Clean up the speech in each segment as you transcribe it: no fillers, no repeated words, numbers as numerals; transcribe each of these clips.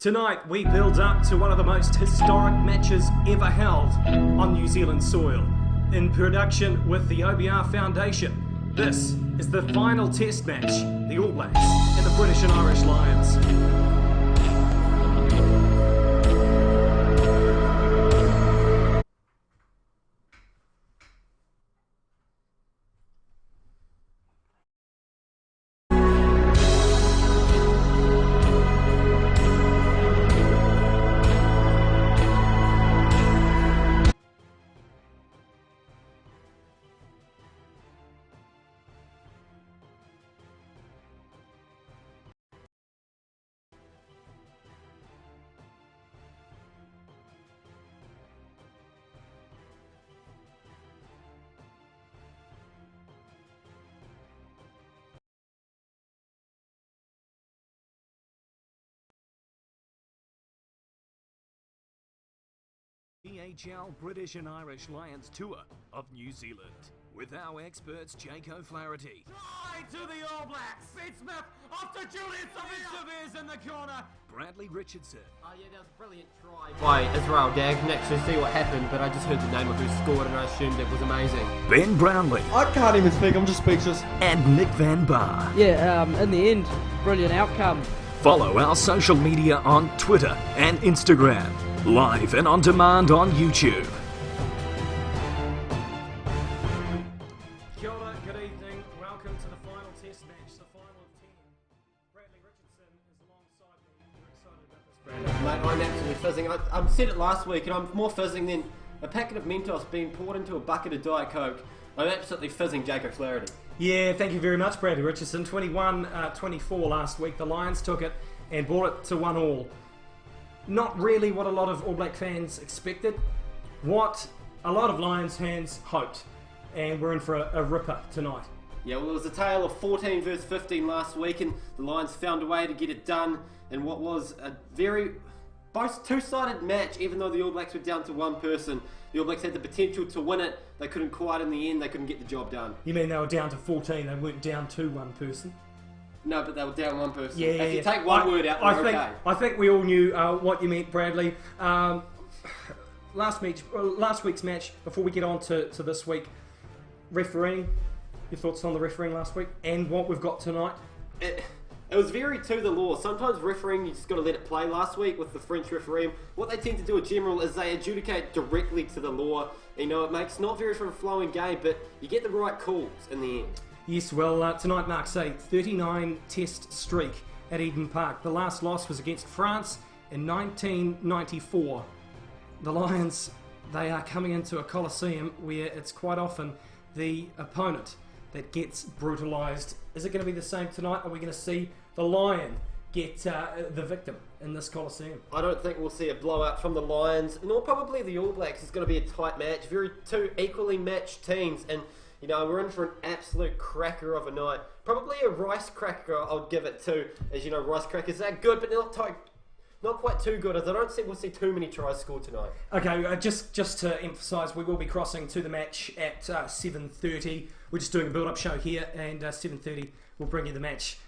Tonight we build up to one of the most historic matches ever held on New Zealand soil. In production with the OBR Foundation, this is the final test match, the All Blacks and the British and Irish Lions. PHL British and Irish Lions Tour of New Zealand with our experts Jake O'Flaherty. Try to the All Blacks! Pete Smith off to Julian Severe's in the corner. Bradley Richardson. Oh yeah, that was a brilliant try by Israel Dag. Didn't actually see what happened, but I just heard the name of who scored and I assumed it was amazing. Ben Brownlee. I can't even speak, I'm just speechless. And Nick Van Bar. Yeah, in the end, brilliant outcome. Follow our social media on Twitter and Instagram. Live and on demand on YouTube. Kia ora, good evening. Welcome to the final test match, the final of 10. Bradley Richardson is alongside me. You're excited about this, Bradley? Mate, I'm absolutely fizzing. I said it last week, and I'm more fizzing than a packet of Mentos being poured into a bucket of Diet Coke. I'm absolutely fizzing, Jake O'Flaherty. Yeah, thank you very much, Bradley Richardson. 21-24 last week. The Lions took it and brought it to 1-1. Not really what a lot of All Black fans expected. What a lot of Lions fans hoped. And we're in for a ripper tonight. Yeah, well, it was a tale of 14 versus 15 last week, and the Lions found a way to get it done in what was a very both two-sided match. Even though the All Blacks were down to one person, the All Blacks had the potential to win it. They couldn't quite in the end. They couldn't get the job done. You mean they were down to 14? They weren't down to one person? No, but they were down one person. Yeah, if you take one word out, they're okay. I think we all knew what you meant, Bradley. Last week's match, before we get on to this week, refereeing. Your thoughts on the refereeing last week and what we've got tonight? It was very to the law. Sometimes refereeing, you just got to let it play. Last week with the French referee, what they tend to do in general is they adjudicate directly to the law. You know, it makes not very flowing game, but you get the right calls in the end. Yes, well, tonight marks a 39 test streak at Eden Park. The last loss was against France in 1994. The Lions, they are coming into a coliseum where it's quite often the opponent that gets brutalised. Is it going to be the same tonight? Are we going to see the Lion get the victim in this coliseum? I don't think we'll see a blowout from the Lions, nor probably the All Blacks. It's going to be a tight match, two equally matched teams, and you know, we're in for an absolute cracker of a night. Probably a rice cracker I'll give it to. As you know, rice crackers are good, but not quite too good, as I don't think we'll see too many tries scored tonight. Okay, just to emphasise, we will be crossing to the match at 7:30. We're just doing a build-up show here, and 7:30 we'll bring you the match,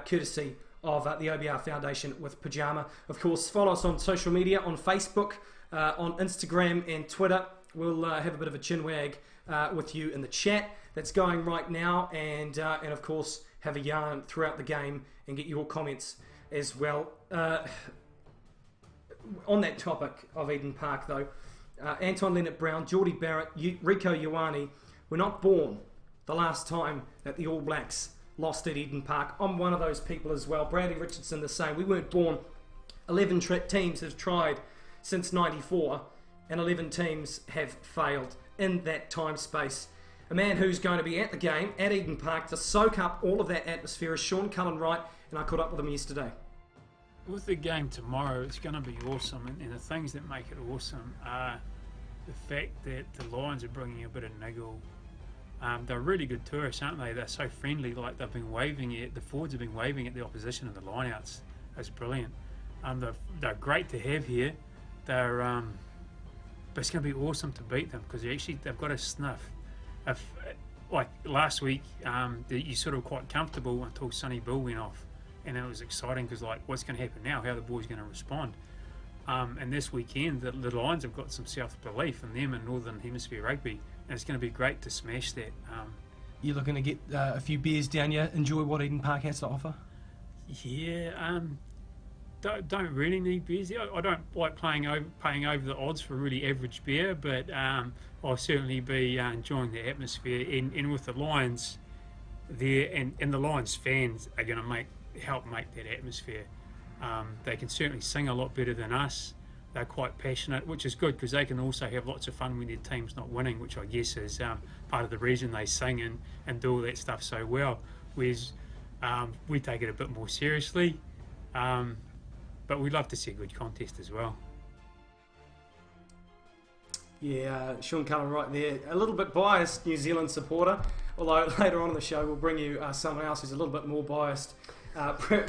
courtesy of the OBR Foundation with PYJAMA. Of course, follow us on social media, on Facebook, on Instagram and Twitter. We'll have a bit of a chinwag with you in the chat that's going right now, and of course have a yarn throughout the game and get your comments as well. On that topic of Eden Park though, Anton Leonard-Brown, Geordie Barrett, Rico Ioane were not born the last time that the All Blacks lost at Eden Park. I'm one of those people as well. Bradley Richardson the same. We weren't born. 11 teams have tried since 94 and 11 teams have failed in that time space. A man who's going to be at the game at Eden Park to soak up all of that atmosphere is Sean Cullen-Wright, and I caught up with him yesterday. With the game tomorrow, it's going to be awesome, and the things that make it awesome are the fact that the Lions are bringing a bit of niggle. They're really good tourists, aren't they? They're so friendly, like they've been waving at the forwards have been waving at the opposition in the lineouts. That's brilliant. They're great to have here. But it's going to be awesome to beat them because they've got a sniff. Like last week, you sort of quite comfortable until Sonny Bill went off, and it was exciting because like, what's going to happen now? How are the boys going to respond? And this weekend, the Lions have got some self-belief in them in Northern Hemisphere rugby, and it's going to be great to smash that. You're looking to get a few beers down here, enjoy what Eden Park has to offer? Yeah, don't really need beers. I don't like paying over the odds for a really average beer, but I'll certainly be enjoying the atmosphere. And with the Lions there, and the Lions fans are going to help make that atmosphere. They can certainly sing a lot better than us. They're quite passionate, which is good because they can also have lots of fun when their team's not winning, which I guess is part of the reason they sing and do all that stuff so well. Whereas we take it a bit more seriously, but we'd love to see a good contest as well. Yeah, Sean Cullen right there. A little bit biased New Zealand supporter, although later on in the show we'll bring you someone else who's a little bit more biased.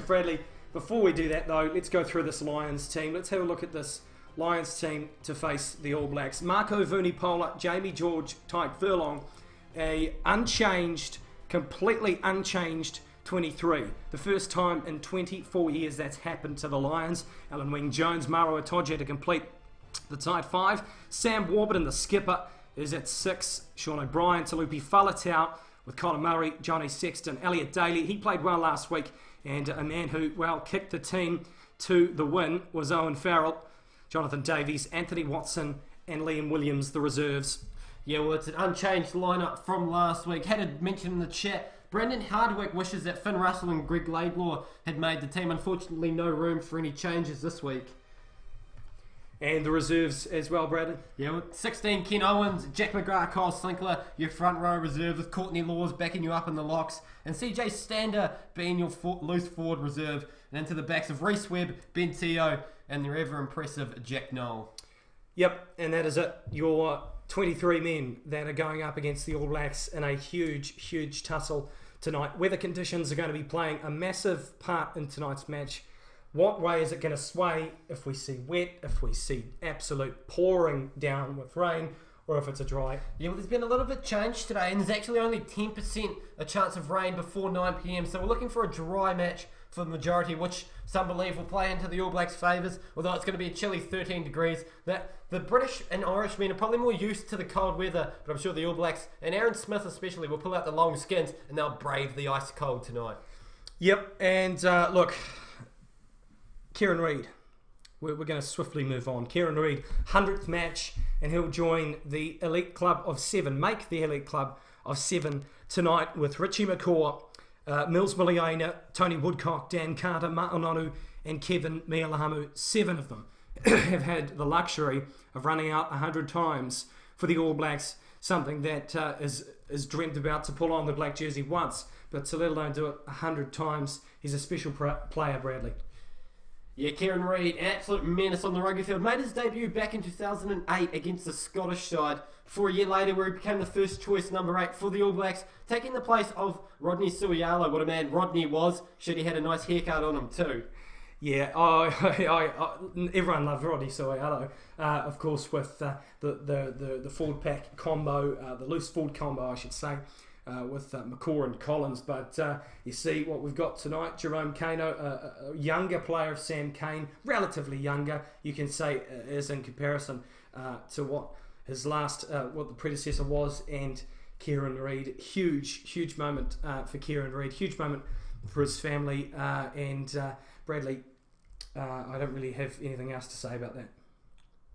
Bradley, before we do that though, let's go through this Lions team. Let's have a look at this Lions team to face the All Blacks. Marco Vunipola, Jamie George, Tyke Furlong, a completely unchanged 23. The first time in 24 years that's happened to the Lions. Alan Wing-Jones, Maro Itoje to complete the tight 5. Sam Warburton, the skipper, is at 6. Sean O'Brien, Talupi Faletau with Colin Murray, Johnny Sexton, Elliot Daly. He played well last week. And a man who, kicked the team to the win was Owen Farrell, Jonathan Davies, Anthony Watson, and Liam Williams, the reserves. Yeah, well, it's an unchanged lineup from last week. Had to mention in the chat, Brendan Hardwick wishes that Finn Russell and Greg Laidlaw had made the team. Unfortunately, no room for any changes this week. And the reserves as well, Bradley? Yeah, with 16, Ken Owens, Jack McGrath, Kyle Sinclair, your front row reserve with Courtney Laws backing you up in the locks, and CJ Stander being your loose forward reserve, and into the backs of Reece Webb, Ben Teo, and the ever-impressive Jack Noel. Yep, and that is it. Your 23 men that are going up against the All Blacks in a huge, huge tussle tonight. Weather conditions are going to be playing a massive part in tonight's match. What way is it going to sway if we see wet, if we see absolute pouring down with rain, or if it's a dry? Yeah, well, there's been a little bit change today, and there's actually only 10% a chance of rain before 9 p.m. So we're looking for a dry match for the majority, which some believe will play into the All Blacks' favours, although it's going to be a chilly 13 degrees. That the British and Irish men are probably more used to the cold weather, but I'm sure the All Blacks, and Aaron Smith especially, will pull out the long skins, and they'll brave the ice cold tonight. Yep, and look, Kieran Reid, we're going to swiftly move on. Kieran Reid, 100th match, and he'll join the elite club of 7, make the elite club of 7 tonight with Richie McCaw, Mills Miliana, Tony Woodcock, Dan Carter, Ma'ononu, and Kevin Mialahamu. 7 of them have had the luxury of running out 100 times for the All Blacks, something that is dreamt about to pull on the black jersey once, but to let alone do it 100 times. He's a special player, Bradley. Yeah, Kieran Reid, absolute menace on the rugby field. Made his debut back in 2008 against the Scottish side. 4 years later, where he became the first choice number 8 for the All Blacks, taking the place of Rodney Suialo. What a man Rodney was. Should he had a nice haircut on him too. Yeah, everyone loved Rodney Suialo, of course, with the forward pack combo, the loose forward combo, I should say. With McCaw and Collins, but you see what we've got tonight. Jerome Kano, a younger player of Sam Cane, relatively younger, you can say, is in comparison to what his what the predecessor was, and Kieran Reid. Huge moment for Kieran Reid, huge moment for his family, and Bradley, I don't really have anything else to say about that.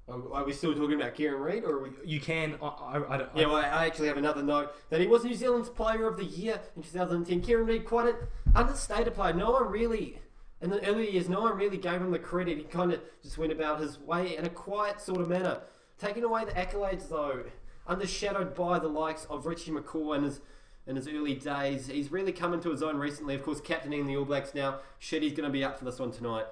Are we still talking about Kieran Reid, or are we... You can. I don't. Yeah, well, I actually have another note that he was New Zealand's Player of the Year in 2010. Kieran Reid, quite an understated player. No one really, in the early years, no one really gave him the credit. He kind of just went about his way in a quiet sort of manner. Taking away the accolades, though, undershadowed by the likes of Richie McCaw in his early days. He's really come into his own recently. Of course, captaining the All Blacks now. Shit, he's going to be up for this one tonight.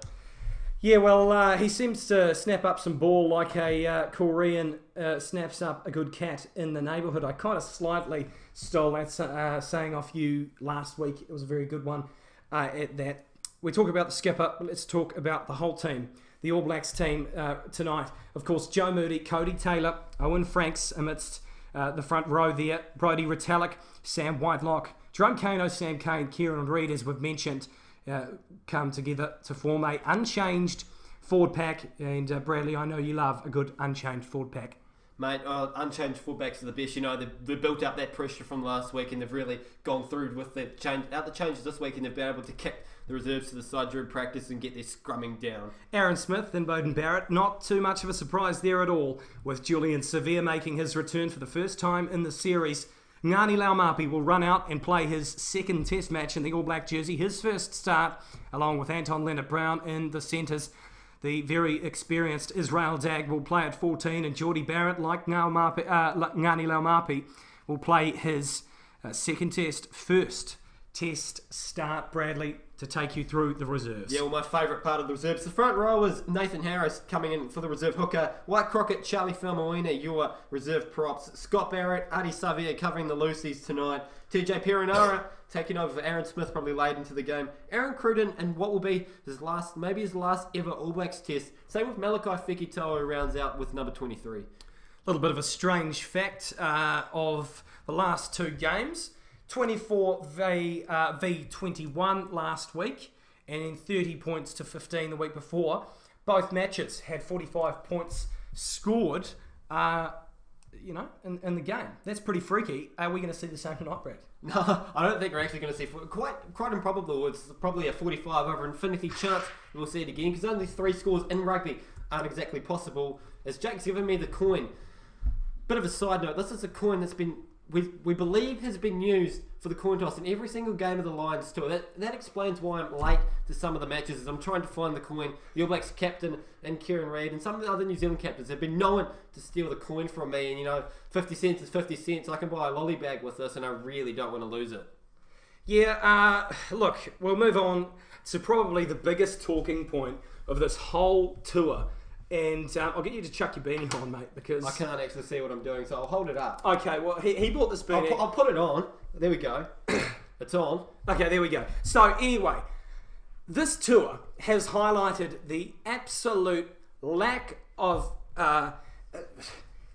Yeah, well, he seems to snap up some ball like a Korean snaps up a good cat in the neighbourhood. I kind of slightly stole that saying off you last week. It was a very good one at that. We talk about the skipper, but let's talk about the whole team. The All Blacks team tonight. Of course, Joe Moody, Cody Taylor, Owen Franks amidst the front row there. Brodie Retallick, Sam Whitelock, Jerome Kano, Sam Cane, Kieran Reid, as we've mentioned. come together to form a unchanged forward pack. And Bradley, I know you love a good unchanged forward pack. Mate, unchanged fullbacks are the best. You know, they've built up that pressure from last week, and they've really gone through with the changes this week, and they've been able to kick the reserves to the side during practice and get their scrumming down. Aaron Smith and Beauden Barrett, not too much of a surprise there at all, with Julian Severe making his return for the first time in the series. Ngani Laumapi will run out and play his second test match in the All Black jersey, his first start, along with Anton Leonard-Brown in the centres. The very experienced Israel Dag will play at 14, and Geordie Barrett, like Ngani Laumapi, will play his second test, first test start. Bradley, to take you through the reserves. Yeah, well, my favourite part of the reserves. The front row was Nathan Harris coming in for the reserve hooker, White Crockett, Charlie Falmoina, your reserve props, Scott Barrett, Adi Savia covering the loosies tonight, TJ Perenara taking over for Aaron Smith, probably late into the game, Aaron Cruden, and what will be his last ever All Blacks test. Same with Malachi Fekitoa, who rounds out with number 23. A little bit of a strange fact of the last two games. 24 v 21 last week, and then 30 points to 15 the week before. Both matches had 45 points scored, in the game. That's pretty freaky. Are we going to see the same tonight, Brad? No, I don't think we're actually going to see quite improbable. It's probably a 45 over infinity chance we'll see it again, because only 3 scores in rugby aren't exactly possible. As Jake's given me the coin, bit of a side note, this is a coin that's been we believe has been used for the coin toss in every single game of the Lions tour. That explains why I'm late to some of the matches, as I'm trying to find the coin. The All Blacks captain and Kieran Reid and some of the other New Zealand captains have been known to steal the coin from me, and 50 cents is 50 cents. I can buy a lolly bag with this, and I really don't want to lose it. Yeah, look, we'll move on to probably the biggest talking point of this whole tour. And I'll get you to chuck your beanie on, mate, because... I can't actually see what I'm doing, so I'll hold it up. Okay, well, he bought this beanie. I'll put it on. There we go. It's on. Okay, there we go. So, anyway, this tour has highlighted the absolute lack of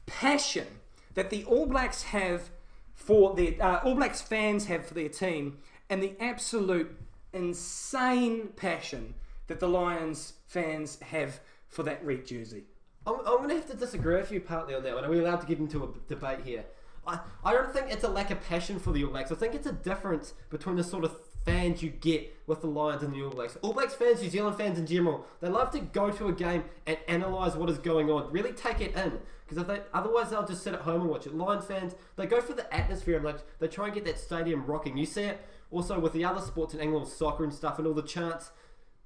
passion that the All Blacks have for their... All Blacks fans have for their team, and the absolute insane passion that the Lions fans have for that red jersey. I'm going to have to disagree with you partly on that one. Are we allowed to get into a debate here? I don't think it's a lack of passion for the All Blacks. I think it's a difference between the sort of fans you get with the Lions and the All Blacks. All Blacks fans, New Zealand fans in general, they love to go to a game and analyse what is going on. Really take it in. Because otherwise they'll just sit at home and watch it. Lions fans, they go for the atmosphere and they try and get that stadium rocking. You see it also with the other sports in England, soccer and stuff, and all the chants.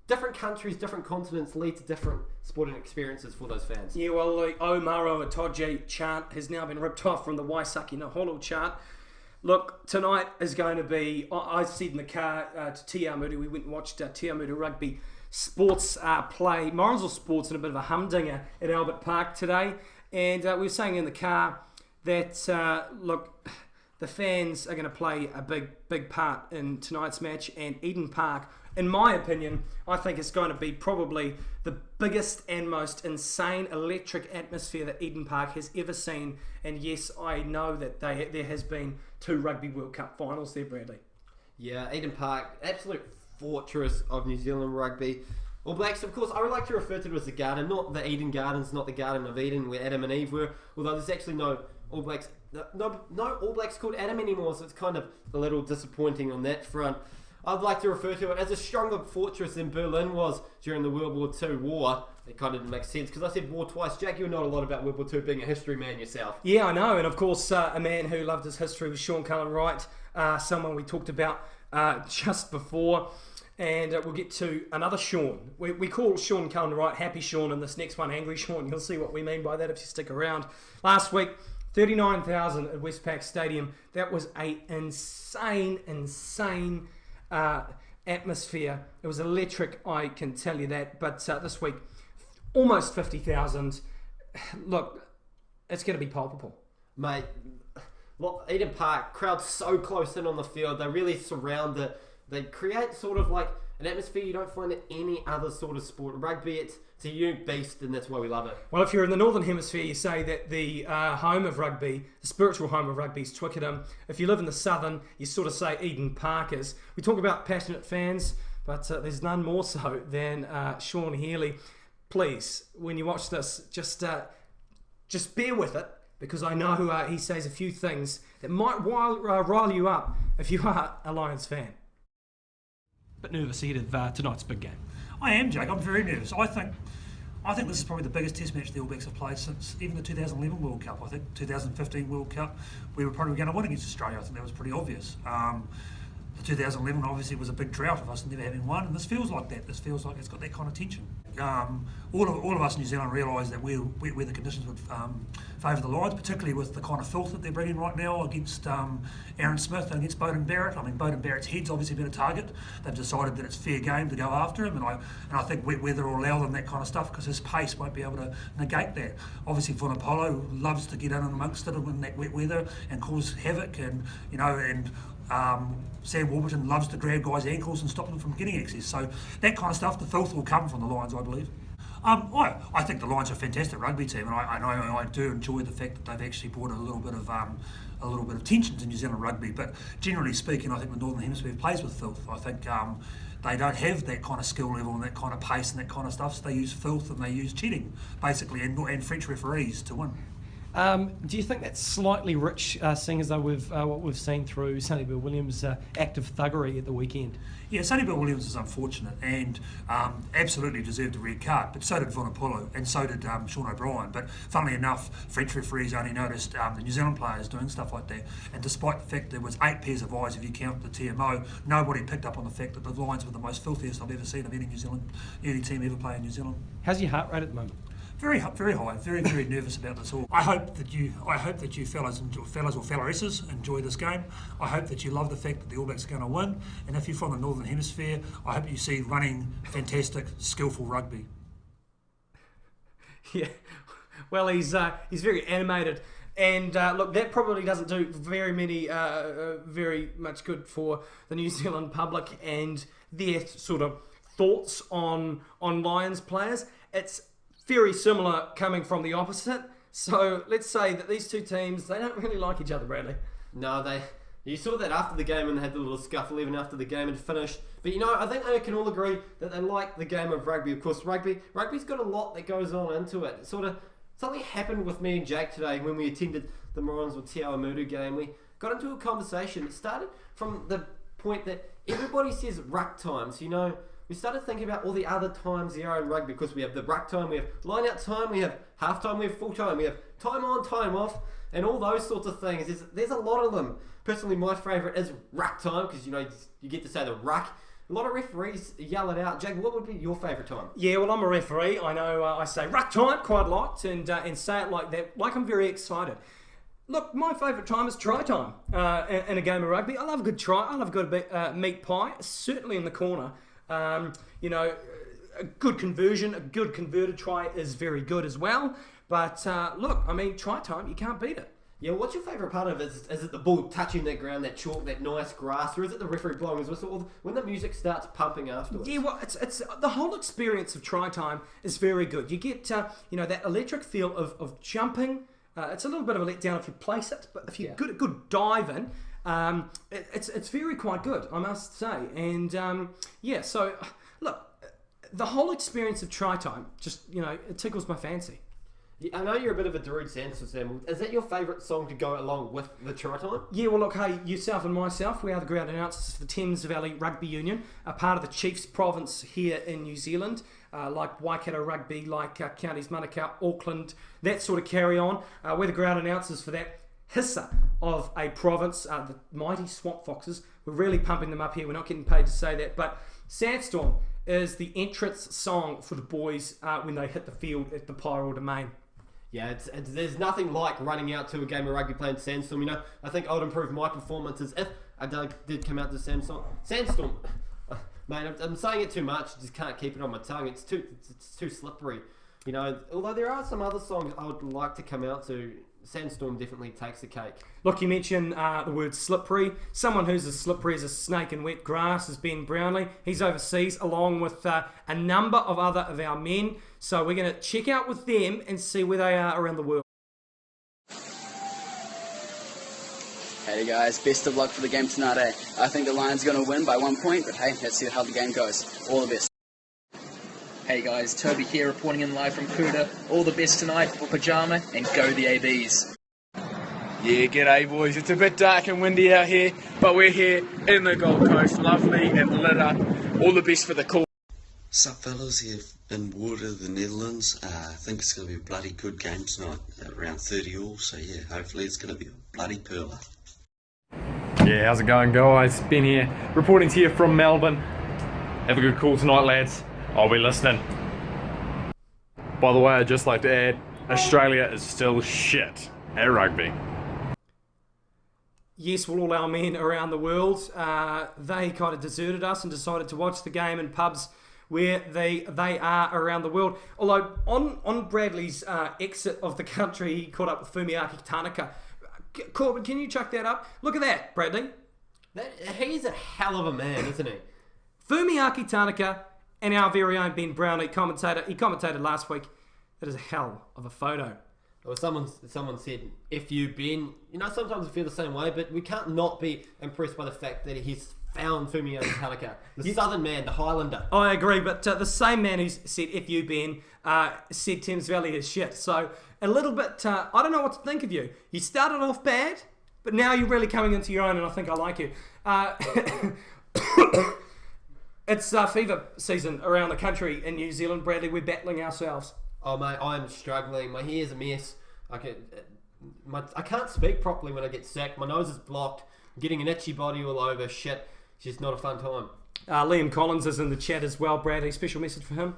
Different countries, different continents lead to different sporting experiences for those fans. Yeah, well, the Omaro Atoje chant has now been ripped off from the Waisaki Naholo chant. Look, tonight is going to be... I said in the car to Tiamutu, we went and watched Tiamutu Rugby Sports play Morrinsville Sports in a bit of a humdinger at Albert Park today. And we were saying in the car that, look, the fans are going to play a big part in tonight's match, and Eden Park, in my opinion, I think it's going to be probably the biggest and most insane electric atmosphere that Eden Park has ever seen. And yes, I know that there has been 2 Rugby World Cup finals there, Bradley. Yeah, Eden Park, absolute fortress of New Zealand rugby. All Blacks, of course, I would like to refer to it as the Garden, not the Eden Gardens, not the Garden of Eden where Adam and Eve were, although there's actually no All Blacks called Adam anymore, so it's kind of a little disappointing on that front. I'd like to refer to it as a stronger fortress than Berlin was during the World War II war. It kind of didn't make sense because I said war twice. Jack, you know a lot about World War II, being a history man yourself. Yeah, I know, and of course a man who loved his history was Sean Cullen Wright, someone we talked about just before. And we'll get to another Sean. We call Sean Cullen Wright Happy Sean, and this next one Angry Sean. You'll see what we mean by that if you stick around. Last week, 39,000 at Westpac Stadium. That was an insane atmosphere. It was electric, I can tell you that. But this week, almost 50,000. Look, it's going to be palpable. Mate, well, Eden Park, crowd's so close in on the field. They really surround it. They create sort of like an atmosphere you don't find in any other sort of sport. Rugby, it's a unique beast, and that's why we love it. Well, if you're in the Northern Hemisphere, you say that the home of rugby, the spiritual home of rugby is Twickenham. If you live in the Southern, you sort of say Eden Park is. We talk about passionate fans. but there's none more so than Sean Healy. Please, when you watch this, just bear with it, because I know he says a few things that might rile you up if you are a Lions fan. Bit nervous ahead of tonight's big game. I am, Jake. I'm very nervous. I think this is probably the biggest Test match the All Blacks have played since even the 2011 World Cup. I think 2015 World Cup, we were probably going to win against Australia. I think that was pretty obvious. The 2011 obviously was a big drought of us never having won, and this feels like that. This feels like it's got that kind of tension. All of us in New Zealand realise that where the conditions would favour the Lions, particularly with the kind of filth that they're bringing right now against Aaron Smith and against Beauden Barrett. I mean, Beauden Barrett's head's obviously been a target. They've decided that it's fair game to go after him, and I think weather will allow them that kind of stuff because his pace won't be able to negate that. Obviously, Vunipola loves to get in amongst it in that wet weather and cause havoc, and Sam Warburton loves to grab guys' ankles and stop them from getting access. So that kind of stuff, the filth will come from the Lions, I believe. I think the Lions are a fantastic rugby team, and I do enjoy the fact that they've actually brought a little bit of tension to New Zealand rugby. But generally speaking, I think the Northern Hemisphere plays with filth. I think they don't have that kind of skill level and that kind of pace and that kind of stuff. So they use filth and they use cheating, basically, and French referees to win. Do you think that's slightly rich, seeing as though what we've seen through Sonny Bill Williams' active thuggery at the weekend? Yeah, Sonny Bill Williams is unfortunate and absolutely deserved a red card, but so did Vunipola and so did Sean O'Brien. But funnily enough, French referees only noticed the New Zealand players doing stuff like that, and despite the fact there was 8 pairs of eyes if you count the TMO, nobody picked up on the fact that the Lions were the most filthiest I've ever seen of any team ever play in New Zealand. How's your heart rate at the moment? Very high, very nervous about this all. I hope that you fellas or fellowesses enjoy this game. I hope that you love the fact that the All Blacks are going to win, and if you're from the Northern Hemisphere, I hope you see running, fantastic, skillful rugby. Yeah, well, he's very animated, and look, that probably doesn't do very much good for the New Zealand public and their sort of thoughts on Lions players. It's very similar coming from the opposite. So let's say that these two teams, they don't really like each other, Bradley. No, you saw that after the game and they had the little scuffle even after the game had finished. But I think they can all agree that they like the game of rugby. Of course, rugby's got a lot that goes on into it. Something happened with me and Jake today when we attended the Morons with Te Awamutu game. We got into a conversation. It started from the point that everybody says ruck times, We started thinking about all the other times there are in rugby, because we have the ruck time, we have line-out time, we have half-time, we have full-time, we have time on, time off, and all those sorts of things. There's a lot of them. Personally, my favourite is ruck time, because you get to say the ruck. A lot of referees yell it out. Jake, what would be your favourite time? Yeah, well, I'm a referee. I know I say ruck time quite a lot, and say it like that, like I'm very excited. Look, my favourite time is try time in a game of rugby. I love a good try. I love a good meat pie, certainly in the corner. A good conversion, a good converted try is very good as well. But look, I mean, try time, you can't beat it. Yeah, what's your favourite part of it? Is it the ball touching that ground, that chalk, that nice grass, or is it the referee blowing his whistle, or when the music starts pumping afterwards? Yeah, well, it's the whole experience of try time is very good. You get that electric feel of jumping. It's a little bit of a letdown if you place it, but if you get a good dive in, it's very quite good, I must say. And so look, the whole experience of try time just it tickles my fancy. Yeah, I know you're a bit of a Darude Sanderson, Sam. Is that your favourite song to go along with the try time? Yeah, well look, hey, yourself and myself, we are the ground announcers for the Thames Valley Rugby Union, a part of the Chiefs province here in New Zealand, like Waikato Rugby, like counties Manukau, Auckland, that sort of carry on. We're the ground announcers for that hissa of a province, the mighty Swamp Foxes. We're really pumping them up here. We're not getting paid to say that, but Sandstorm is the entrance song for the boys when they hit the field at the Pyro Domain. Yeah, there's nothing like running out to a game of rugby playing Sandstorm. I think I would improve my performances if I did come out to Sandstorm. Mate, I'm saying it too much. Just can't keep it on my tongue. It's too slippery. Although there are some other songs I would like to come out to, Sandstorm definitely takes the cake. Look, you mentioned the word slippery. Someone who's as slippery as a snake in wet grass is Ben Brownlee. He's overseas along with a number of other of our men. So we're going to check out with them and see where they are around the world. Hey guys, best of luck for the game tonight, eh? I think the Lions are going to win by 1 point, but hey, let's see how the game goes. All the best. Hey guys, Toby here reporting in live from Kuta. All the best tonight for PYJAMA and go the ABs. Yeah, g'day boys. It's a bit dark and windy out here, but we're here in the Gold Coast, lovely and lit up. All the best for the call. Sup fellas, here in Water, the Netherlands. I think it's going to be a bloody good game tonight, around 30 all, so yeah, hopefully it's going to be a bloody pearler. Yeah, how's it going, guys? Ben here, reporting to you from Melbourne. Have a good call tonight, lads. I'll be listening. By the way, I'd just like to add, Australia is still shit at rugby. Yes, well, all our men around the world, they kind of deserted us and decided to watch the game in pubs where they are around the world. Although on Bradley's exit of the country, he caught up with Fumiaki Tanaka. Corbin, can you chuck that up? Look at that, Bradley. He's a hell of a man, isn't he? Fumiaki Tanaka and our very own Ben Brown, he commentated last week. That is a hell of a photo. Well, someone said, if you Ben, you know, sometimes we feel the same way, but we can't not be impressed by the fact that he's found Fumiaki Tanaka, the southern man, the Highlander. I agree, but the same man who said, if you Ben, said Thames Valley is shit. So a little bit, I don't know what to think of you. You started off bad, but now you're really coming into your own, and I think I like you. It's fever season around the country in New Zealand, Bradley. We're battling ourselves. Oh mate, I'm struggling. My hair's a mess. I can't speak properly when I get sick. My nose is blocked. I'm getting an itchy body all over. Shit, it's just not a fun time. Liam Collins is in the chat as well, Bradley. Special message for him.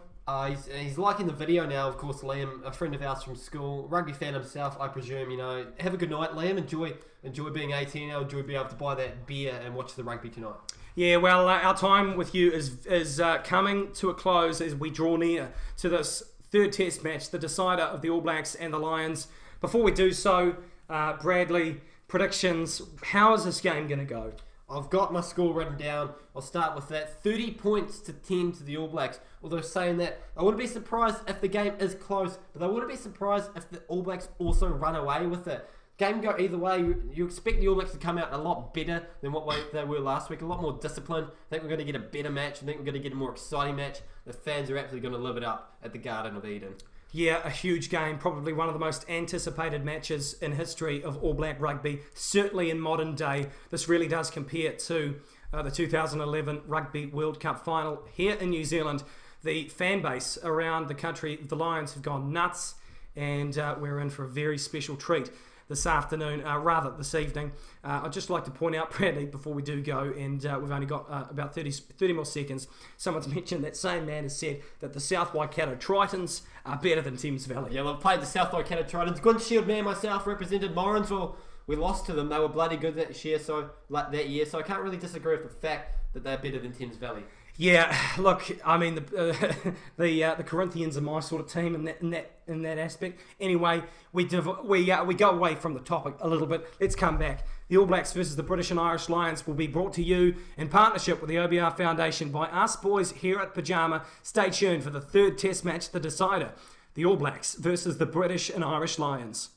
He's liking the video now, of course. Liam, a friend of ours from school, rugby fan himself, I presume. You know, have a good night, Liam. Enjoy being 18 now. Enjoy being able to buy that beer and watch the rugby tonight. Yeah, well, our time with you is coming to a close as we draw near to this third test match, the decider of the All Blacks and the Lions. Before we do so, Bradley, predictions. How is this game going to go? I've got my score written down. I'll start with that. 30 points to 10 to the All Blacks. Although saying that, I wouldn't be surprised if the game is close, but I wouldn't be surprised if the All Blacks also run away with it. Game go either way. You expect the All Blacks to come out a lot better than what they were last week. A lot more disciplined. I think we're going to get a better match. I think we're going to get a more exciting match. The fans are absolutely going to live it up at the Garden of Eden. Yeah, a huge game. Probably one of the most anticipated matches in history of All Black rugby. Certainly in modern day. This really does compare to the 2011 Rugby World Cup final here in New Zealand. The fan base around the country, the Lions, have gone nuts, and we're in for a very special treat this afternoon, this evening. I'd just like to point out, Bradley, before we do go, and we've only got about 30 more seconds, someone's mentioned that same man has said that the South Waikato Tritons are better than Thames Valley. Yeah, well, I've played the South Waikato Tritons. Good Shield man myself, represented Morrinsville. We lost to them. They were bloody good that year, so I can't really disagree with the fact that they're better than Thames Valley. Yeah, look, I mean, the Corinthians are my sort of team in that aspect. Anyway, we go away from the topic a little bit. Let's come back. The All Blacks versus the British and Irish Lions will be brought to you in partnership with the OBR Foundation by us boys here at PYJAMA. Stay tuned for the third Test match, the decider. The All Blacks versus the British and Irish Lions.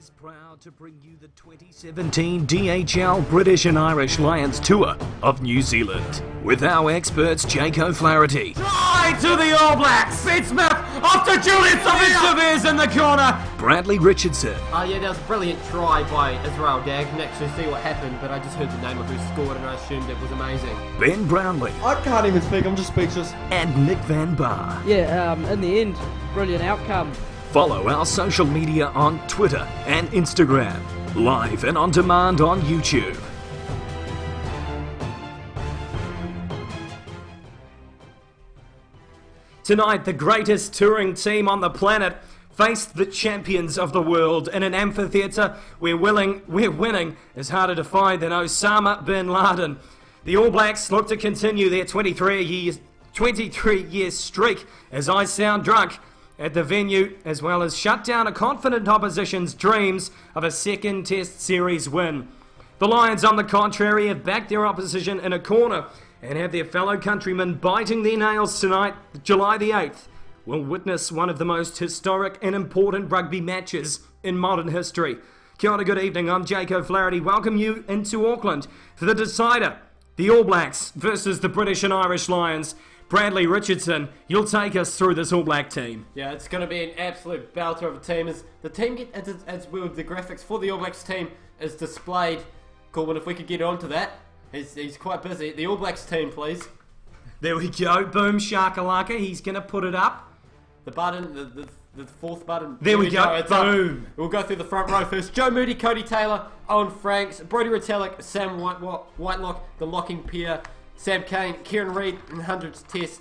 is proud to bring you the 2017 DHL British and Irish Lions Tour of New Zealand with our experts Jake O'Flaherty. Try to the All Blacks. Sid Smith off to Julian Severe's in the corner. Bradley Richardson. Yeah, that was a brilliant try by Israel Dag. Didn't actually see what happened, but I just heard the name of who scored and I assumed it was amazing. Ben Brownlee. I can't even speak, I'm just speechless. And Nick Van Bar. Yeah, in the end, brilliant outcome. Follow our social media on Twitter and Instagram, live and on demand on YouTube. Tonight, the greatest touring team on the planet faced the champions of the world in an amphitheatre where winning is harder to find than Osama bin Laden. The All Blacks look to continue their 23-year streak as I sound drunk at the venue, as well as shut down a confident opposition's dreams of a second Test Series win. The Lions, on the contrary, have backed their opposition in a corner and have their fellow countrymen biting their nails tonight. July the 8th will witness one of the most historic and important rugby matches in modern history. Kia ora, good evening, I'm Jake O'Flaherty. Welcome you into Auckland for the decider, the All Blacks versus the British and Irish Lions. Bradley Richardson, you'll take us through this All Black team. Yeah, it's going to be an absolute belter of a team. As the team as well, the graphics for the All Blacks team is displayed. Corbin, if we could get onto that, he's quite busy. The All Blacks team, please. There we go. Boom shakalaka. He's going to put it up. The button, the fourth button. There we go. It's boom. Up. We'll go through the front row first. Joe Moody, Cody Taylor, Owen Franks, Brodie Retallick, Sam Whitelock, the locking pair. Sam Kane, Kieran Reid in 100th Test,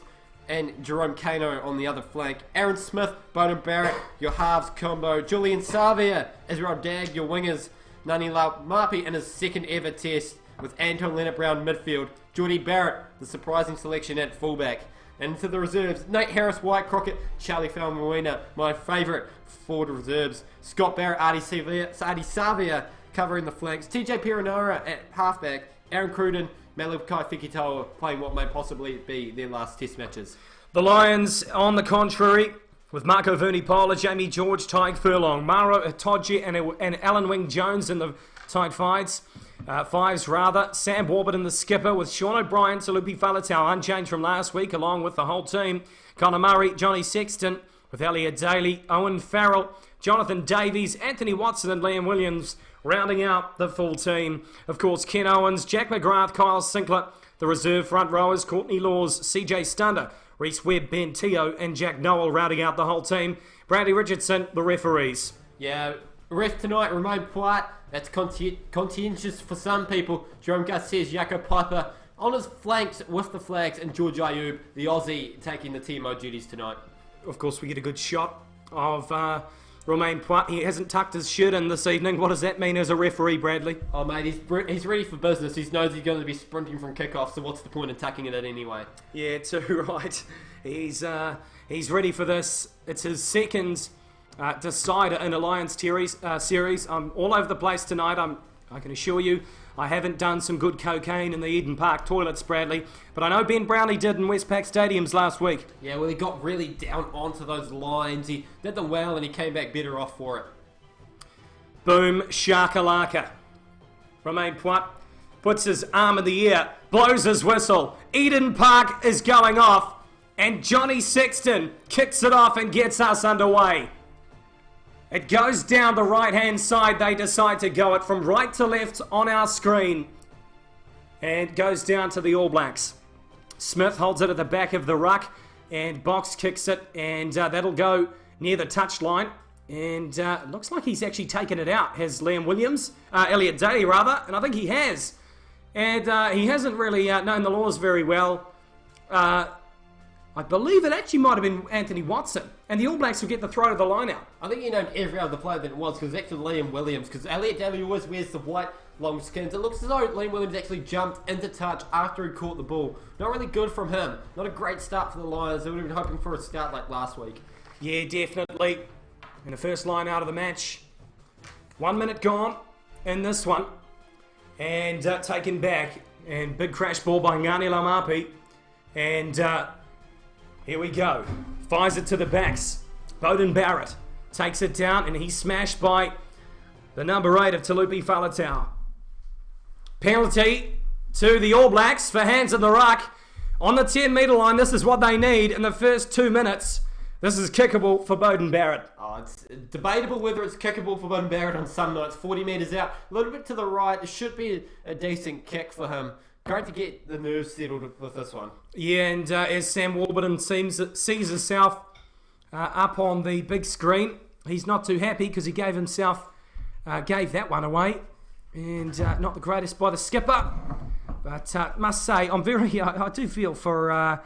and Jerome Kano on the other flank. Aaron Smith, Bowden Barrett, your halves combo. Julian Savia, Israel Dag, your wingers. Ngani Mapi in his second ever Test with Anton Leonard-Brown midfield. Geordie Barrett, the surprising selection at fullback. And into the reserves, Nate Harris, White Crockett, Charlie Falmuina, my favourite forward reserves. Scott Barrett, Adi Savia covering the flanks. TJ Perenara at halfback. Aaron Cruden, Malakai Fekitoa playing what may possibly be their last Test matches. The Lions, on the contrary, with Marco Vunipola, Jamie George, Tyke Furlong, Maro Itoje and Alan Wing-Jones in the tight fives, Sam Warburton, the skipper, with Sean O'Brien, Talupi Faletau unchanged from last week, along with the whole team. Connor Murray, Johnny Sexton, with Elliot Daly, Owen Farrell, Jonathan Davies, Anthony Watson and Liam Williams, rounding out the full team. Of course, Ken Owens, Jack McGrath, Kyle Sinclair, the reserve front rowers, Courtney Laws, CJ Stunder, Reece Webb, Ben Teo, and Jack Noel rounding out the whole team. Bradley Richardson, the referees. Yeah, ref tonight, Romain Poit. That's conscientious for some people. Jerome Garces, Jaco Piper on his flanks with the flags, and George Ayoub, the Aussie, taking the TMO duties tonight. Of course, we get a good shot of Romain Poit. He hasn't tucked his shirt in this evening. What does that mean as a referee, Bradley? Oh, mate, he's ready for business. He knows he's going to be sprinting from kickoff, so what's the point in tucking it in anyway? Yeah, too right. He's ready for this. It's his second decider in a Lions series. I'm all over the place tonight. I can assure you I haven't done some good cocaine in the Eden Park toilets, Bradley, but I know Ben Brownlee did in Westpac Stadiums last week. Yeah, well, he got really down onto those lines. He did them well, and he came back better off for it. Boom shakalaka. Romain Poit puts his arm in the air, blows his whistle. Eden Park is going off, and Johnny Sexton kicks it off and gets us underway. It goes down the right-hand side. They decide to go it from right to left on our screen. And goes down to the All Blacks. Smith holds it at the back of the ruck, and Box kicks it, and that'll go near the touchline. And it looks like he's actually taken it out, has Liam Williams, Elliot Daly rather, and I think he has. And he hasn't really known the laws very well. I believe it actually might have been Anthony Watson, and the All Blacks will get the throw to the line out. I think he named every other player that it was, because it's actually Liam Williams, because Elliot Daly always wears the white long skins. It looks as though Liam Williams actually jumped into touch after he caught the ball. Not really good from him. Not a great start for the Lions. They would have been hoping for a start like last week. Yeah, definitely. In the first line out of the match. 1 minute gone in this one. And taken back. And big crash ball by Ngani Laumapi. And here we go. Fires it to the backs. Bowden Barrett takes it down, and he's smashed by the number 8 of Talupi Faletau. Penalty to the All Blacks for hands in the ruck. On the 10-metre line, this is what they need in the first 2 minutes. This is kickable for Beauden Barrett. Oh, it's debatable whether it's kickable for Beauden Barrett on some nights. 40 metres out, a little bit to the right. It should be a decent kick for him. Great to get the nerves settled with this one. Yeah, and as Sam Warburton sees himself up on the big screen, he's not too happy because he gave that one away. And not the greatest by the skipper. But must say, I do feel for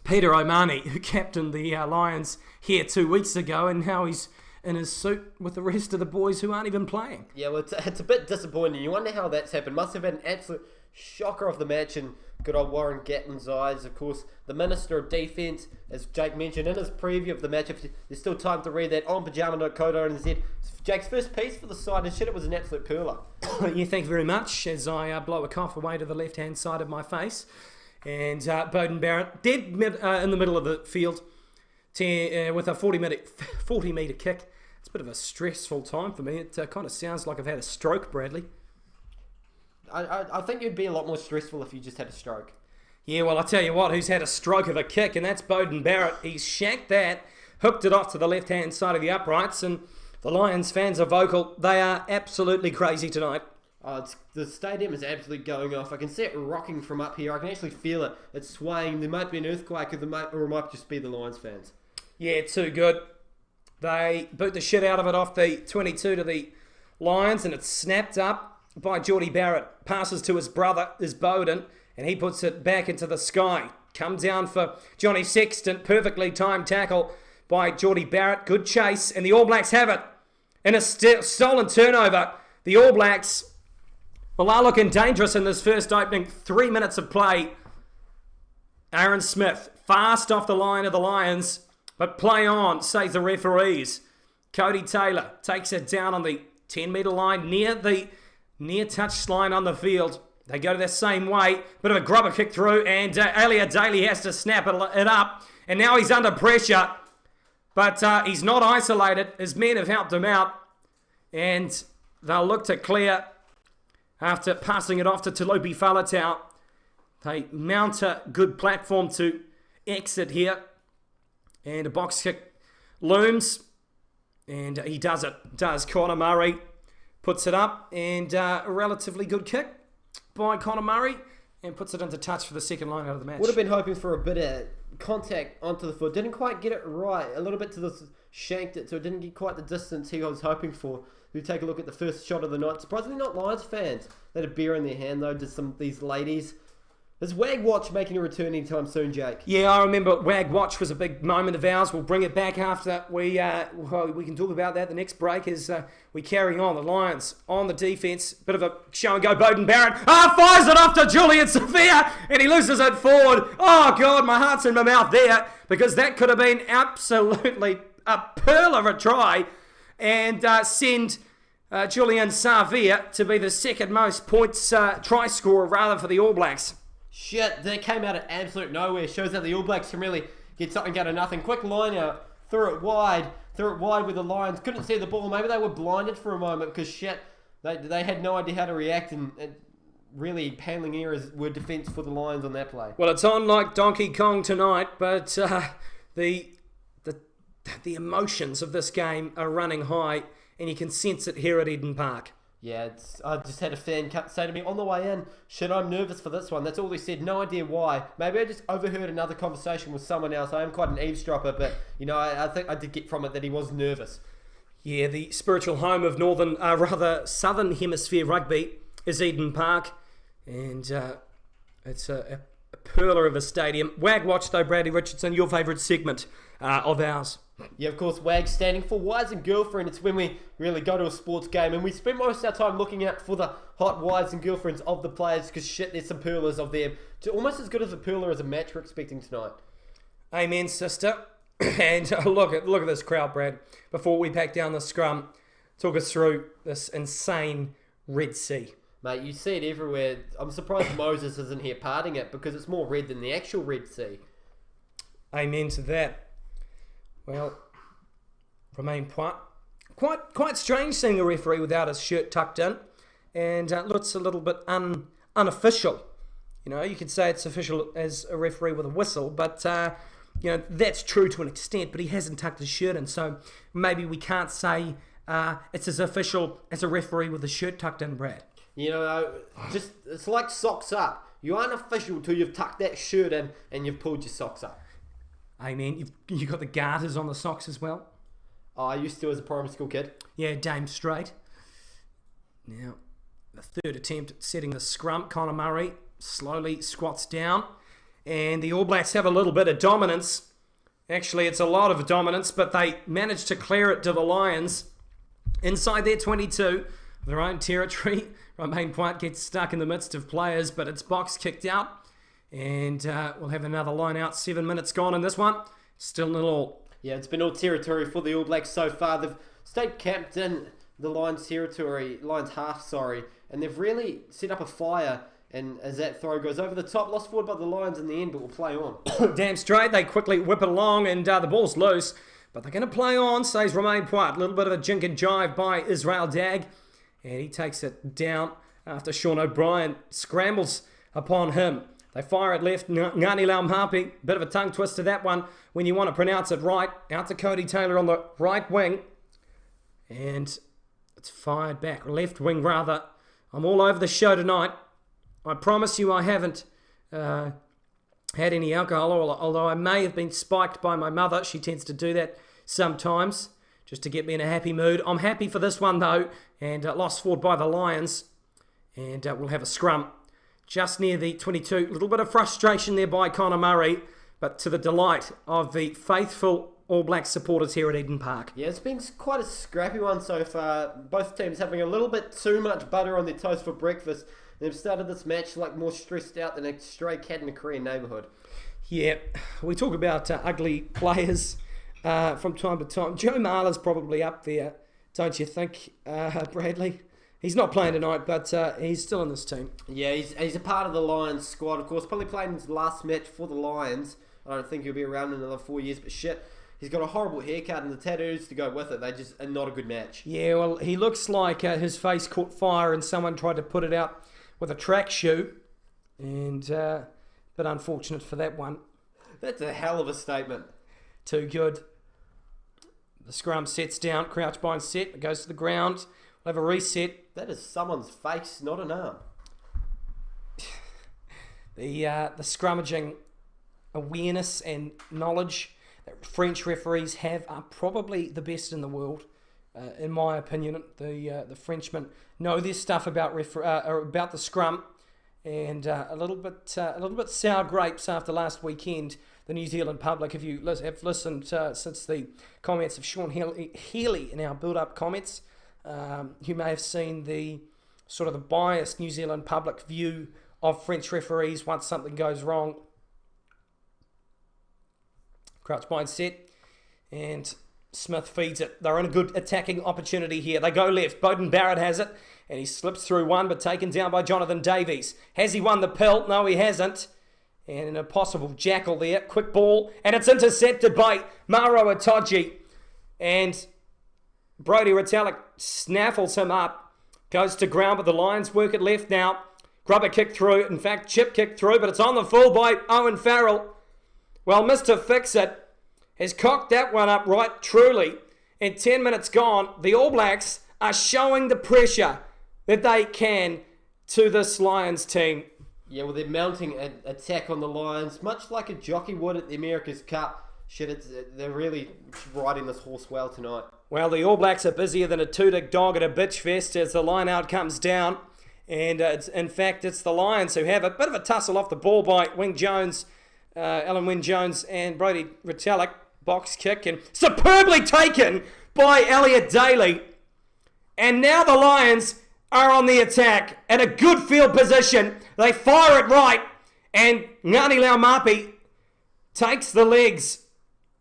Peter O'Mahony, who captained the Lions here 2 weeks ago, and now he's in his suit with the rest of the boys who aren't even playing. Yeah, well, it's a bit disappointing. You wonder how that's happened. Must have been an absolute shocker of the match in good old Warren Gatlin's eyes. Of course, the Minister of Defence, as Jake mentioned in his preview of the match, if there's still time to read that on pyjama.co.nz, Jake's first piece for the side, and shit, it was an absolute perler. Yeah, thank you very much, as I blow a cough away to the left-hand side of my face. And Beauden Barrett, dead in the middle of the field with a 40-metre kick. It's a bit of a stressful time for me. It kind of sounds like I've had a stroke, Bradley. I think you'd be a lot more stressful if you just had a stroke. Yeah, well, I tell you what, who's had a stroke of a kick, and that's Beauden Barrett. He's shanked that, hooked it off to the left-hand side of the uprights, and the Lions fans are vocal. They are absolutely crazy tonight. Oh, the stadium is absolutely going off. I can see it rocking from up here. I can actually feel it. It's swaying. There might be an earthquake, or it might just be the Lions fans. Yeah, too good. They boot the shit out of it off the 22 to the Lions, and it's snapped up by Geordie Barrett. Passes to his brother, is Beauden, and he puts it back into the sky. Comes down for Johnny Sexton. Perfectly timed tackle by Geordie Barrett. Good chase, and the All Blacks have it. In a stolen turnover, the All Blacks, well, are looking dangerous in this first opening 3 minutes of play. Aaron Smith, fast off the line of the Lions, but play on, says the referees. Cody Taylor takes it down on the 10-metre line near touch line on the field. They go the same way. Bit of a grubber kick through, and Elliot Daly has to snap it up. And now he's under pressure, but he's not isolated. His men have helped him out, and they'll look to clear after passing it off to Talupi Faletau. They mount a good platform to exit here, and a box kick looms, and he does it. Does Connor Murray. Puts it up, and a relatively good kick by Connor Murray, and puts it into touch for the second line out of the match. Would have been hoping for a bit of contact onto the foot. Didn't quite get it right. A little bit to the shanked it, so it didn't get quite the distance he was hoping for. We take a look at the first shot of the night. Surprisingly not Lions fans. They had a beer in their hand, though, did some of these ladies. Is Wag Watch making a return anytime soon, Jake? Yeah, I remember Wag Watch was a big moment of ours. We'll bring it back after we can talk about that the next break as we carry on. The Lions on the defence. Bit of a show and go. Beauden Barrett fires it off to Julian Sevilla, and he loses it forward. Oh, God, my heart's in my mouth there, because that could have been absolutely a pearl of a try, and send Julian Sevilla to be the second most points try scorer, rather, for the All Blacks. Shit, that came out of absolute nowhere. Shows that the All Blacks can really get something out of nothing. Quick line out, threw it wide with the Lions. Couldn't see the ball. Maybe they were blinded for a moment because shit, they had no idea how to react, and really handling errors were defence for the Lions on that play. Well, it's on like Donkey Kong tonight, but the emotions of this game are running high, and you can sense it here at Eden Park. Yeah, I just had a fan say to me on the way in, shit, I'm nervous for this one. That's all he said, no idea why. Maybe I just overheard another conversation with someone else. I am quite an eavesdropper, but, you know, I think I did get from it that he was nervous. Yeah, the spiritual home of southern hemisphere rugby is Eden Park, and it's a pearler of a stadium. Wag Watch, though, Bradley Richardson, your favourite segment of ours. Yeah, of course, WAG standing for Wives and Girlfriend. It's when we really go to a sports game, and we spend most of our time looking out for the hot wives and girlfriends of the players, because shit, there's some pearlers of them. Almost as good as a pearler as a match we're expecting tonight. Amen, sister. And look at this crowd, Brad. Before we pack down the scrum, talk us through this insane Red Sea. Mate, you see it everywhere. I'm surprised Moses isn't here parting it, because it's more red than the actual Red Sea. Amen to that. Well, remain Quite strange seeing a referee without his shirt tucked in, and looks a little bit unofficial. You know, you could say it's official as a referee with a whistle, but you know, that's true to an extent. But he hasn't tucked his shirt in, so maybe we can't say it's as official as a referee with a shirt tucked in, Brad. You know, just it's like socks up. You aren't official till you've tucked that shirt in and you've pulled your socks up. Amen. You've got the garters on the socks as well. Oh, I used to as a primary school kid. Yeah, Dame straight. Now, the third attempt at setting the scrum. Conor Murray slowly squats down. And the All Blacks have a little bit of dominance. Actually, it's a lot of dominance, but they managed to clear it to the Lions inside their 22, their own territory. Romain Pointe gets stuck in the midst of players, but it's box kicked out. And we'll have another line out. 7 minutes gone in this one. Still nil all. Yeah, it's been all territory for the All Blacks so far. They've stayed camped in the Lions territory, Lions half, and they've really set up a fire. And as that throw goes over the top, lost forward by the Lions in the end, but will play on. Damn straight, they quickly whip it along, and the ball's loose. But they're going to play on, says Romain Pointe. A little bit of a jink and jive by Israel Dag. And he takes it down after Sean O'Brien scrambles upon him. They fire it left. Ngani Laumapi, bit of a tongue twister that one when you want to pronounce it right. Out to Cody Taylor on the right wing. And it's fired back. Left wing, rather. I'm all over the show tonight. I promise you I haven't had any alcohol, although I may have been spiked by my mother. She tends to do that sometimes, just to get me in a happy mood. I'm happy for this one, though, and lost forward by the Lions. And we'll have a scrum just near the 22. A little bit of frustration there by Conor Murray, but to the delight of the faithful All Black supporters here at Eden Park. Yeah, it's been quite a scrappy one so far. Both teams having a little bit too much butter on their toast for breakfast. They've started this match like more stressed out than a stray cat in a Korean neighbourhood. Yeah, we talk about ugly players from time to time. Joe Marler's probably up there, don't you think, Bradley? He's not playing tonight, but he's still in this team. Yeah, he's a part of the Lions squad, of course. Probably playing his last match for the Lions. I don't think he'll be around in another 4 years, but shit. He's got a horrible haircut and the tattoos to go with it. They just are not a good match. Yeah, well, he looks like his face caught fire and someone tried to put it out with a track shoe. And, but unfortunate for that one. That's a hell of a statement. Too good. The scrum sets down, crouch bind set, it goes to the ground. We'll have a reset. That is someone's face, not an arm. The scrummaging awareness and knowledge that French referees have are probably the best in the world, in my opinion. The Frenchmen know their stuff about the scrum, and a little bit sour grapes after last weekend. The New Zealand public, if you have listened since the comments of Sean Healy in our build-up comments, you may have seen the sort of the biased New Zealand public view of French referees once something goes wrong. Crouch bind set, and Smith feeds it. They're in a good attacking opportunity here. They go left. Beauden Barrett has it, and he slips through one, but taken down by Jonathan Davies. Has he won the pill? No, he hasn't. And an impossible jackal there. Quick ball, and it's intercepted by Maro Itoje. And Brodie Retallick snaffles him up. Goes to ground, but the Lions work it left now. Grubber kick through. In fact, chip kick through, but it's on the full by Owen Farrell. Well, Mr. Fix-It has cocked that one up right truly. In 10 minutes gone, the All Blacks are showing the pressure that they can to this Lions team. Yeah, well, they're mounting an attack on the Lions, much like a jockey would at the America's Cup. Shit, they're really riding this horse well tonight. Well, the All Blacks are busier than a two-dick dog at a bitch fest as the line-out comes down. And in fact, it's the Lions who have a bit of a tussle off the ball by Wing Jones, Alan Wynne Jones and Brodie Retallick. Box kick and superbly taken by Elliot Daly. And now the Lions are on the attack at a good field position. They fire it right, and Ngani Laumapi takes the legs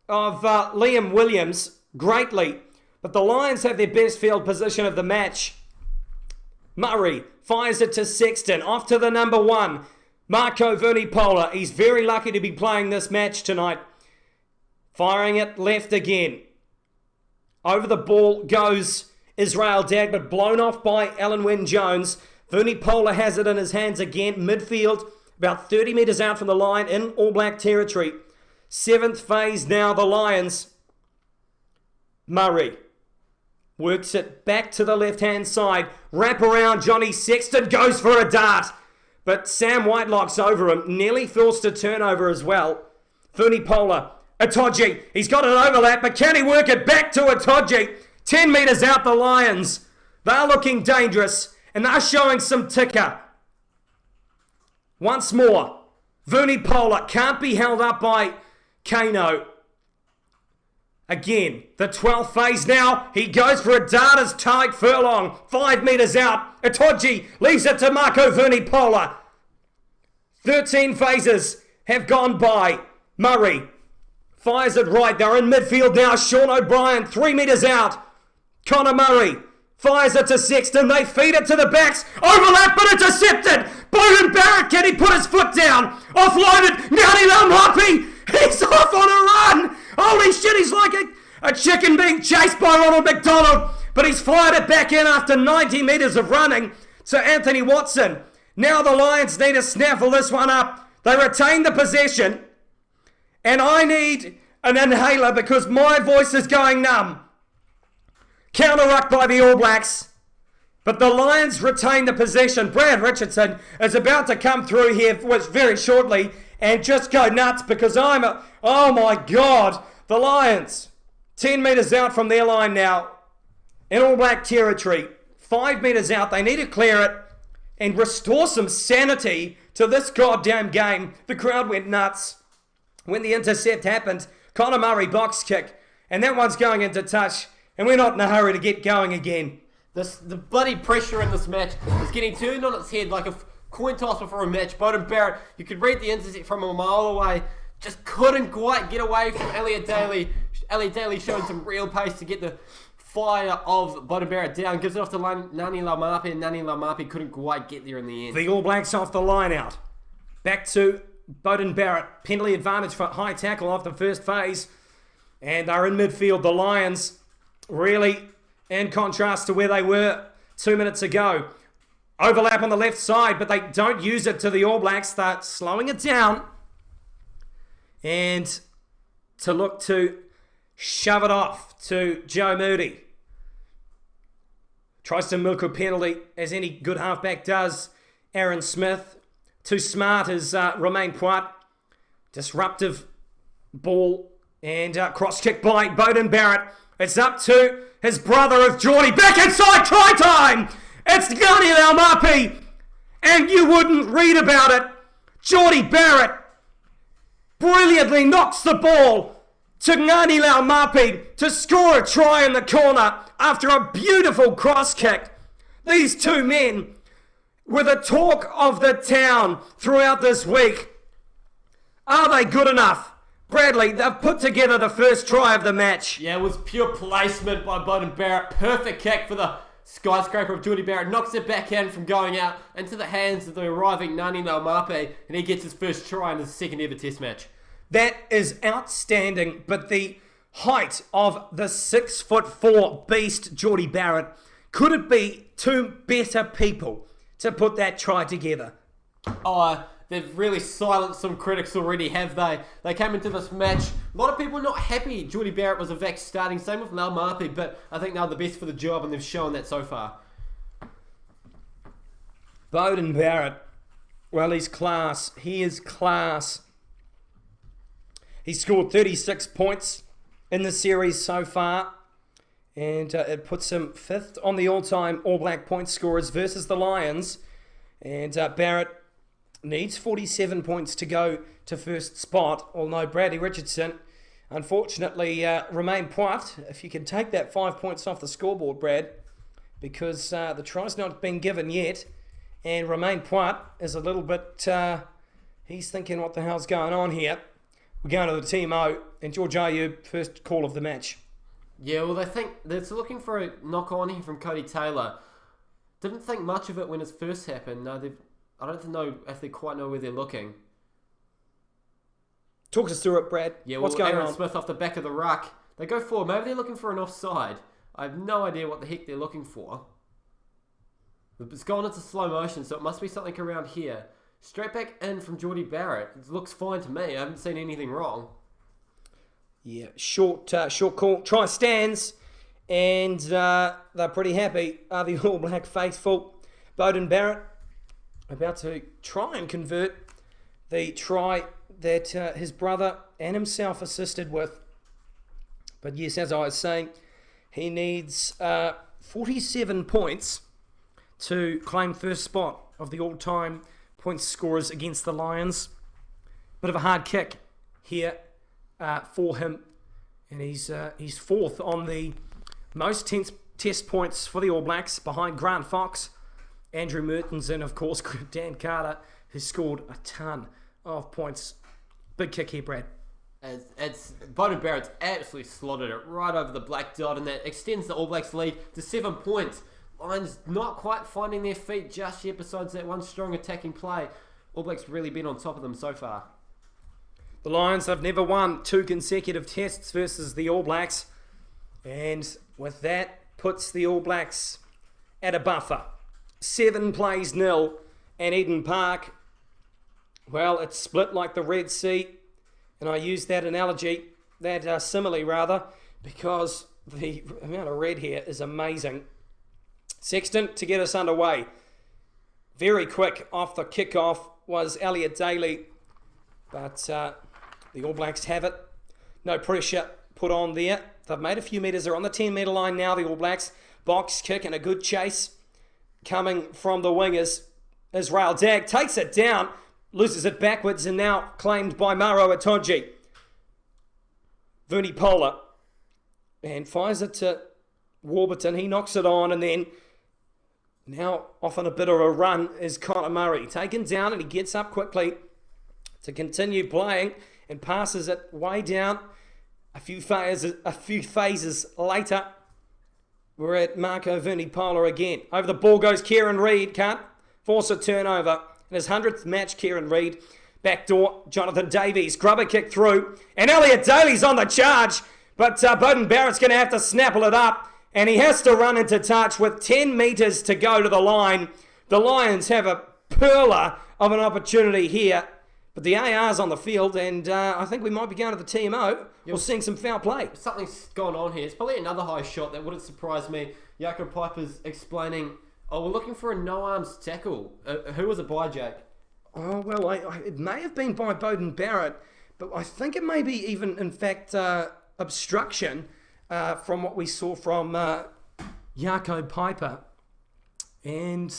of Liam Williams greatly. But the Lions have their best field position of the match. Murray fires it to Sexton, off to the number one, Marco Vunipola. He's very lucky to be playing this match tonight. Firing it left again. Over the ball goes Israel Dag, but blown off by Alan Wynne-Jones. Vunipola has it in his hands again. Midfield, about 30 metres out from the line in All Black territory. 7th phase now, the Lions. Murray works it back to the left-hand side. Wrap around, Johnny Sexton goes for a dart. But Sam Whitelock's over him. Nearly forced a turnover as well. Vunipola, Itoje, he's got an overlap, but can he work it back to Itoje? 10 metres out, the Lions. They're looking dangerous, and they're showing some ticker. Once more, Vunipola can't be held up by Kano. Again, the 12th phase now. He goes for a dart as Tyke Furlong. 5 metres out. Itoje leaves it to Marco Vunipola. 13 phases have gone by. Murray fires it right. They're in midfield now. Sean O'Brien, 3 metres out. Connor Murray fires it to Sexton. They feed it to the backs. Overlap but intercepted. Bowden Barrett, can he put his foot down? Offloaded. Ngani Laumape. He's off on a run. Holy shit, he's like a chicken being chased by Ronald McDonald. But he's fired it back in after 90 metres of running to Anthony Watson. Now the Lions need to snaffle this one up. They retain the possession. And I need an inhaler because my voice is going numb. Counter-ruck by the All Blacks. But the Lions retain the possession. Brad Richardson is about to come through here very shortly and just go nuts because oh my God, the Lions 10 metres out from their line now in All Black territory. 5 metres out. They need to clear it and restore some sanity to this goddamn game. The crowd went nuts when the intercept happened. Connor Murray box kick, and that one's going into touch, and we're not in a hurry to get going again. The bloody pressure in this match is getting turned on its head like a coin toss before a match. Bowden Barrett, you could read the intercept from a mile away, just couldn't quite get away from Elliot Daly. Elliot Daly showing some real pace to get the fire of Bowden Barrett down. Gives it off to Ngani Laumape, and Ngani Laumape couldn't quite get there in the end. The All Blacks off the line out. Back to Bowden Barrett. Penalty advantage for high tackle off the first phase. And they're in midfield. The Lions really in contrast to where they were 2 minutes ago. Overlap on the left side, but they don't use it to the All Blacks. Start slowing it down. And to look to shove it off to Joe Moody. Tries to milk a penalty, as any good halfback does. Aaron Smith. Too smart as Romain Poit. Disruptive ball. And cross kick by Bowden Barrett. It's up to his brother of Geordie. Back inside, try time! It's Ngani Laumape! And you wouldn't read about it. Geordie Barrett brilliantly knocks the ball to Ngani Laumape to score a try in the corner after a beautiful cross kick. These two men were the talk of the town throughout this week. Are they good enough? Bradley, they've put together the first try of the match. Yeah, it was pure placement by Bowden Barrett. Perfect kick for the skyscraper of Geordie Barrett. Knocks it back in from going out into the hands of the arriving Ngani Laumape, and he gets his first try in his second ever test match. That is outstanding, but the height of the 6'4" beast Geordie Barrett, could it be two better people to put that try together? Oh, they've really silenced some critics already, have they? They came into this match. A lot of people are not happy Geordie Barrett was a vac starting. Same with Laumape, but I think they're the best for the job, and they've shown that so far. Bowden Barrett, well, he's class. He is class. He scored 36 points in the series so far, and it puts him 5th on the all-time All Black point scorers versus the Lions. And Barrett needs 47 points to go to first spot, although Bradley Richardson, unfortunately, Romain Poit, if you can take that 5 points off the scoreboard, Brad, because the try's not been given yet, and Romain Poit is a little bit, he's thinking what the hell's going on here. We're going to the Team O, and George Ayub, first call of the match. Yeah, well, they think they're looking for a knock on here from Cody Taylor. Didn't think much of it when it first happened. No, I don't know if they quite know where they're looking. Talk us through it, Brad. Yeah, well, what's going Aaron on? Smith off the back of the ruck. They go forward. Maybe they're looking for an offside. I have no idea what the heck they're looking for. It's gone into slow motion, so it must be something around here. Straight back in from Geordie Barrett. It looks fine to me. I haven't seen anything wrong. Yeah, short call. Try stands, and they're pretty happy. The All Black faithful. Beauden Barrett about to try and convert the try that his brother and himself assisted with. But yes, as I was saying, he needs 47 points to claim first spot of the all-time points scorers against the Lions. Bit of a hard kick here for him, and he's fourth on the most test points for the All Blacks, behind Grant Fox, Andrew Mertens, and of course Dan Carter, who scored a ton of points. Big kick here, Brad. It's Beauden Barrett's absolutely slotted it right over the black dot, and that extends the All Blacks lead to 7 points. Lions not quite finding their feet just yet, besides that one strong attacking play. All Blacks really been on top of them so far. The Lions have never won 2 consecutive tests versus the All Blacks, and with that puts the All Blacks at a buffer. 7 plays 0, and Eden Park, well, it's split like the Red Sea, and I use that analogy, that simile rather, because the amount of red here is amazing. Sexton to get us underway. Very quick off the kickoff was Elliot Daly, but the All Blacks have it. No pressure put on there. They've made a few metres. They're on the 10-metre line now, the All Blacks. Box kick and a good chase coming from the wingers. Israel Dag takes it down, loses it backwards, and now claimed by Maro Itoje. Vernie Polar, and fires it to Warburton. He knocks it on, and then now off on a bit of a run is Connor Murray. Taken down, and he gets up quickly to continue playing and passes it way down. A few phases later, we're at Marco Vernie Polar again. Over the ball goes Kieran Reid. Can't force a turnover. In his 100th match, Kieran Reid. Backdoor, Jonathan Davies. Grubber kick through. And Elliot Daly's on the charge. But Beauden Barrett's going to have to snapple it up. And he has to run into touch with 10 metres to go to the line. The Lions have a perler of an opportunity here. But the AR's on the field, and I think we might be going to the TMO. We're seeing some foul play. Something's gone on here. It's probably another high shot that wouldn't surprise me. Jacob Piper's explaining, oh, we're looking for a no-arms tackle. Who was it by, Jake? Oh, well, it may have been by Beauden Barrett, but I think it may be even, in fact, obstruction from what we saw from Jaco Piper. And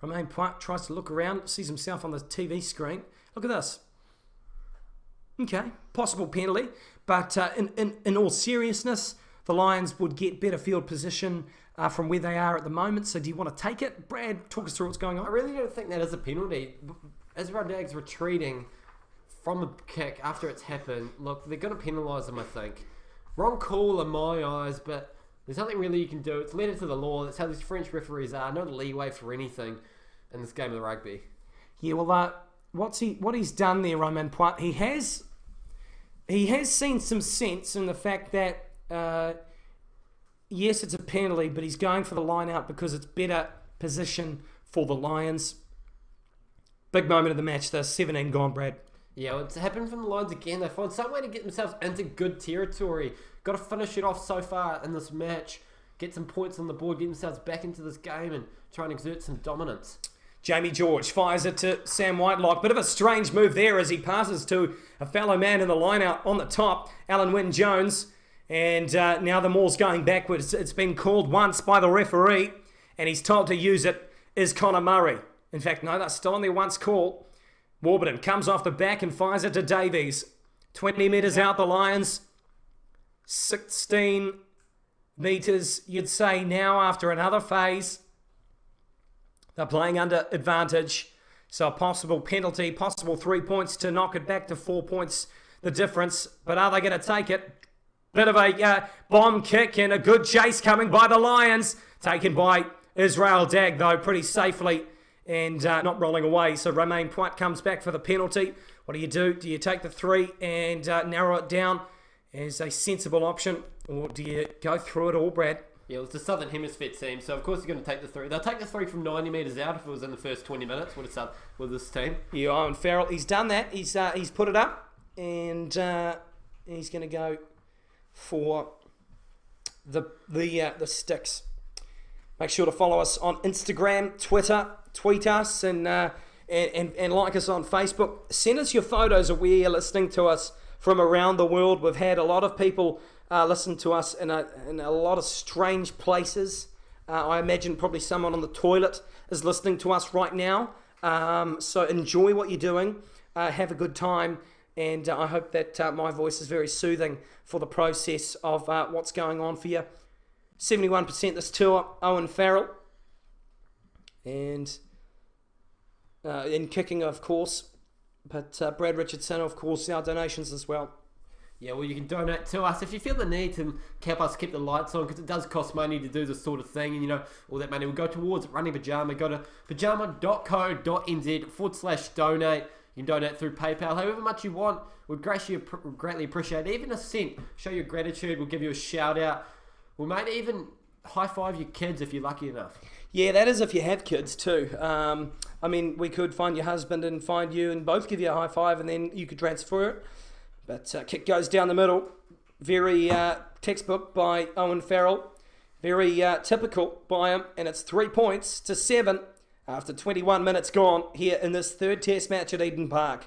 Romain Poit tries to look around, sees himself on the TV screen. Look at this. Okay, possible penalty, but in all seriousness, the Lions would get better field position from where they are at the moment. So do you want to take it? Brad, talk us through what's going on. I really don't think that is a penalty. Israel Dag's retreating from a kick after it's happened. Look, they're going to penalise him, I think. Wrong call in my eyes, but there's nothing really you can do. It's letter to the law. That's how these French referees are. No leeway for anything in this game of rugby. Yeah, well, what he's done there, Romain Poit, he has seen some sense in the fact that yes, it's a penalty, but he's going for the line out because it's better position for the Lions. Big moment of the match, this 17 gone, Brad. Yeah, well, it's happened from the Lions again. They find some way to get themselves into good territory. Got to finish it off so far in this match. Get some points on the board, get themselves back into this game and try and exert some dominance. Jamie George fires it to Sam Whitelock. Bit of a strange move there as he passes to a fellow man in the line-out on the top, Alan Wynne-Jones. And now the maul's going backwards. It's been called once by the referee, and he's told to use it is Connor Murray. In fact, no, that's still on their once call. Warburton comes off the back and fires it to Davies. 20 metres out the Lions. 16 metres, you'd say, now after another phase. They're playing under advantage. So a possible penalty, possible 3 points to knock it back to 4 points, the difference. But are they going to take it? Bit of a bomb kick and a good chase coming by the Lions. Taken by Israel Dag, though, pretty safely and not rolling away. So Romain Poit comes back for the penalty. What do? Do you take the 3 and narrow it down as a sensible option, or do you go through it all, Brad? Yeah, it was the Southern Hemisphere team, so of course you're going to take the 3. They'll take the 3 from 90 metres out if it was in the first 20 minutes with this team. Yeah, Owen Farrell, he's done that. He's put it up, and he's going to go for the sticks. Make sure to follow us on Instagram, Twitter, tweet us, and like us on Facebook. Send us your photos of where you're listening to us from around the world. We've had a lot of people listen to us in a lot of strange places. I imagine probably someone on the toilet is listening to us right now. So enjoy what you're doing. Have a good time. And I hope that my voice is very soothing for the process of what's going on for you. 71% this tour, Owen Farrell. And in kicking, of course. But Brad Richardson, of course, our donations as well. Yeah, well, you can donate to us if you feel the need to help us keep the lights on, because it does cost money to do this sort of thing, and all that money will go towards running Pyjama. Go to pyjama.co.nz/donate. You can donate through PayPal, however much you want. We'd greatly appreciate it. Even a cent. Show your gratitude. We'll give you a shout out. We might even high five your kids if you're lucky enough. Yeah, that is if you have kids too. I mean, we could find your husband and find you and both give you a high five, and then you could transfer it. But kick goes down the middle. Very textbook by Owen Farrell. Very typical by him. And it's 3 points to 7 after 21 minutes gone here in this third test match at Eden Park.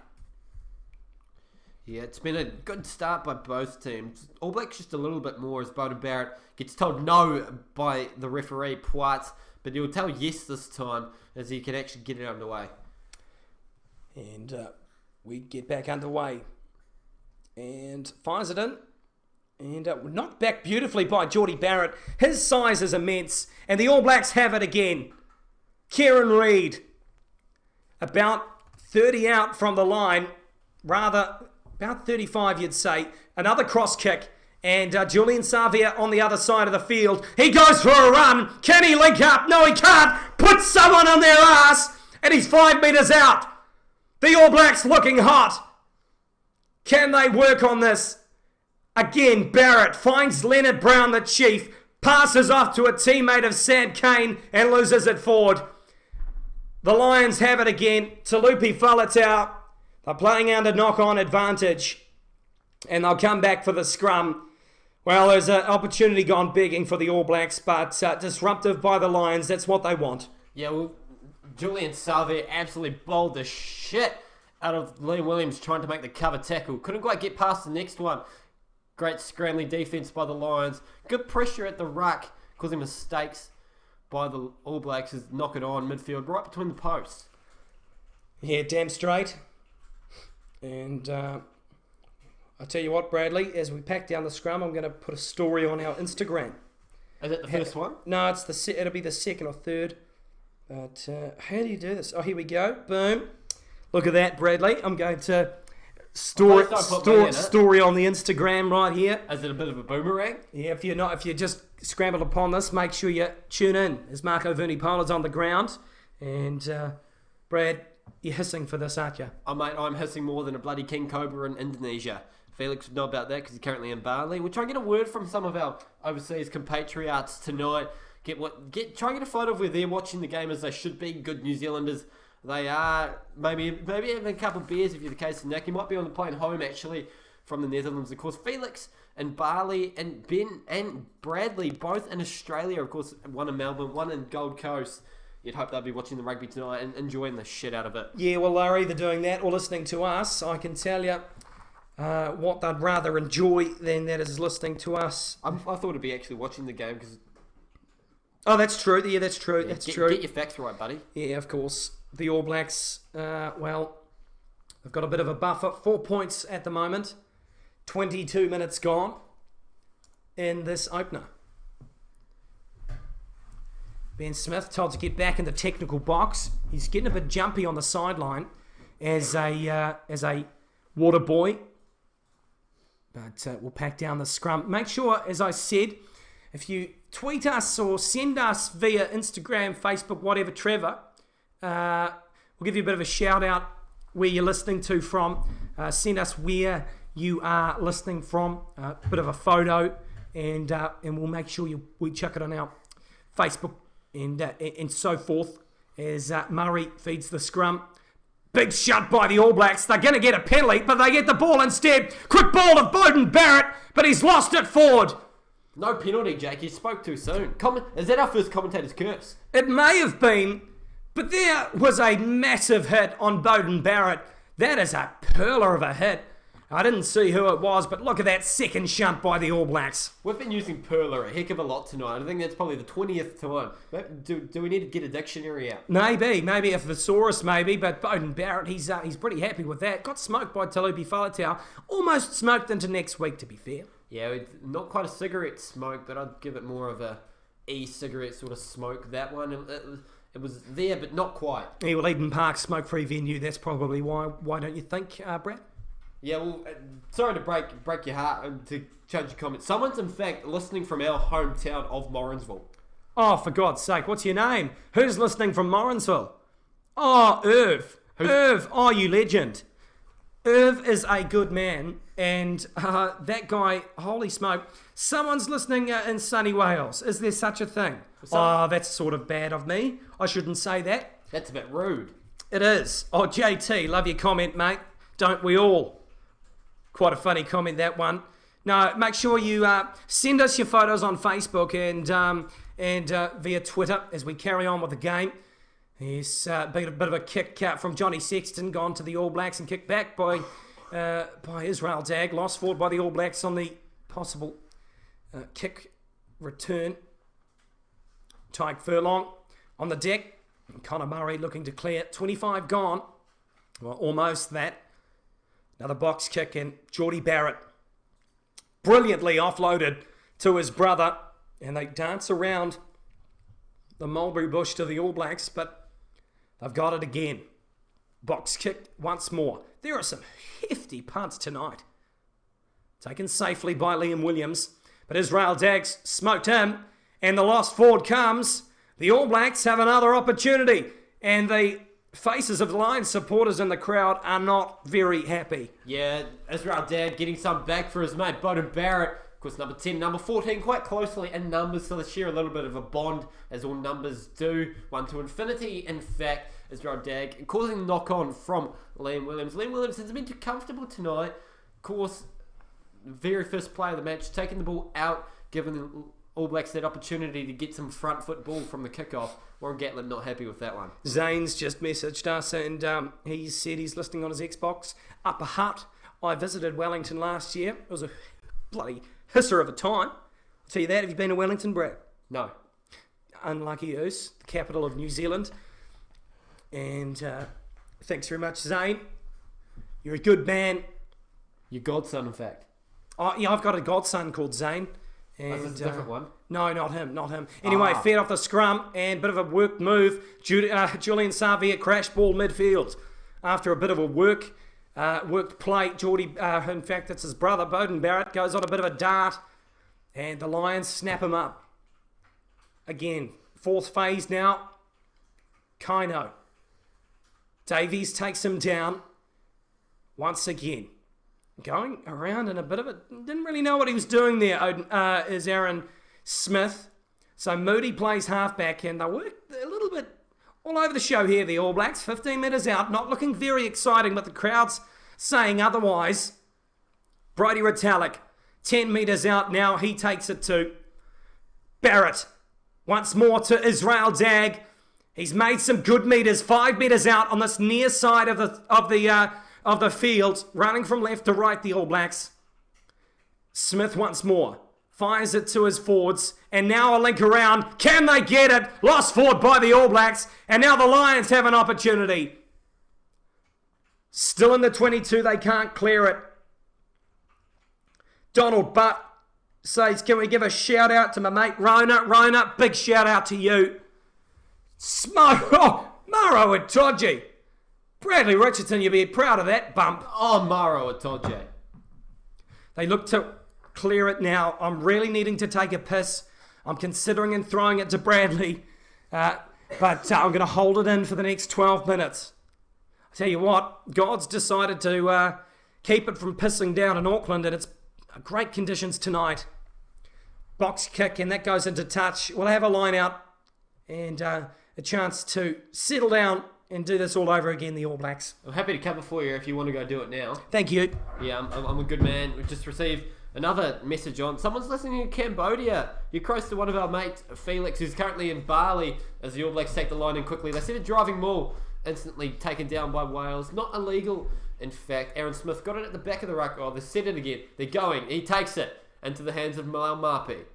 Yeah, it's been a good start by both teams. All Blacks just a little bit more as Beauden Barrett gets told no by the referee, Puat, but he'll tell yes this time as he can actually get it underway. And we get back underway. And fires it in. And knocked back beautifully by Geordie Barrett. His size is immense. And the All Blacks have it again. Kieran Reid. About 30 out from the line. Rather, about 35 you'd say. Another cross kick. And Julian Savia on the other side of the field. He goes for a run. Can he link up? No, he can't. Put someone on their ass. And he's 5 metres out. The All Blacks looking hot. Can they work on this? Again, Barrett finds Leonard Brown, the chief, passes off to a teammate of Sad Kane and loses it forward. The Lions have it again. Talupi Faletau. They're playing under knock-on advantage. And they'll come back for the scrum. Well, there's an opportunity gone begging for the All Blacks, but disruptive by the Lions. That's what they want. Yeah, well, Julian Savia absolutely bowled the shit out of Liam Williams trying to make the cover tackle. Couldn't quite get past the next one. Great scrambling defence by the Lions. Good pressure at the ruck, causing mistakes by the All Blacks as knock it on midfield, right between the posts. Yeah, damn straight. And I tell you what, Bradley, as we pack down the scrum, I'm going to put a story on our Instagram. Is that the first one? No, it'll be the second or third. But how do you do this? Oh, here we go. Boom. Look at that, Bradley. I'm going to story on the Instagram right here. Is it a bit of a boomerang? Yeah, if you just scrambled upon this, make sure you tune in as Marco Vunipolar's on the ground. And Brad, you're hissing for this, aren't you? Oh, mate, I'm hissing more than a bloody king cobra in Indonesia. Felix would know about that because he's currently in Bali. We'll try and get a word from some of our overseas compatriots tonight. Try and get a photo of where they're watching the game as they should be. Good New Zealanders. They are maybe having a couple of beers if you're the case of Nick. He might be on the plane home actually from the Netherlands. Of course, Felix and Bali and Ben and Bradley both in Australia. Of course, one in Melbourne, one in Gold Coast. You'd hope they'll be watching the rugby tonight and enjoying the shit out of it. Yeah, well, they're either doing that or listening to us. I can tell you what they'd rather enjoy than that is listening to us. I thought it'd be actually watching the game because... Oh, that's true. Yeah, that's true. Yeah, that's true. Get your facts right, buddy. Yeah, of course. The All Blacks, well, they've got a bit of a buffer. 4 points at the moment. 22 minutes gone in this opener. Ben Smith told to get back in the technical box. He's getting a bit jumpy on the sideline as a water boy. But we'll pack down the scrum. Make sure, as I said, if you tweet us or send us via Instagram, Facebook, whatever, Trevor, we'll give you a bit of a shout out where you're listening to from. Send us where you are listening from, a bit of a photo, and we'll make sure we chuck it on our Facebook and so forth as Murray feeds the scrum. Big shot by the All Blacks. They're going to get a penalty, but they get the ball instead. Quick ball of Beauden Barrett, but he's lost it forward. No penalty, Jake. He spoke too soon. Is that our first commentator's curse? It may have been, but there was a massive hit on Beauden Barrett. That is a perler of a hit. I didn't see who it was, but look at that second shunt by the All Blacks. We've been using perler a heck of a lot tonight. I think that's probably the 20th time. Do we need to get a dictionary out? Maybe a thesaurus, maybe, but Beauden Barrett, he's pretty happy with that. Got smoked by Talupi Faletau. Almost smoked into next week, to be fair. Yeah, not quite a cigarette smoke, but I'd give it more of a e-cigarette sort of smoke, that one. It was there, but not quite. Yeah, well, Eden Park, smoke-free venue, that's probably why. Why don't you think, Brad? Yeah, well, sorry to break your heart and to change your comment. Someone's, in fact, listening from our hometown of Morrinsville. Oh, for God's sake, what's your name? Who's listening from Morrinsville? Oh, Irv. Irv, oh, you legend. Irv is a good man, and that guy, holy smoke, someone's listening in sunny Wales. Is there such a thing? Oh, that's sort of bad of me. I shouldn't say that. That's a bit rude. It is. Oh, JT, love your comment, mate. Don't we all? Quite a funny comment, that one. No, make sure you send us your photos on Facebook and via Twitter as we carry on with the game. He's been a bit of a kick from Johnny Sexton, gone to the All Blacks and kicked back by Israel Dag. Lost forward by the All Blacks on the possible kick return. Tyke Furlong on the deck. Conor Murray looking to clear. 25 gone. Well, almost that. Another box kick, and Geordie Barrett brilliantly offloaded to his brother, and they dance around the mulberry bush to the All Blacks, but they've got it again. Box kick once more. There are some hefty punts tonight. Taken safely by Liam Williams, but Israel Daggs smoked him, and the lost forward comes. The All Blacks have another opportunity, and the faces of the Lions supporters in the crowd are not very happy. Yeah, Israel Dad getting some back for his mate Beauden Barrett. Of course, number 10, number 14, quite closely in numbers, so they share a little bit of a bond, as all numbers do. 1 to infinity, in fact, Israel Dag causing a knock-on from Liam Williams. Liam Williams has been too comfortable tonight. Of course, very first play of the match, taking the ball out, giving the All Blacks that opportunity to get some front foot ball from the kickoff. Warren Gatlin not happy with that one. Zane's just messaged us, and he said he's listening on his Xbox. Upper Hutt. I visited Wellington last year. It was a bloody hisser of a time. I'll tell you that. Have you been to Wellington, Brad? No. Unlucky Oos, the capital of New Zealand. And thanks very much, Zane. You're a good man. Your godson, in fact. Oh, yeah, I've got a godson called Zane. And, that's a different one. No, not him. Anyway, fed off the scrum and bit of a worked move. Julian Savia crash ball midfield. After a bit of a worked play, Geordie, in fact, it's his brother, Beauden Barrett, goes on a bit of a dart. And the Lions snap him up. Again, fourth phase now. Kaino. Davies takes him down. Once again. Going around in a bit of a... Didn't really know what he was doing there, is Aaron Smith. So Moody plays halfback, and they work a little bit all over the show here, the All Blacks. 15 metres out, not looking very exciting, but the crowd's saying otherwise. Brodie Retallick, 10 metres out now. He takes it to Barrett. Once more to Israel Dag. He's made some good metres. 5 metres out on this near side of the field, running from left to right, the All Blacks. Smith once more fires it to his forwards, and now a link around. Can they get it? Lost forward by the All Blacks, and now the Lions have an opportunity. Still in the 22, they can't clear it. Donald Butt says, can we give a shout out to my mate Rona? Rona, big shout out to you. Smoke, oh, Maro Itoje. Bradley Richardson, you'll be proud of that bump. Oh, Maro Itoje. They look to clear it now. I'm really needing to take a piss. I'm considering and throwing it to Bradley. But I'm going to hold it in for the next 12 minutes. I tell you what, God's decided to keep it from pissing down in Auckland, and it's great conditions tonight. Box kick, and that goes into touch. We'll have a line out and a chance to settle down and do this all over again, the All Blacks. I'm happy to cover for you if you want to go do it now. Thank you. Yeah, I'm a good man. We've just received another message on. Someone's listening in Cambodia. You're close to one of our mates, Felix, who's currently in Bali as the All Blacks take the line in quickly. They said a driving maul, instantly taken down by Wales. Not illegal, in fact. Aaron Smith got it at the back of the ruck. Oh, they said it again. They're going. He takes it into the hands of Malal Mapi.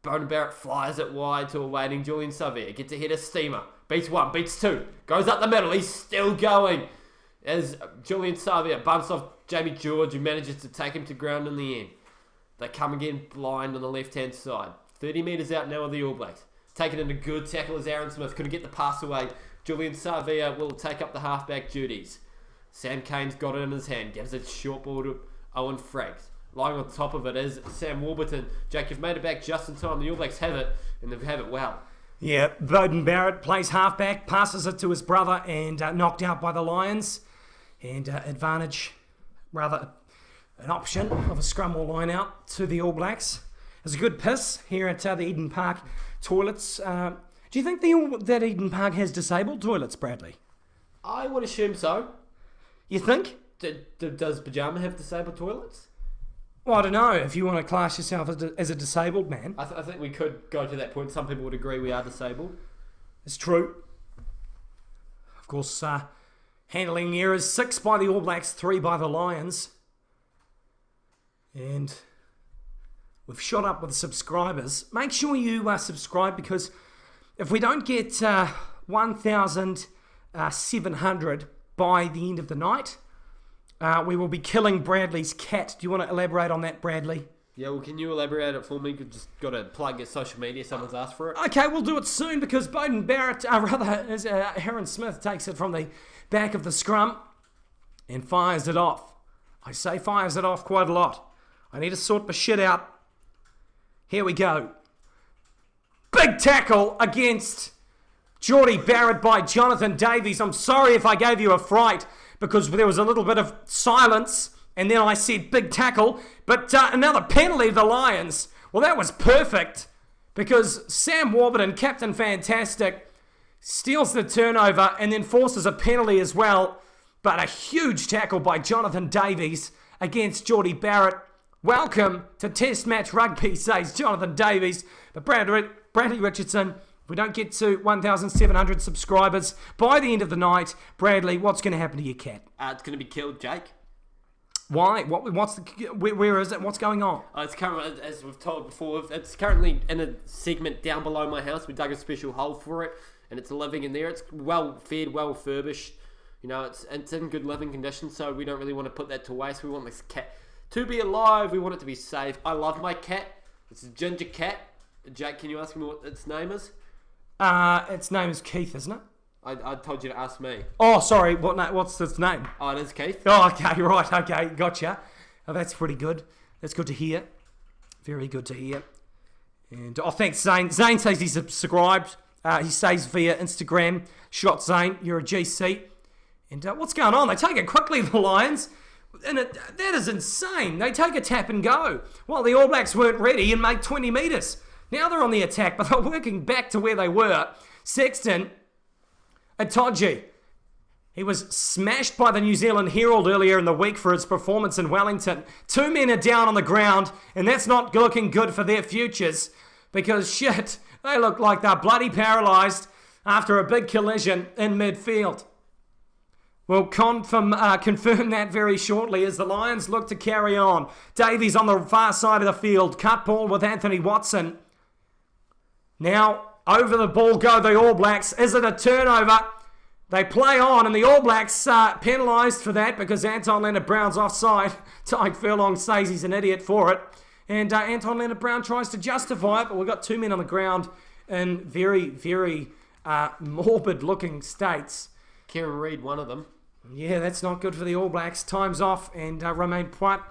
Bowden Barrett flies it wide to a waiting Julian Savia. Gets ahead of Steamer. Beats one, beats two. Goes up the middle. He's still going. As Julian Savia bumps off Jamie George, who manages to take him to ground in the end. They come again blind on the left-hand side. 30 metres out now of the All Blacks. Taken in a good tackle as Aaron Smith couldn't get the pass away. Julian Savia will take up the halfback duties. Sam Kane's got it in his hand. Gives it short ball to Owen Franks. Lying on top of it is Sam Warburton. Jake, you've made it back just in time. The All Blacks have it, and they have it well. Yeah, Bowden Barrett plays halfback, passes it to his brother, and knocked out by the Lions. And advantage, rather an option of a scrum or line out to the All Blacks. There's a good piss here at the Eden Park toilets. Do you think that Eden Park has disabled toilets, Bradley? I would assume so. You think? Does PYJAMA have disabled toilets? Well, I don't know if you want to class yourself as a disabled man. I think we could go to that point. Some people would agree we are disabled. It's true. Of course, handling errors, 6 by the All Blacks, 3 by the Lions. And we've shot up with subscribers. Make sure you subscribe, because if we don't get 1,700 by the end of the night, we will be killing Bradley's cat. Do you want to elaborate on that, Bradley? Yeah, well, can you elaborate it for me? You've just got to plug your social media. Someone's asked for it. Okay, we'll do it soon, because Bowden Barrett, Aaron Smith takes it from the back of the scrum and fires it off. I say fires it off quite a lot. I need to sort my shit out. Here we go. Big tackle against Geordie Barrett by Jonathan Davies. I'm sorry if I gave you a fright, because there was a little bit of silence, and then I said big tackle, but another penalty of the Lions. Well, that was perfect, because Sam Warburton, Captain Fantastic, steals the turnover and then forces a penalty as well, but a huge tackle by Jonathan Davies against Geordie Barrett. Welcome to Test Match Rugby, says Jonathan Davies. But Bradley Richardson, if we don't get to 1,700 subscribers by the end of the night, Bradley, what's going to happen to your cat? It's going to be killed, Jake. Why? Where is it? What's going on? It's currently, as we've told before, it's currently in a segment down below my house. We dug a special hole for it, and it's living in there. It's well fed, well furbished. You know, it's in good living condition, so we don't really want to put that to waste. We want this cat to be alive. We want it to be safe. I love my cat. It's a ginger cat. Jake, can you ask me what its name is? Its name is Keith, isn't it? I told you to ask me. Oh, sorry. What's its name? Oh, it is Keith. Oh, okay, right. Okay, gotcha. Oh, that's pretty good. That's good to hear. Very good to hear. And thanks, Zane. Zane says he's subscribed. He says via Instagram. Shot Zane, you're a GC. And what's going on? They take it quickly, the Lions. And that is insane. They take a tap and go. Well, the All Blacks weren't ready and made 20 metres. Now they're on the attack, but they're working back to where they were. Sexton, Itoje. He was smashed by the New Zealand Herald earlier in the week for his performance in Wellington. 2 men are down on the ground, and that's not looking good for their futures, because shit, they look like they're bloody paralysed after a big collision in midfield. We'll confirm that very shortly as the Lions look to carry on. Davies on the far side of the field. Cut ball with Anthony Watson. Now, over the ball go the All Blacks. Is it a turnover? They play on, and the All Blacks penalised for that because Anton Leonard-Brown's offside. Tyke Furlong says he's an idiot for it. And Anton Leonard-Brown tries to justify it, but we've got 2 men on the ground in very, very morbid-looking states. Kieran Reid, one of them. Yeah, that's not good for the All Blacks. Time's off, and Romain Poit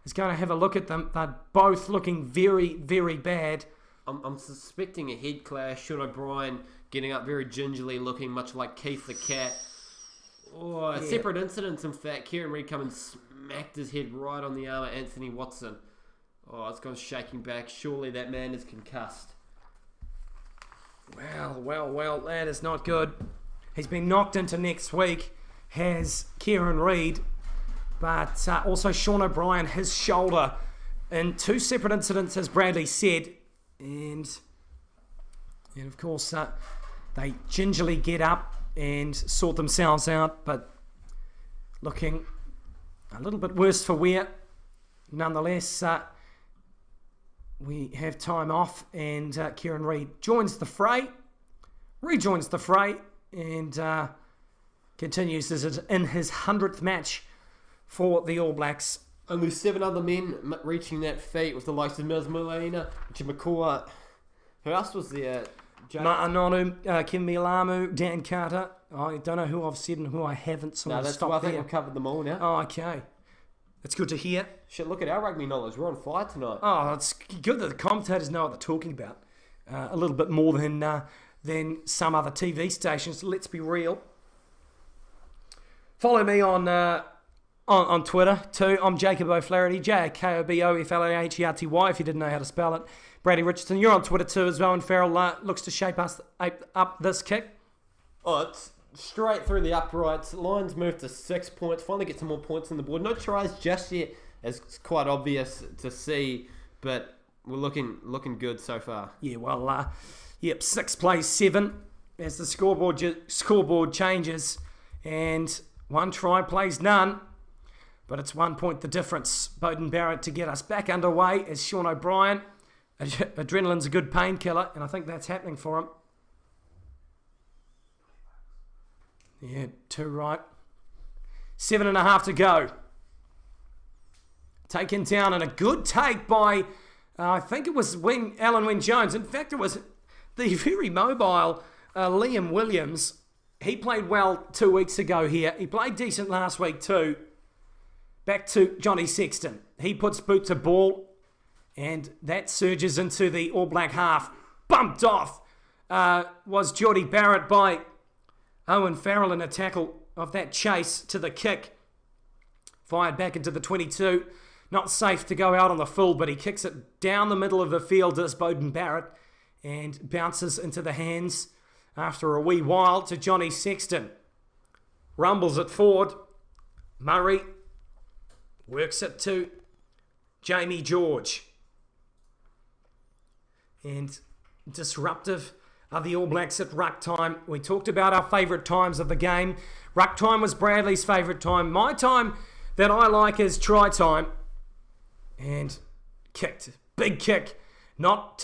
is going to have a look at them. They're both looking very, very bad. I'm suspecting a head clash. Sean O'Brien getting up very gingerly, looking much like Keith the cat. Oh, separate incidents, in fact. Kieran Reid come and smacked his head right on the arm of Anthony Watson. Oh, it's gone shaking back. Surely that man is concussed. Well, that is not good. He's been knocked into next week, has Kieran Reid, but also Sean O'Brien, his shoulder, in 2 separate incidents, as Bradley said. And of course, they gingerly get up and sort themselves out, but looking a little bit worse for wear. Nonetheless, we have time off, and Kieran Reid rejoins the fray, and continues in his 100th match for the All Blacks. Only 7 other men reaching that feat, with the likes of Mills Molina, Jimakua. Who else was there? Ma'anonu, Kim Milamu, Dan Carter. I don't know who I've said and who I haven't, so I think we've covered them all now. Oh, okay. That's good to hear. Shit, look at our rugby knowledge. We're on fire tonight. Oh, it's good that the commentators know what they're talking about. A little bit more than some other TV stations. Let's be real. Follow me on Twitter too. I'm Jacob O'Flaherty, JAKOBOFLAHERTY, if you didn't know how to spell it. Brady Richardson, you're on Twitter too as well, and Farrell looks to shape us up this kick. Oh, it's straight through the uprights. Lions move to 6 points. Finally get some more points on the board. No tries just yet, as it's quite obvious to see, but we're looking good so far. Yeah, well, 6 plays 7 as the scoreboard changes, and 1 try plays none. But it's 1 point the difference. Beauden Barrett to get us back underway as Sean O'Brien. Adrenaline's a good painkiller, and I think that's happening for him. Yeah, 2 right. 7.5 to go. Taken down, and a good take by, I think it was Alan Wynne-Jones. In fact, it was the very mobile Liam Williams. He played well 2 weeks ago here. He played decent last week too. Back to Johnny Sexton. He puts boot to ball, and that surges into the All Black half. Bumped off was Geordie Barrett by Owen Farrell in a tackle of that chase to the kick. Fired back into the 22. Not safe to go out on the full, but he kicks it down the middle of the field, does Beauden Barrett, and bounces into the hands after a wee while to Johnny Sexton. Rumbles it forward. Murray works it to Jamie George. And disruptive are the All Blacks at ruck time. We talked about our favourite times of the game. Ruck time was Bradley's favourite time. My time that I like is try time. And kicked. Big kick. Not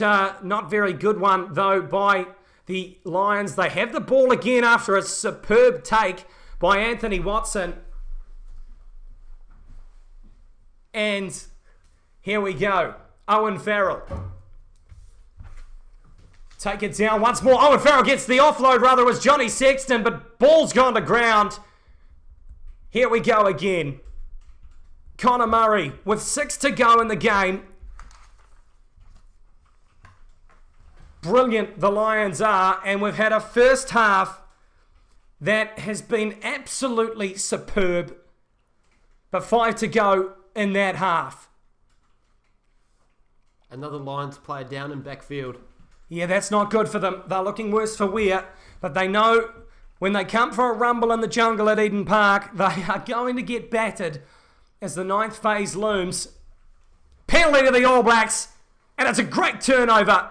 very good one, though, by the Lions. They have the ball again after a superb take by Anthony Watson. And here we go. Owen Farrell. Take it down once more. Owen Farrell gets the offload. Rather, it was Johnny Sexton, but ball's gone to ground. Here we go again. Connor Murray with 6 to go in the game. Brilliant the Lions are, and we've had a first half that has been absolutely superb. But 5 to go in that half. Another Lions player down in backfield. Yeah, that's not good for them. They're looking worse for wear, but they know when they come for a rumble in the jungle at Eden Park, they are going to get battered as the 9th phase looms. Penalty to the All Blacks, and it's a great turnover.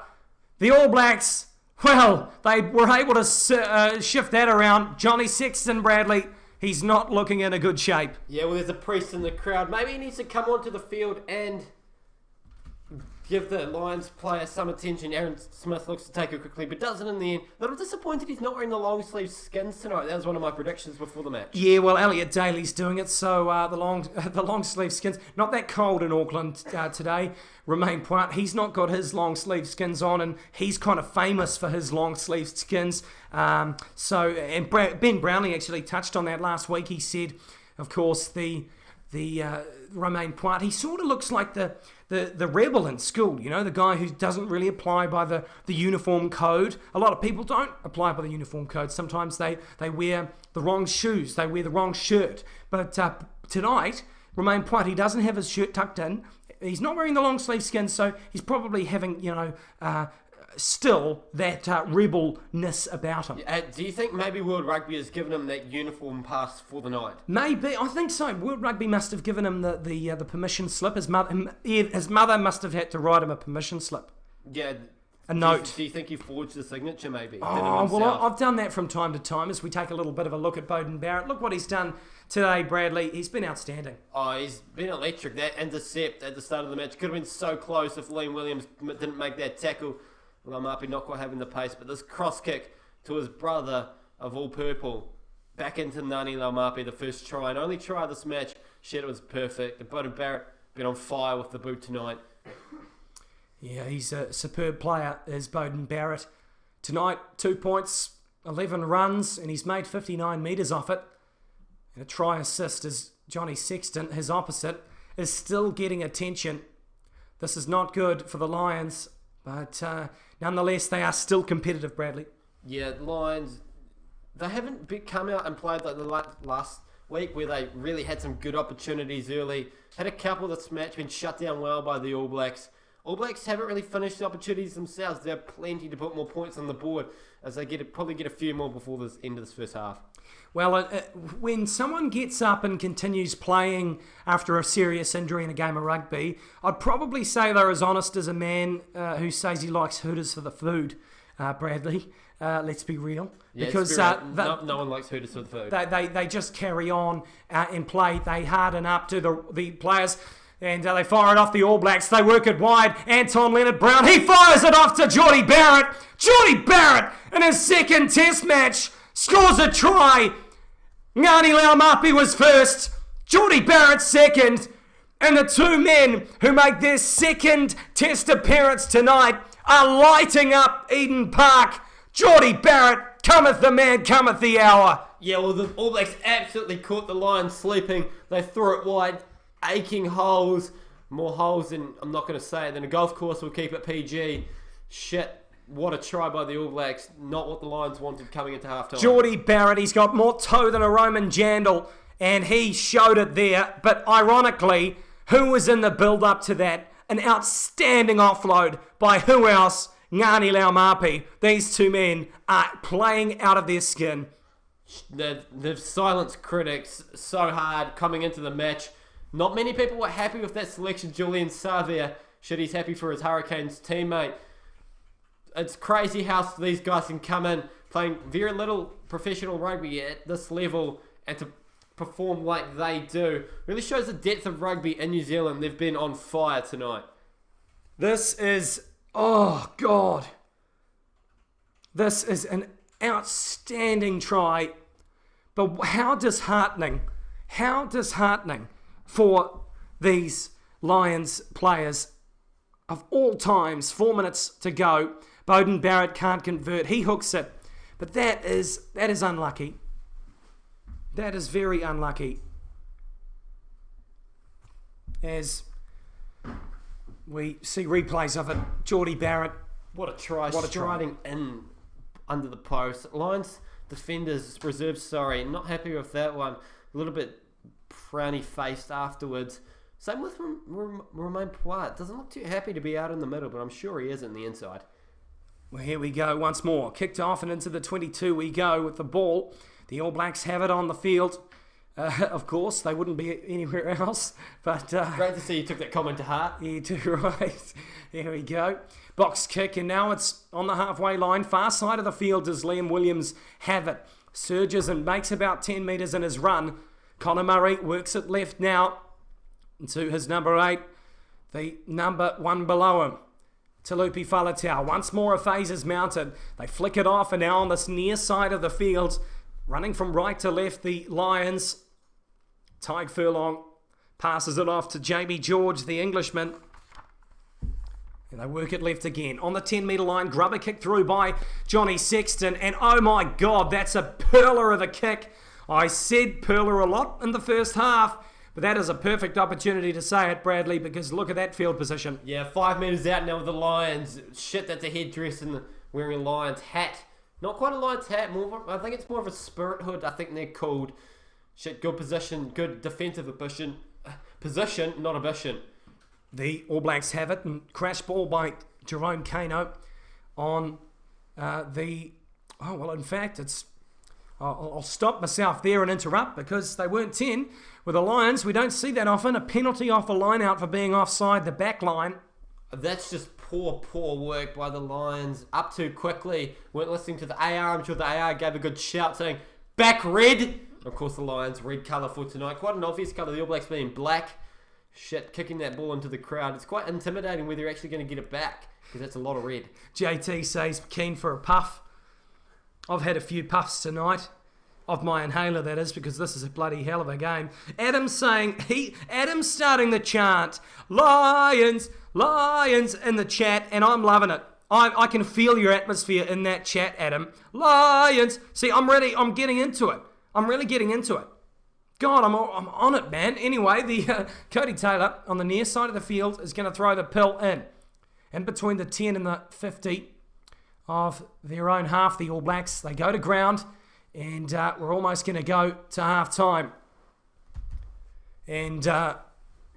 The All Blacks, well, they were able to shift that around. Johnny Sexton, Bradley, he's not looking in a good shape. Yeah, well, there's a priest in the crowd. Maybe he needs to come onto the field and give the Lions player some attention. Aaron Smith looks to take it quickly, but doesn't in the end. A little disappointed he's not wearing the long sleeve skins tonight. That was one of my predictions before the match. Yeah, well, Elliot Daly's doing it, so the long sleeve skins. Not that cold in Auckland today. Romain Pointe, he's not got his long sleeve skins on, and he's kind of famous for his long sleeve skins. Ben Brownlee actually touched on that last week. He said, of course, the Romain Poit. He sort of looks like the rebel in school, you know, the guy who doesn't really apply by the uniform code. A lot of people don't apply by the uniform code. Sometimes they wear the wrong shoes, they wear the wrong shirt. But tonight, Romain Poit, he doesn't have his shirt tucked in. He's not wearing the long sleeve skin, so he's probably having, still that rebelness about him. Do you think maybe World Rugby has given him that uniform pass for the night? Maybe, I think so. World Rugby must have given him the permission slip. His mother must have had to write him a permission slip. Yeah. A note. Do you think he forged the signature maybe? Oh, well, I've done that from time to time as we take a little bit of a look at Beauden Barrett. Look what he's done today, Bradley. He's been outstanding. Oh, he's been electric. That intercept at the start of the match could have been so close if Liam Williams didn't make that tackle. Laumape not quite having the pace, but this cross kick to his brother of all purple, back into Ngani Laumape, the first try and only try of this match. Shit, it was perfect. And Beauden Barrett been on fire with the boot tonight. Yeah, he's a superb player, is Beauden Barrett. Tonight, 2 points, 11 runs, and he's made 59 metres off it. And a try assist as Johnny Sexton, his opposite, is still getting attention. This is not good for the Lions, but nonetheless, they are still competitive, Bradley. Yeah, Lions, they haven't come out and played like the last week where they really had some good opportunities early. Had a couple this match, been shut down well by the All Blacks. All Blacks haven't really finished the opportunities themselves. They have plenty to put more points on the board as they probably get a few more before the end of this first half. Well, when someone gets up and continues playing after a serious injury in a game of rugby, I'd probably say they're as honest as a man who says he likes Hooters for the food, Bradley. Let's be real. Yeah, because no one likes Hooters for the food. They just carry on and play. They harden up to the players. And they fire it off the All Blacks. They work it wide. Anton Leonard-Brown, he fires it off to Geordie Barrett. Geordie Barrett, in his second test match, scores a try. Ngani Laumape was first. Geordie Barrett second. And the two men who make their second test appearance tonight are lighting up Eden Park. Geordie Barrett, cometh the man, cometh the hour. Yeah, well, the All Blacks absolutely caught the Lions sleeping. They threw it wide. Aching holes, more holes than, I'm not going to say it, than a golf course will keep it PG. Shit, what a try by the All Blacks. Not what the Lions wanted coming into halftime. Geordie Barrett, he's got more toe than a Roman jandal, and he showed it there. But ironically, who was in the build-up to that? An outstanding offload by who else? Ngani Laumape. These two men are playing out of their skin. They've silenced critics so hard coming into the match. Not many people were happy with that selection. Julian Savia, shit, he's happy for his Hurricanes teammate. It's crazy how these guys can come in playing very little professional rugby at this level and to perform like they do. Really shows the depth of rugby in New Zealand. They've been on fire tonight. This is, oh God. This is an outstanding try. But how disheartening for these Lions players of all times. 4 minutes to go. Beauden Barrett can't convert. He hooks it. But that is unlucky. That is very unlucky. As we see replays of it, Geordie Barrett. What a try. Striding in under the post. Lions defenders, reserves, not happy with that one. A little bit frowny faced afterwards. Same with Romain Poit. Doesn't look too happy to be out in the middle, but I'm sure he is in the inside. Well, here we go once more. Kicked off and into the 22 we go with the ball. The All Blacks have it on the field. Of course, they wouldn't be anywhere else. But great to see you took that comment to heart. You do, right. Here we go. Box kick, and now it's on the halfway line. Far side of the field does Liam Williams have it. Surges and makes about 10 metres in his run. Connor Murray works it left now to his number 8. The number 1 below him. Talupi Faletau. Once more a phase is mounted. They flick it off, and now on this near side of the field, running from right to left, the Lions. Tyke Furlong passes it off to Jamie George, the Englishman. And they work it left again. On the 10-metre line, grubber kick through by Johnny Sexton. And oh my God, that's a perler of a kick. I said perler a lot in the first half, But that is a perfect opportunity to say it, Bradley, because look at that field position. Yeah, 5 metres out now with the Lions. Shit, that's a headdress and wearing a Lions hat. Not quite a Lions hat, I think it's more of a spirit hood, I think they're called. Shit, good position, good defensive position, not ambition. The All Blacks have it, and crash ball by Jerome Kano on in fact, I'll stop myself there and interrupt because they weren't 10. With the Lions, we don't see that often. A penalty off a line out for being offside the back line. That's just poor work by the Lions. Up too quickly. Weren't listening to the AR. I'm sure the AR gave a good shout saying, back red. Of course, the Lions, red colour for tonight. Quite an obvious colour. The All Blacks being black. Shit, kicking that ball into the crowd. It's quite intimidating whether you're actually going to get it back because that's a lot of red. JT says, keen for a puff. I've had a few puffs tonight. Of my inhaler, that is, because this is a bloody hell of a game. Adam's starting the chant, Lions, Lions, in the chat, and I'm loving it. I can feel your atmosphere in that chat, Adam. Lions. See, I'm getting into it. I'm really getting into it. God, I'm on it, man. Anyway, the Cody Taylor on the near side of the field is going to throw the pill in between the 10 and the 50 of their own half, the All Blacks. They go to ground. And we're almost going to go to half-time. And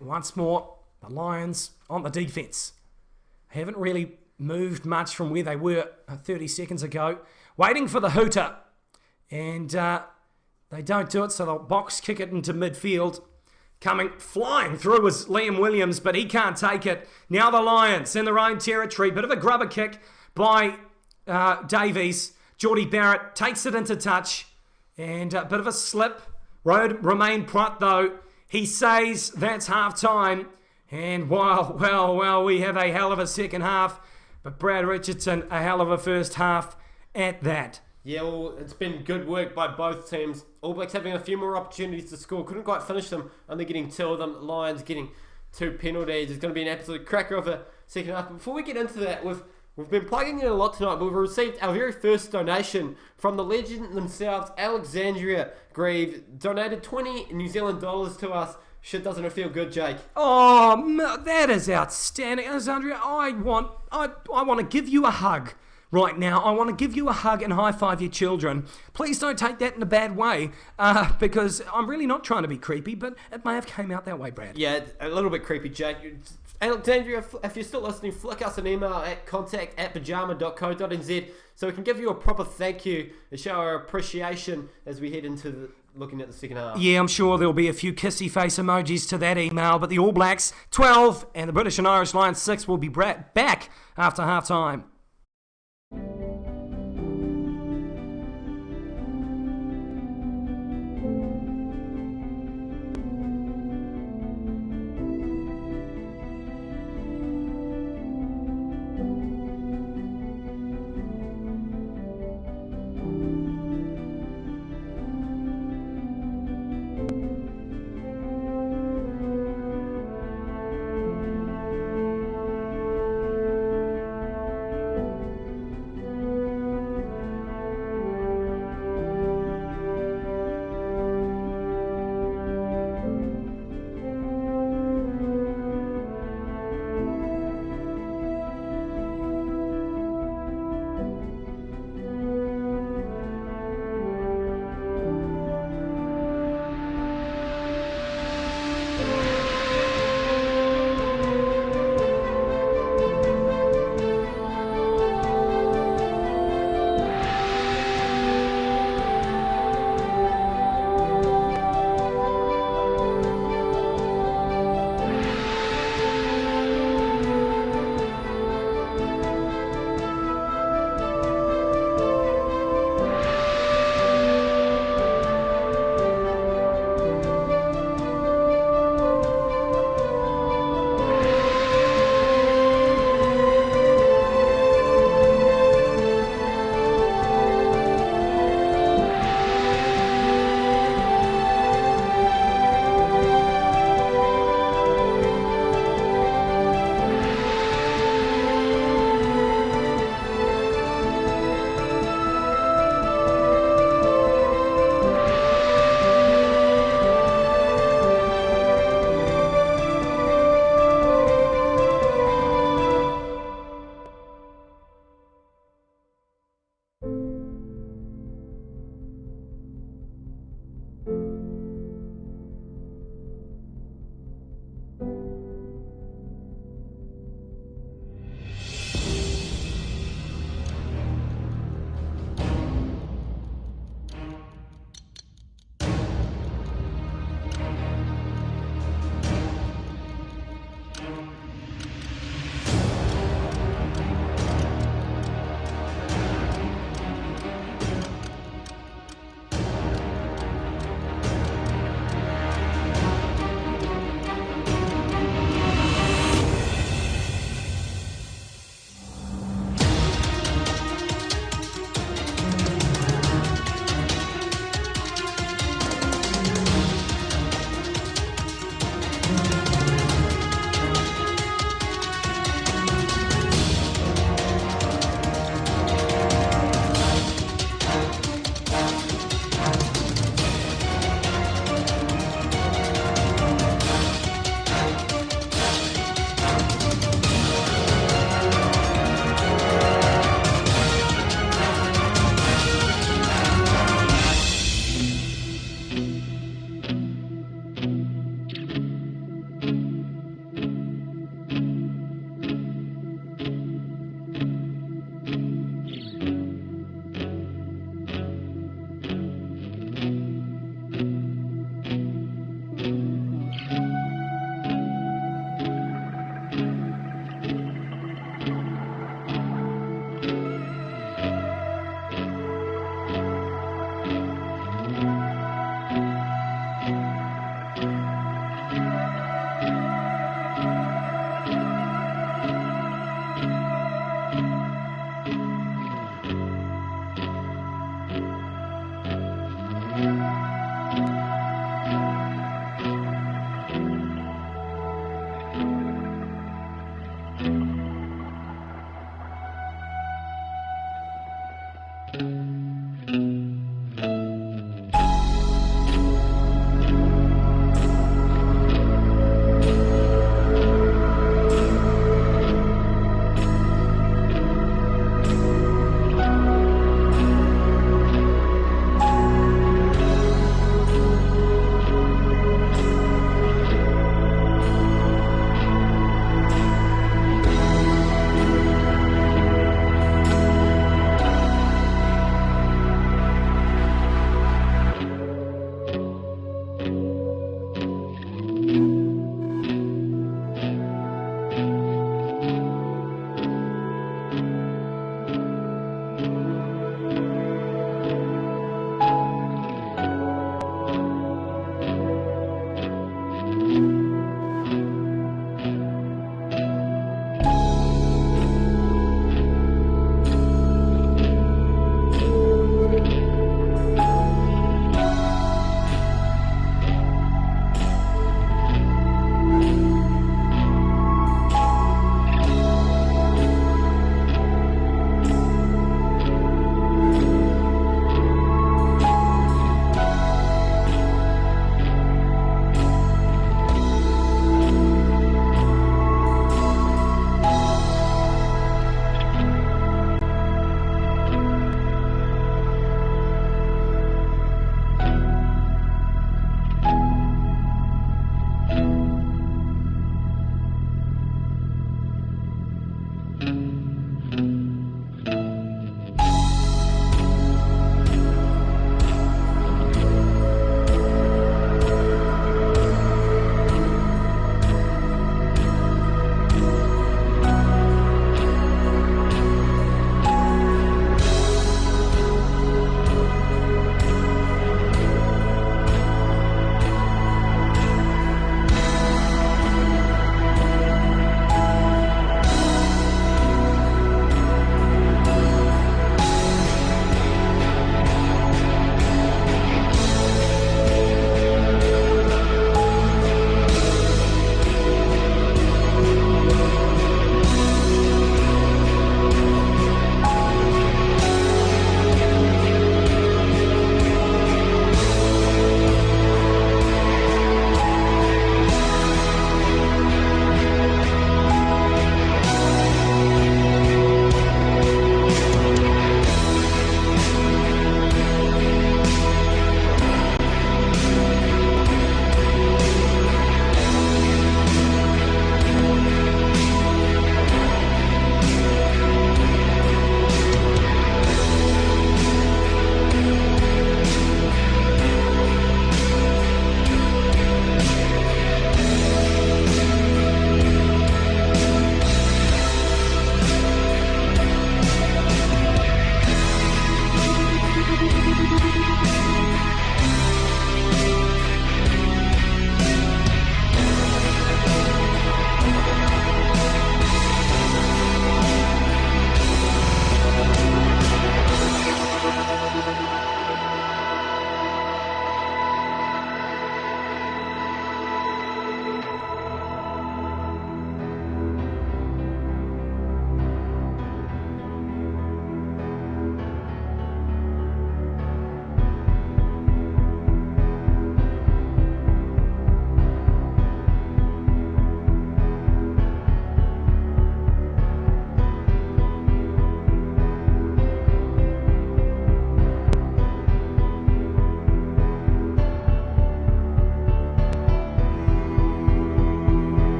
once more, the Lions on the defence. Haven't really moved much from where they were 30 seconds ago. Waiting for the hooter. And they don't do it, so they'll box kick it into midfield. Coming, flying through is Liam Williams, but he can't take it. Now the Lions in their own territory. Bit of a grubber kick by Davies. Geordie Barrett takes it into touch, and a bit of a slip. Romain Poit, though, he says that's half-time. And well, we have a hell of a second half, but Brad Richardson, a hell of a first half at that. Yeah, well, it's been good work by both teams. All Blacks having a few more opportunities to score. Couldn't quite finish them, only getting 2 of them. Lions getting 2 penalties. It's going to be an absolute cracker of a second half. But before we get into that, We've been plugging in a lot tonight, but we've received our very first donation from the legend themselves, Alexandria Grieve. Donated 20 New Zealand dollars to us. Shit, doesn't it feel good, Jake? Oh, that is outstanding, Alexandria. I want to give you a hug right now. I want to give you a hug and high-five your children. Please don't take that in a bad way, because I'm really not trying to be creepy, but it may have came out that way, Brad. Yeah, a little bit creepy, Jake. Alexandria, if you're still listening, flick us an email at contact@pyjama.co.nz so we can give you a proper thank you and show our appreciation as we head into looking at the second half. Yeah, I'm sure there'll be a few kissy face emojis to that email, but the All Blacks 12 and the British and Irish Lions 6 will be back after half-time.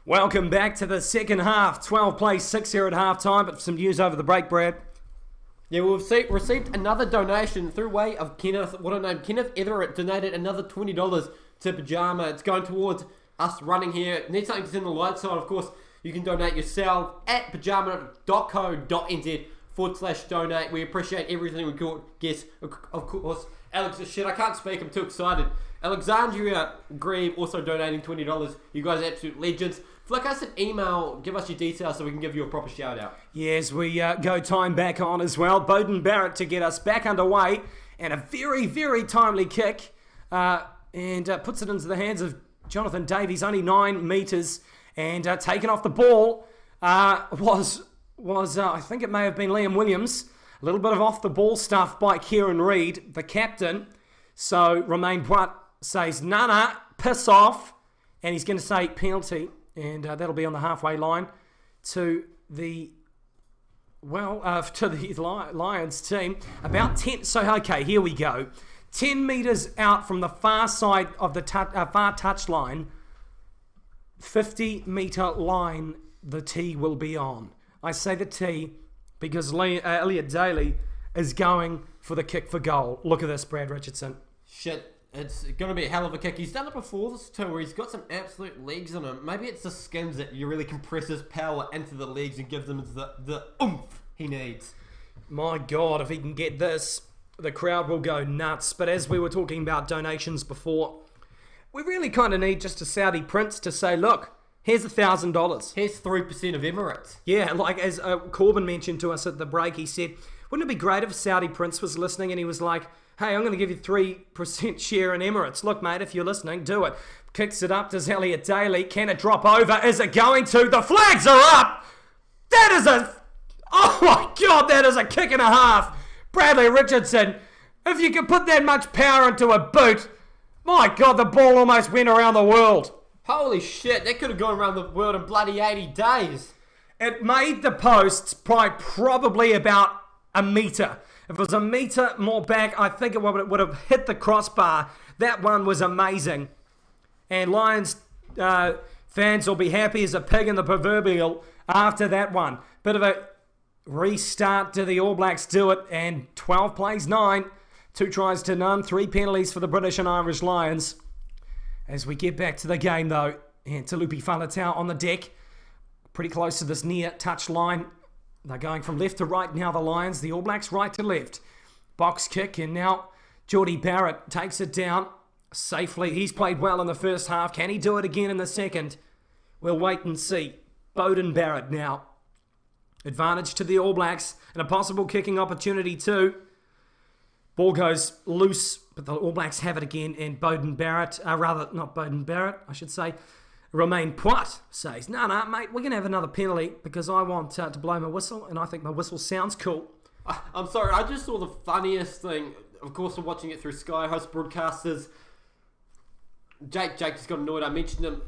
Welcome back to the second half. 12 plays 6 here at half time, but some news over the break, Brad. Yeah, we've received another donation through way of Kenneth. What a name. Kenneth Etherett donated another $20 to PYJAMA. It's going towards us running here. Need something to send the lights on. Of course, you can donate yourself at pyjama.co.nz/donate. We appreciate everything we could guess. Of course, Alex, shit, I can't speak. I'm too excited. Alexandria Grieve also donating $20. You guys are absolute legends. Flick us an email, give us your details so we can give you a proper shout out. Yes, we go time back on as well. Bowden Barrett to get us back underway, and a very, very timely kick, and puts it into the hands of Jonathan Davies, only 9 metres, and taken off the ball was I think it may have been Liam Williams. A little bit of off the ball stuff by Kieran Reid, the captain. So Romain Poit says, nah, piss off, and he's going to say penalty. And that'll be on the halfway line to the Lions team. About 10. So, okay, here we go. 10 metres out from the far side of the far touch line. 50-metre line the tee will be on. I say the tee because Elliot Daly is going for the kick for goal. Look at this, Brad Richardson. Shit. It's going to be a hell of a kick. He's done it before this too, where he's got some absolute legs on him. Maybe it's the skins that you really compress his power into the legs and give them the oomph he needs. My God, if he can get this, the crowd will go nuts. But as we were talking about donations before, we really kind of need just a Saudi prince to say, look, here's $1,000. Here's 3% of Emirates. Yeah, like as Corbin mentioned to us at the break, he said, wouldn't it be great if a Saudi prince was listening and he was like, hey, I'm going to give you 3% share in Emirates. Look, mate, if you're listening, do it. Kicks it up to Elliot Daly. Can it drop over? Is it going to? The flags are up! That is oh my God, that is a kick and a half. Bradley Richardson, if you can put that much power into a boot, my God, the ball almost went around the world. Holy shit, that could have gone around the world in bloody 80 days. It made the posts by probably about a metre. If it was a metre more back, I think it would have hit the crossbar. That one was amazing. And Lions fans will be happy as a pig in the proverbial after that one. Bit of a restart to the All Blacks do it. And 12 plays 9. 2 tries to none. 3 penalties for the British and Irish Lions. As we get back to the game though. And Talupi Faletau on the deck. Pretty close to this near touch line. They're going from left to right now, the Lions. The All Blacks right to left. Box kick, and now Geordie Barrett takes it down safely. He's played well in the first half. Can he do it again in the second? We'll wait and see. Bowden Barrett now. Advantage to the All Blacks, and a possible kicking opportunity too. Ball goes loose, but the All Blacks have it again, and Bowden Barrett, not Bowden Barrett, I should say, Romain Poit says, no, mate, we're going to have another penalty because I want to blow my whistle, and I think my whistle sounds cool. I'm sorry, I just saw the funniest thing. Of course, I'm watching it through Sky Host broadcasters. Jake just got annoyed. I mentioned him.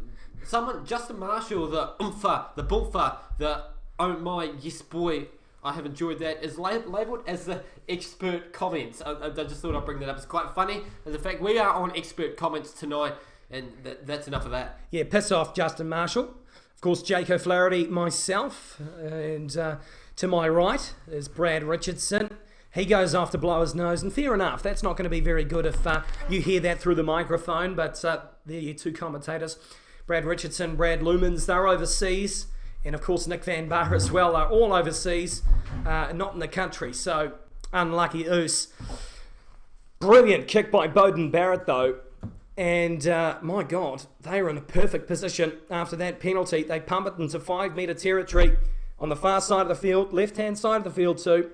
Someone, Justin Marshall, the oompher, the boomfer, the oh my, yes boy, I have enjoyed that, is labelled as the expert comments. I just thought I'd bring that up. It's quite funny. And the fact we are on expert comments tonight. And that's enough of that. Yeah, piss off, Justin Marshall. Of course, Jake O'Flaherty, myself, and to my right is Brad Richardson. He goes off to blow his nose, and fair enough, that's not going to be very good if you hear that through the microphone, but there you 2 commentators. Brad Richardson, Brad Lumans, they're overseas, and of course Nick Van Bar as well, are all overseas, not in the country, so unlucky oos. Brilliant kick by Bowden Barrett though. And my God, they are in a perfect position after that penalty. They pump it into 5-metre territory on the far side of the field, left-hand side of the field too.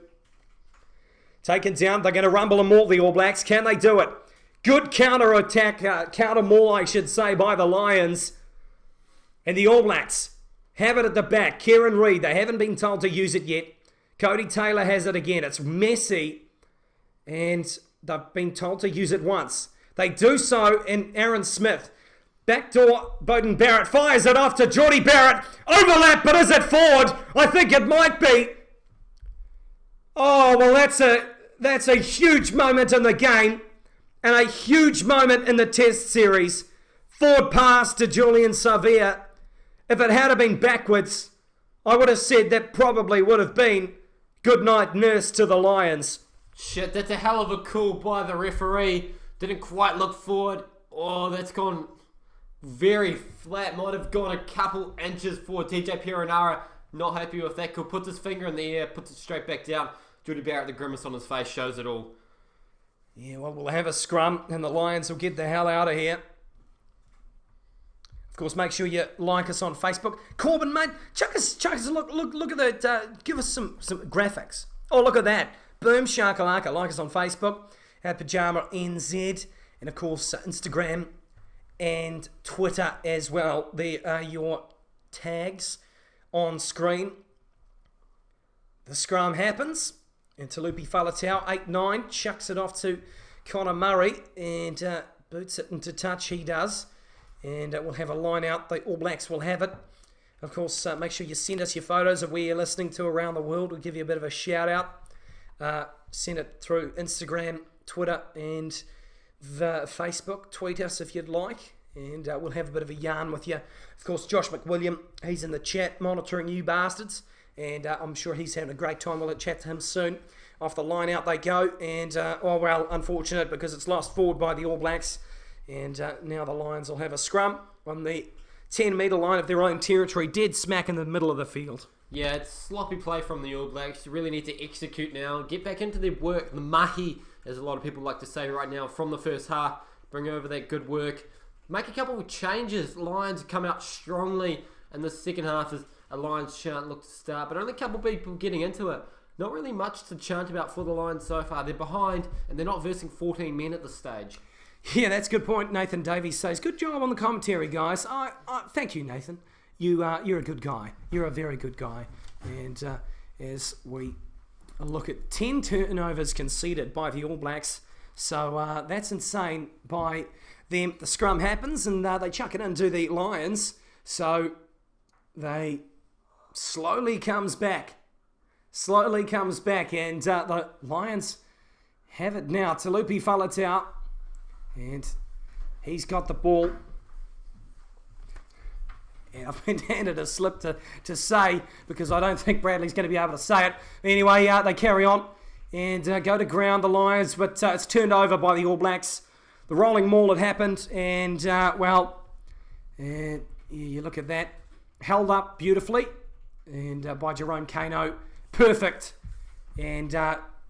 Taken down, they're going to rumble and maul the All Blacks. Can they do it? Good counter-attack, counter-maul I should say, by the Lions. And the All Blacks have it at the back. Kieran Reid, they haven't been told to use it yet. Cody Taylor has it again. It's messy. And they've been told to use it once. They do so, and Aaron Smith, backdoor, Bowden Barrett fires it off to Geordie Barrett. Overlap, but is it forward? I think it might be. Oh, well, that's a huge moment in the game, and a huge moment in the Test series. Forward pass to Julian Savea. If it had been backwards, I would have said that probably would have been good night nurse to the Lions. Shit, that's a hell of a call by the referee. Didn't quite look forward. Oh, that's gone very flat. Might have gone a couple inches forward. TJ Perenara not happy with that. Could put his finger in the air, puts it straight back down. Jordie Barrett, the grimace on his face, shows it all. Yeah, well, we'll have a scrum and the Lions will get the hell out of here. Of course, make sure you like us on Facebook. Corbin, mate, chuck us look at that. Give us some graphics. Oh, look at that. Boom, shakalaka. Like us on Facebook at PYJAMA NZ. And, of course, Instagram and Twitter as well. There are your tags on screen. The scrum happens. And Talupi Faletau, 8-9, chucks it off to Connor Murray. And boots it into touch, he does. And we'll have a line out. The All Blacks will have it. Of course, make sure you send us your photos of where you're listening to around the world. We'll give you a bit of a shout out. Send it through Instagram, Twitter, and the Facebook. Tweet us if you'd like. And we'll have a bit of a yarn with you. Of course, Josh McWilliam, he's in the chat monitoring you bastards. And I'm sure he's having a great time. We'll chat to him soon. Off the line out they go. And, oh well, unfortunate because it's lost forward by the All Blacks. And now the Lions will have a scrum on the 10-metre line of their own territory, dead smack in the middle of the field. Yeah, it's sloppy play from the All Blacks. You really need to execute now. Get back into their work. The mahi, as a lot of people like to say right now, from the first half. Bring over that good work. Make a couple of changes. Lions come out strongly in the second half as a Lions chant looked to start. But only a couple of people getting into it. Not really much to chant about for the Lions so far. They're behind and they're not versing 14 men at this stage. Yeah, that's a good point. Nathan Davies says, good job on the commentary, guys. Thank you, Nathan. You're a good guy. You're a very good guy. And as we look at 10 turnovers conceded by the All Blacks, so that's insane by them. The scrum happens and they chuck it into the Lions. So they slowly comes back. And the Lions have it now. Talupi Faletau. And he's got the ball. And I've been handed a slip to say, because I don't think Bradley's going to be able to say it. Anyway, they carry on and go to ground, the Lions, but it's turned over by the All Blacks. The rolling maul had happened, and, you look at that. Held up beautifully, and by Jerome Kano. Perfect. And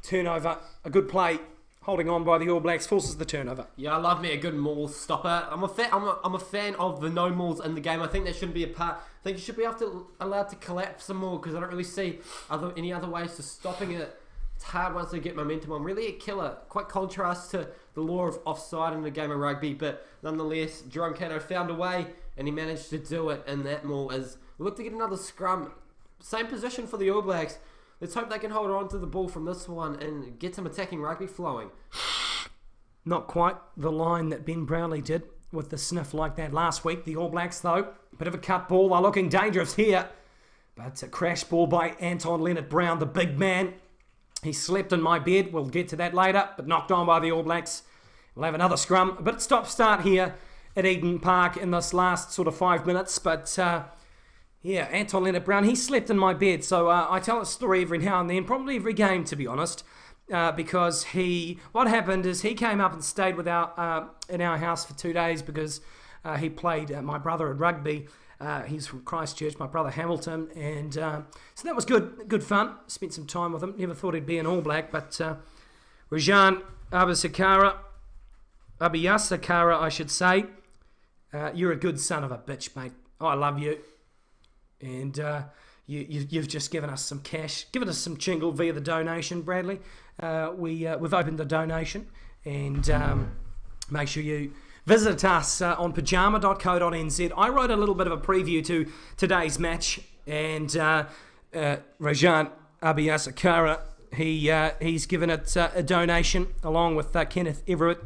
turnover, a good play. Holding on by the All Blacks, forces the turnover. Yeah, I love me a good maul stopper. I'm a fan of the no mauls in the game. I think that shouldn't be a part. I think you should be allowed to collapse some more because I don't really see any other ways to stopping it. It's hard once they get momentum on. Really a killer. Quite contrast to the law of offside in the game of rugby, but nonetheless, Jerome Kano found a way and he managed to do it in that maul as we look to get another scrum. Same position for the All Blacks. Let's hope they can hold on to the ball from this one and get some attacking rugby flowing. Not quite the line that Ben Brownlee did with the sniff like that last week. The All Blacks, though, bit of a cut ball. They're looking dangerous here. But it's a crash ball by Anton Leonard-Brown, the big man. He slept in my bed. We'll get to that later, but knocked on by the All Blacks. We'll have another scrum. A bit stop-start here at Eden Park in this last sort of 5 minutes, but... yeah, Anton Leonard-Brown, he slept in my bed, so I tell a story every now and then, probably every game to be honest, because what happened is he came up and stayed in our house for 2 days because he played my brother at rugby. He's from Christchurch, my brother Hamilton, and so that was good fun. Spent some time with him. Never thought he'd be an All Black, but Rajan Abiyasakara, I should say, you're a good son of a bitch, mate. I love you. And you've just given us some cash, given us some chingle via the donation, Bradley. We've opened the donation, and make sure you visit us on pyjama.co.nz. I wrote a little bit of a preview to today's match, and Rajan Abiyasakara, he's given it a donation along with Kenneth Everett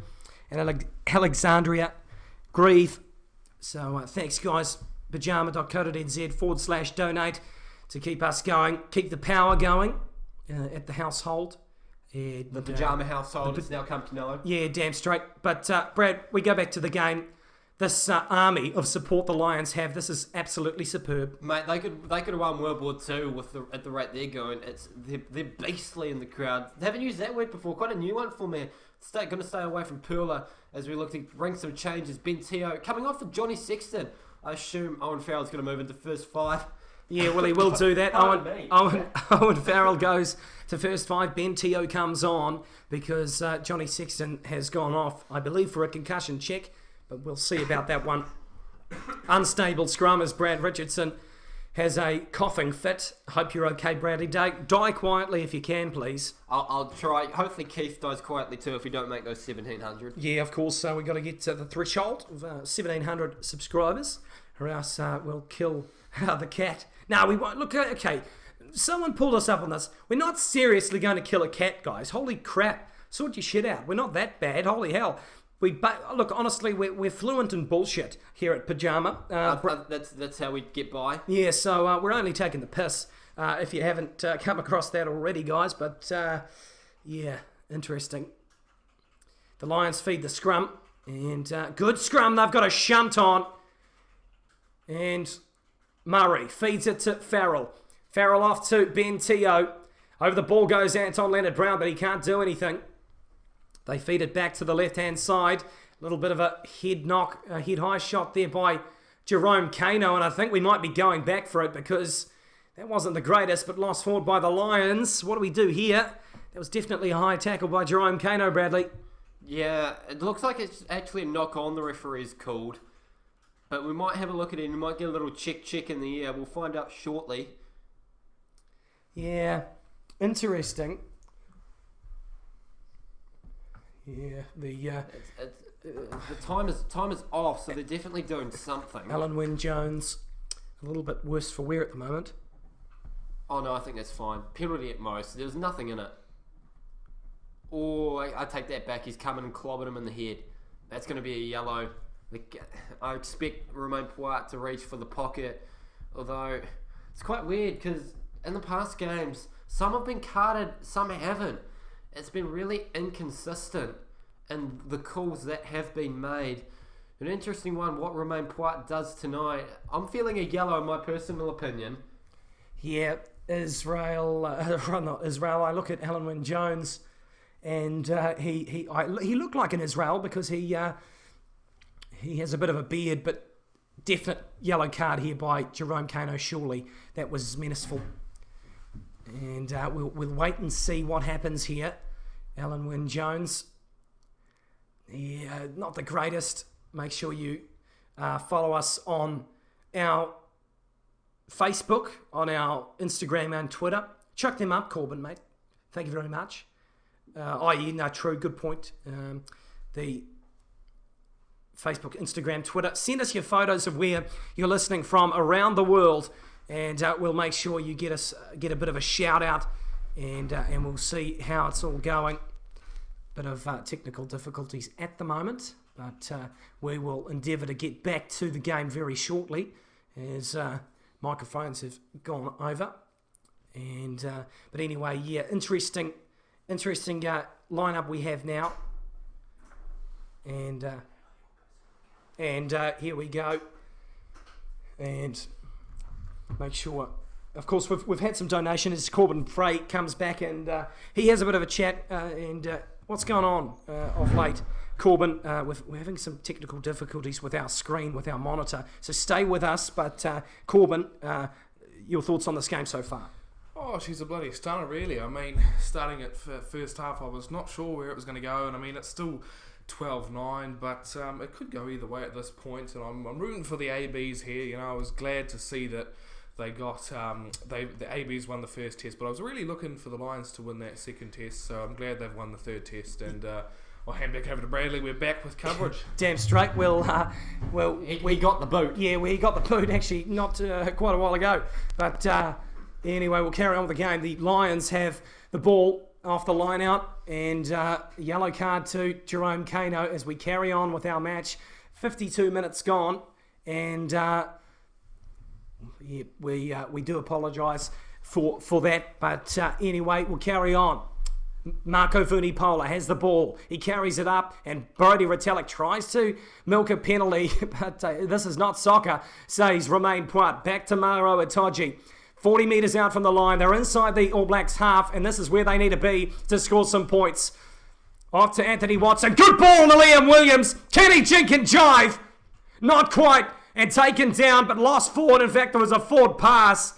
and Alexandria Grieve. So thanks, guys. pyjama.co.nz/donate to keep us going, keep the power going at the household. And, the pyjama household has now come to know. Yeah, damn straight. But Brad, we go back to the game. army of support the Lions have. This is absolutely superb. Mate, they could have won World War II at the rate they're going. They're beastly in the crowd. They haven't used that word before. Quite a new one for me. Going to stay away from Purla as we look to bring some changes. Ben Teo coming off for Johnny Sexton. I assume Owen Farrell's going to move into first 5. Yeah, well, he will do that. Owen Farrell goes to first 5. Ben Teo comes on because Johnny Sexton has gone off, I believe, for a concussion check. But we'll see about that one. Unstable scrum as Brad Richardson has a coughing fit. Hope you're okay, Bradley. Die quietly if you can, please. I'll try. Hopefully Keith dies quietly too if we don't make those 1,700. Yeah, of course. So we've got to get to the threshold of 1,700 subscribers, or else we'll kill the cat. No, we won't. Look, okay. Someone pulled us up on this. We're not seriously going to kill a cat, guys. Holy crap. Sort your shit out. We're not that bad. Holy hell. Look, honestly, we're fluent in bullshit here at PYJAMA. That's how we get by. Yeah, so we're only taking the piss, if you haven't come across that already, guys. But, yeah, interesting. The Lions feed the scrum, and good scrum. They've got a shunt on. And Murray feeds it to Farrell. Farrell off to Ben Teo. Over the ball goes Anton Leonard-Brown, but he can't do anything. They feed it back to the left-hand side. A little bit of a head knock, a head-high shot there by Jerome Kano, and I think we might be going back for it because that wasn't the greatest, but lost forward by the Lions. What do we do here? That was definitely a high tackle by Jerome Kano, Bradley. Yeah, it looks like it's actually a knock on the referee's called. But we might have a look at it and we might get a little check in the air. We'll find out shortly. Yeah, interesting. Yeah, the time is off, so they're definitely doing something. Alan Wynne-Jones, a little bit worse for wear at the moment. Oh no, I think that's fine. Penalty at most. There's nothing in it. Oh, I take that back. He's coming and clobbered him in the head. That's going to be a yellow. I expect Romain Poit to reach for the pocket, although it's quite weird because in the past games, some have been carded, some haven't. It's been really inconsistent in the calls that have been made. An interesting one, what Romain Poit does tonight. I'm feeling a yellow in my personal opinion. Yeah, Israel. I look at Alan Wynne-Jones, and he looked like an Israel because he has a bit of a beard, but definite yellow card here by Jerome Kano. Surely that was menaceful. And we'll wait and see what happens here. Alan Wynne-Jones. Yeah, not the greatest. Make sure you follow us on our Facebook, on our Instagram and Twitter. Chuck them up, Corbin, mate. Thank you very much. True, good point. The Facebook, Instagram, Twitter. Send us your photos of where you're listening from around the world. And we'll make sure you get a bit of a shout out, and we'll see how it's all going. Bit of technical difficulties at the moment, but we will endeavour to get back to the game very shortly, as microphones have gone over. And but anyway, yeah, interesting lineup we have now. And here we go. And make sure, of course, we've had some donation as Corbin Frey comes back, and he has a bit of a chat. What's going on of late, Corbin? We're having some technical difficulties with our screen, with our monitor. So stay with us. But Corbin, your thoughts on this game so far? Oh, she's a bloody stunner, really. I mean, starting at first half, I was not sure where it was going to go, and I mean, it's still 12-9, but it could go either way at this point, and I'm rooting for the ABs here. You know, I was glad to see that they got the ABs won the first test, but I was really looking for the Lions to win that second test, so I'm glad they've won the third test. And I'll hand back over to Bradley. We're back with coverage. Damn straight. We got the boot. Yeah, we got the boot actually not quite a while ago, but anyway, we'll carry on with the game. The Lions have the ball off the line out, and yellow card to Jerome Kano as we carry on with our match. 52 minutes gone, and we do apologise for that, but anyway, we'll carry on. Marco Vunipola has the ball. He carries it up, and Brodie Retallick tries to milk a penalty, but this is not soccer, says Romain Poit. Back to Maro Itoje. 40 metres out from the line. They're inside the All Blacks half, and this is where they need to be to score some points. Off to Anthony Watson. Good ball to Liam Williams. Can he jink and jive? Not quite. And taken down, but lost forward. In fact, there was a forward pass.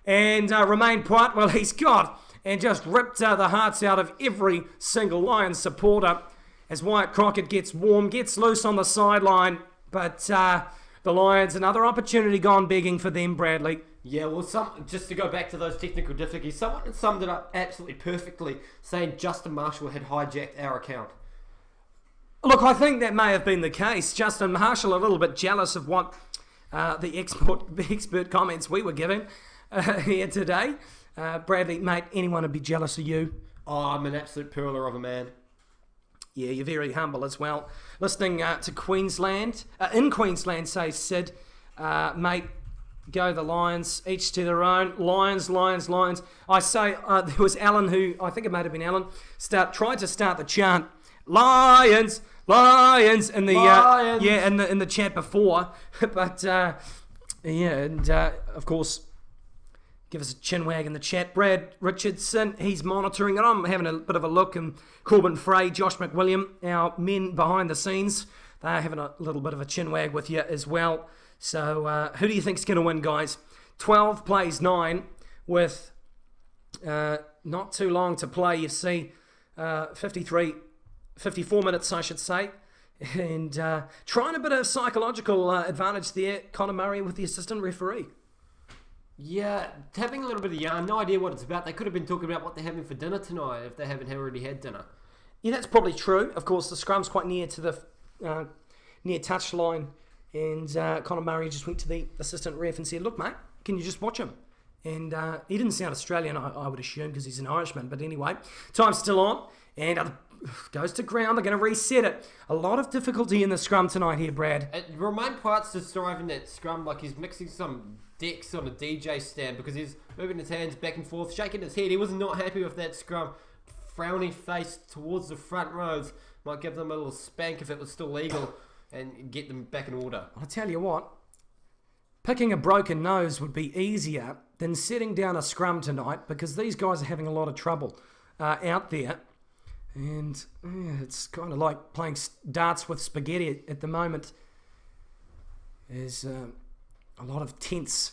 And Romain Poit, well, he's got and just ripped the hearts out of every single Lions supporter as Wyatt Crockett gets warm, gets loose on the sideline. But the Lions, another opportunity gone begging for them, Bradley. Yeah, well, just to go back to those technical difficulties, someone summed it up absolutely perfectly, saying Justin Marshall had hijacked our account. Look, I think that may have been the case. Justin Marshall a little bit jealous of what the expert comments we were giving here today. Bradley, mate, anyone would be jealous of you. Oh, I'm an absolute pearler of a man. Yeah, you're very humble as well. Listening to Queensland, in Queensland, says Sid, mate, go the Lions, each to their own. Lions, Lions, Lions. I say, there was Alan who, I think it might have been Alan, tried to start the chant, Lions, Lions, in the Lions. in the chat before. But of course, give us a chin wag in the chat. Brad Richardson, he's monitoring it. I'm having a bit of a look, and Corbin Frey, Josh McWilliam, our men behind the scenes, they're having a little bit of a chin wag with you as well. So who do you think's going to win, guys? 12 plays 9 with not too long to play. You see 54 minutes, I should say. And trying a bit of psychological advantage there, Conor Murray with the assistant referee. Yeah, having a little bit of yarn, no idea what it's about. They could have been talking about what they're having for dinner tonight if they haven't already had dinner. Yeah, that's probably true. Of course, the scrum's quite near to the near touchline. And Conor Murray just went to the assistant ref and said, look, mate, can you just watch him? And he didn't sound Australian, I would assume, because he's an Irishman. But anyway, time's still on. And goes to ground. They're going to reset it. A lot of difficulty in the scrum tonight here, Brad. Romain Poit's just driving that scrum like he's mixing some decks on a DJ stand, because he's moving his hands back and forth, shaking his head. He was not happy with that scrum. Frowning face towards the front rows. Might give them a little spank if it was still legal and get them back in order. I'll tell you what, picking a broken nose would be easier than setting down a scrum tonight, because these guys are having a lot of trouble out there. And it's kind of like playing darts with spaghetti at the moment. There's a lot of tense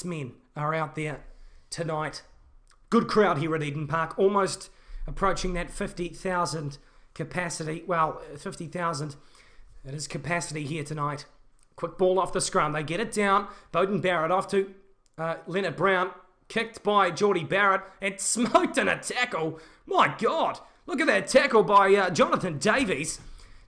men are out there tonight. Good crowd here at Eden Park, almost approaching that 50,000 capacity. Well, 50,000, that is capacity here tonight. Quick ball off the scrum. They get it down. Beauden Barrett off to Leonard Brown. Kicked by Geordie Barrett and smoked in a tackle. My God. Look at that tackle by Jonathan Davies.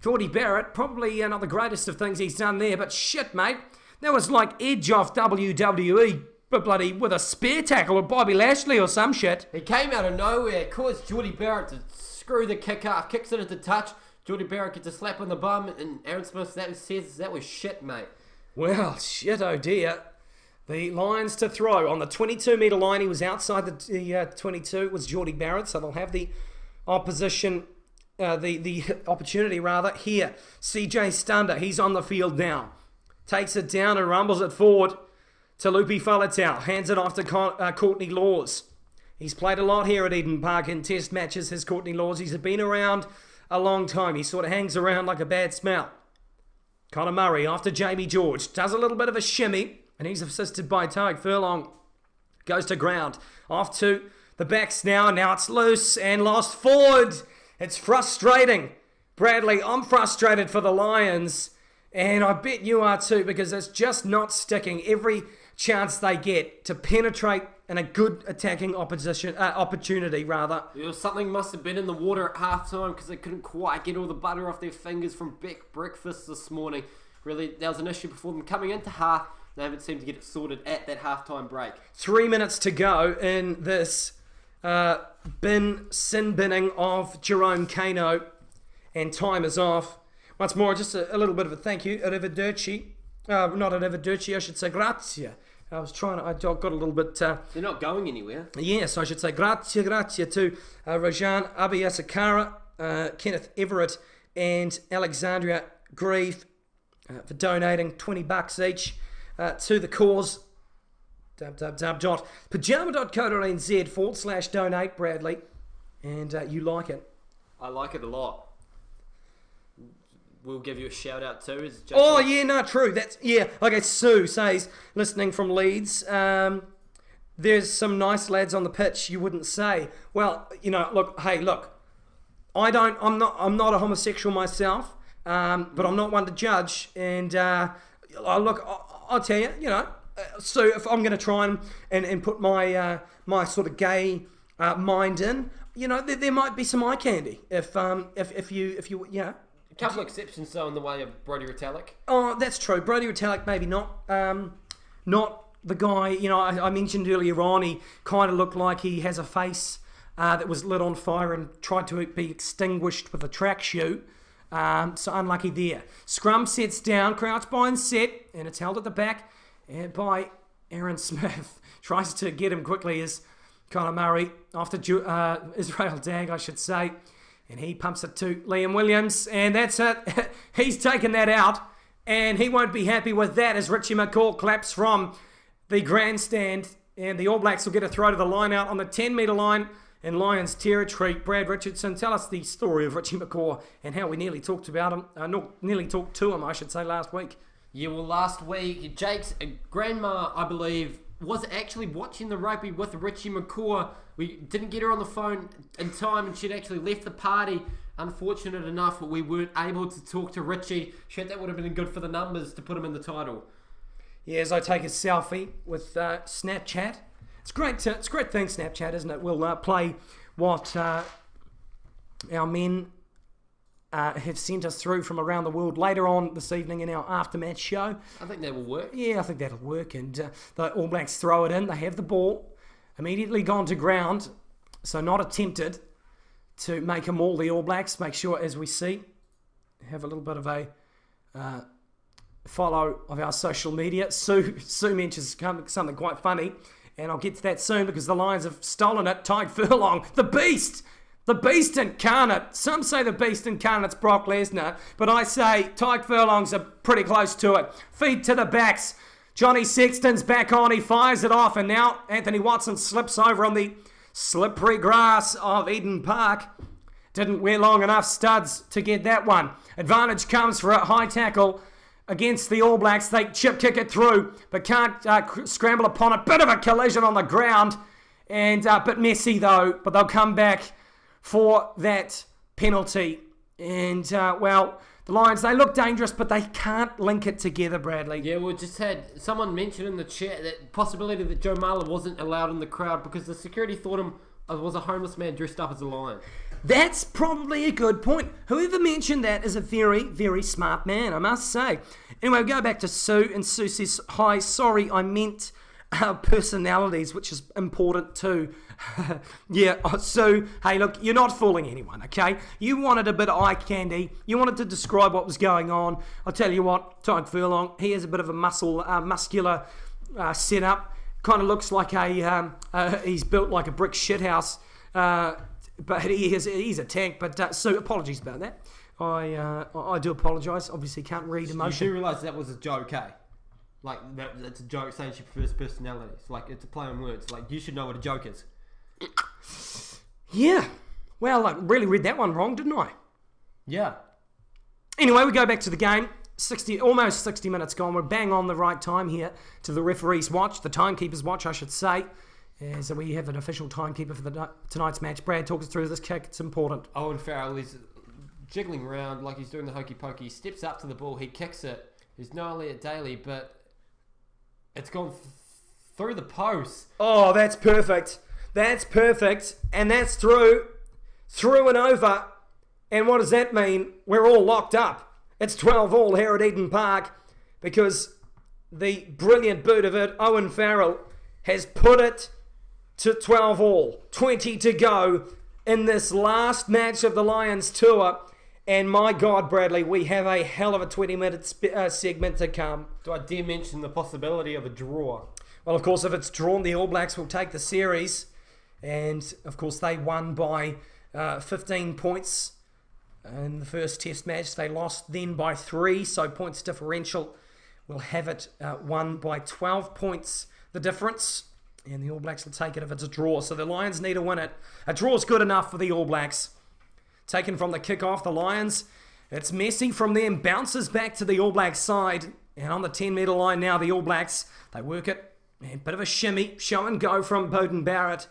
Geordie Barrett, probably not the greatest of things he's done there, but shit, mate. That was like Edge off WWE, but bloody with a spear tackle of Bobby Lashley or some shit. He came out of nowhere, caused Geordie Barrett to screw the kick off, kicks it into touch. Geordie Barrett gets a slap on the bum, and Aaron Smith says that was shit, mate. Well, shit, oh dear. The Lions to throw on the 22-metre line. He was outside the 22. It was Geordie Barrett, so they'll have the opposition, the opportunity rather here. CJ Stander, he's on the field now. Takes it down and rumbles it forward to Lupi Faletau. Hands it off to Courtney Laws. He's played a lot here at Eden Park in test matches, his Courtney Laws. He's been around a long time. He sort of hangs around like a bad smell. Conor Murray after Jamie George. Does a little bit of a shimmy, and he's assisted by Tariq Furlong. Goes to ground. Off to the backs now. Now it's loose and lost forward. It's frustrating. Bradley, I'm frustrated for the Lions. And I bet you are too, because it's just not sticking every chance they get to penetrate in a good attacking opportunity. Something must have been in the water at half-time, because they couldn't quite get all the butter off their fingers from breakfast this morning. Really, that was an issue before them coming into half. They haven't seemed to get it sorted at that half-time break. 3 minutes to go in this sin binning of Jerome Kano, and time is off. Once more, just a little bit of a thank you. Arrivederci. Not arrivederci, I should say grazie. I was trying to, I got a little bit... They're not going anywhere. Yes, I should say grazie to Rajan Abiyasekara, Kenneth Everett, and Alexandria Grieve for donating $20 each to the cause. www.pyjama.co.nz/donate, Bradley. And you like it. I like it a lot. We'll give you a shout out too. Oh yeah, no, true. That's Okay, Sue says, listening from Leeds. There's some nice lads on the pitch. You wouldn't say. Well, look. I'm not a homosexual myself, but I'm not one to judge. And I'll tell you, So if I'm going to try and put my my sort of gay mind in, there might be some eye candy if you. A couple of exceptions though in the way of Brodie Retallick. Oh, that's true. Brodie Retallick, maybe not. Not the guy. I mentioned earlier on. He kind of looked like he has a face that was lit on fire and tried to be extinguished with a track shoe. So unlucky there. Scrum sets down, crouch bind set, and it's held at the back by Aaron Smith. Tries to get him quickly as Conor Murray, after Israel Dag, I should say. And he pumps it to Liam Williams, and that's it. He's taken that out, and he won't be happy with that as Richie McCaw claps from the grandstand, and the All Blacks will get a throw to the line out on the 10-metre line in Lions territory. Brad Richardson, tell us the story of Richie McCaw and how we nearly talked about him, nearly talked to him, I should say, last week. Yeah, well, last week, Jake's grandma, I believe, was actually watching the rugby with Richie McCaw. We didn't get her on the phone in time, and she'd actually left the party. Unfortunate enough, we weren't able to talk to Richie. Shit, that would have been good for the numbers to put him in the title. Yeah, as I take a selfie with Snapchat. It's great thing, Snapchat, isn't it? We'll play what our men have sent us through from around the world later on this evening in our aftermatch show. I think that will work. Yeah, I think that'll work. And the All Blacks throw it in. They have the ball. Immediately gone to ground. So not attempted to make them all the All Blacks. Make sure, as we see, have a little bit of a follow of our social media. Sue mentions something quite funny. And I'll get to that soon because the Lions have stolen it. Tyke Furlong, the Beast. The Beast incarnate. Some say the Beast incarnate's Brock Lesnar, but I say Tyke Furlong's pretty close to it. Feet to the backs. Johnny Sexton's back on. He fires it off, and now Anthony Watson slips over on the slippery grass of Eden Park. Didn't wear long enough studs to get that one. Advantage comes for a high tackle against the All Blacks. They chip kick it through, but can't scramble upon it. Bit of a collision on the ground, and a bit messy though, but they'll come back for that penalty. And, the Lions, they look dangerous, but they can't link it together, Bradley. Yeah, we just had someone mention in the chat that possibility that Joe Marler wasn't allowed in the crowd because the security thought him was a homeless man dressed up as a lion. That's probably a good point. Whoever mentioned that is a very, very smart man, I must say. Anyway, we'll go back to Sue, and Sue says, hi, sorry, I meant our personalities, which is important too. Yeah, Sue, hey, look, you're not fooling anyone, okay? You wanted a bit of eye candy. You wanted to describe what was going on. I'll tell you what, Tyke Furlong, he has a bit of a muscular setup. Kind of looks like he's built like a brick shithouse. But he's a tank. But Sue, apologies about that. I do apologise. Obviously, can't read emotion. You do realise that was a joke, eh? Like, that's a joke saying she prefers personalities. Like, it's a play on words. Like, you should know what a joke is. Yeah. Well, I really read that one wrong, didn't I? Yeah. Anyway, we go back to the game. Almost 60 minutes gone. We're bang on the right time here to the referee's watch, the timekeeper's watch, I should say. So we have an official timekeeper for tonight's match. Brad, talk us through this kick. It's important. Owen Farrell is jiggling around like he's doing the hokey pokey. He steps up to the ball. He kicks it. He's no Elliot Daly, but it's gone through the post. Oh, that's perfect. That's perfect. And that's through and over. And what does that mean? We're all locked up. It's 12-all here at Eden Park because the brilliant boot of it, Owen Farrell, has put it to 12-all. 20 to go in this last match of the Lions tour. And my God, Bradley, we have a hell of a 20-minute segment to come. Do I dare mention the possibility of a draw? Well, of course, if it's drawn, the All Blacks will take the series. And, of course, they won by 15 points in the first test match. They lost then by 3, so points differential will have it won by 12 points, the difference. And the All Blacks will take it if it's a draw. So the Lions need to win it. A draw's good enough for the All Blacks. Taken from the kick-off, the Lions. It's Messi from them, bounces back to the All Blacks side. And on the 10-metre line now, the All Blacks, they work it. A bit of a shimmy, show and go from Beauden Barrett.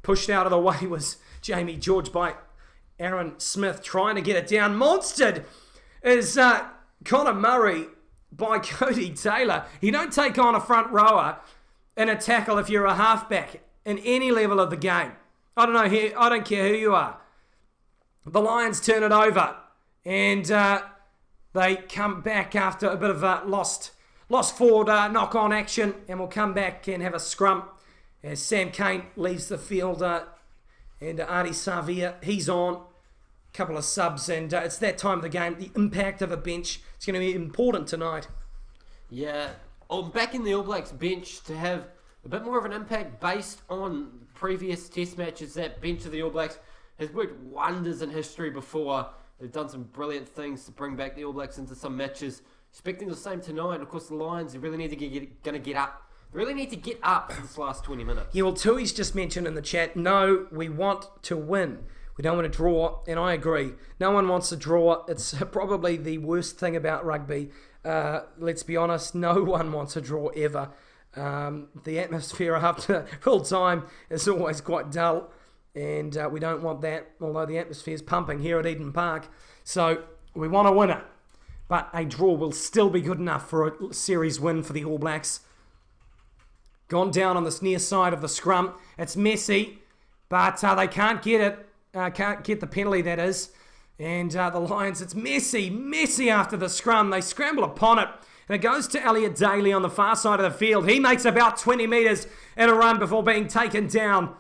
Pushed out of the way was Jamie George by Aaron Smith, trying to get it down. Monstered is Connor Murray by Cody Taylor. You don't take on a front rower in a tackle if you're a halfback in any level of the game. I don't care who you are. The Lions turn it over, and they come back after a bit of lost forward knock-on action, and will come back and have a scrum as Sam Kane leaves the field, and Artie Savia, he's on. A couple of subs, and it's that time of the game. The impact of a bench is going to be important tonight. Yeah, back in the All Blacks bench to have a bit more of an impact based on previous test matches. That bench of the All Blacks has worked wonders in history before. They've done some brilliant things to bring back the All Blacks into some matches. Expecting the same tonight. Of course, the Lions really need to get up. They really need to get up in this last 20 minutes. Yeah, well, Tui's just mentioned in the chat, no, we want to win. We don't want to draw, and I agree. No one wants to draw. It's probably the worst thing about rugby. Let's be honest, no one wants to draw ever. The atmosphere after full time is always quite dull, and we don't want that, although the atmosphere is pumping here at Eden Park. So we want a winner, but a draw will still be good enough for a series win for the All Blacks. Gone down on this near side of the scrum. It's Messi, but they can't get it. Can't get the penalty, that is. And the Lions, it's Messi after the scrum. They scramble upon it. And it goes to Elliot Daly on the far side of the field. He makes about 20 metres in a run before being taken down.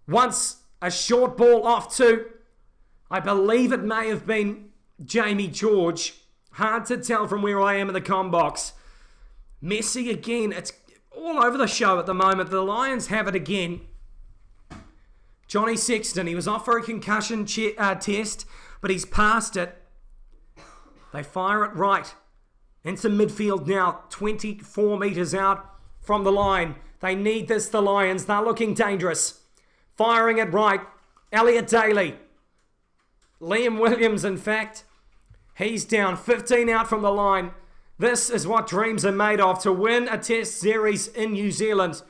Once a short ball off to, I believe it may have been Jamie George. Hard to tell from where I am in the comm box. Messi again. It's all over the show at the moment. The Lions have it again. Johnny Sexton, he was off for a concussion test, but he's passed it. They fire it right into midfield now, 24 metres out from the line. They need this, the Lions. They're looking dangerous. Firing it right. Elliot Daly. Liam Williams, in fact. He's down, 15 out from the line. This is what dreams are made of, to win a test series in New Zealand.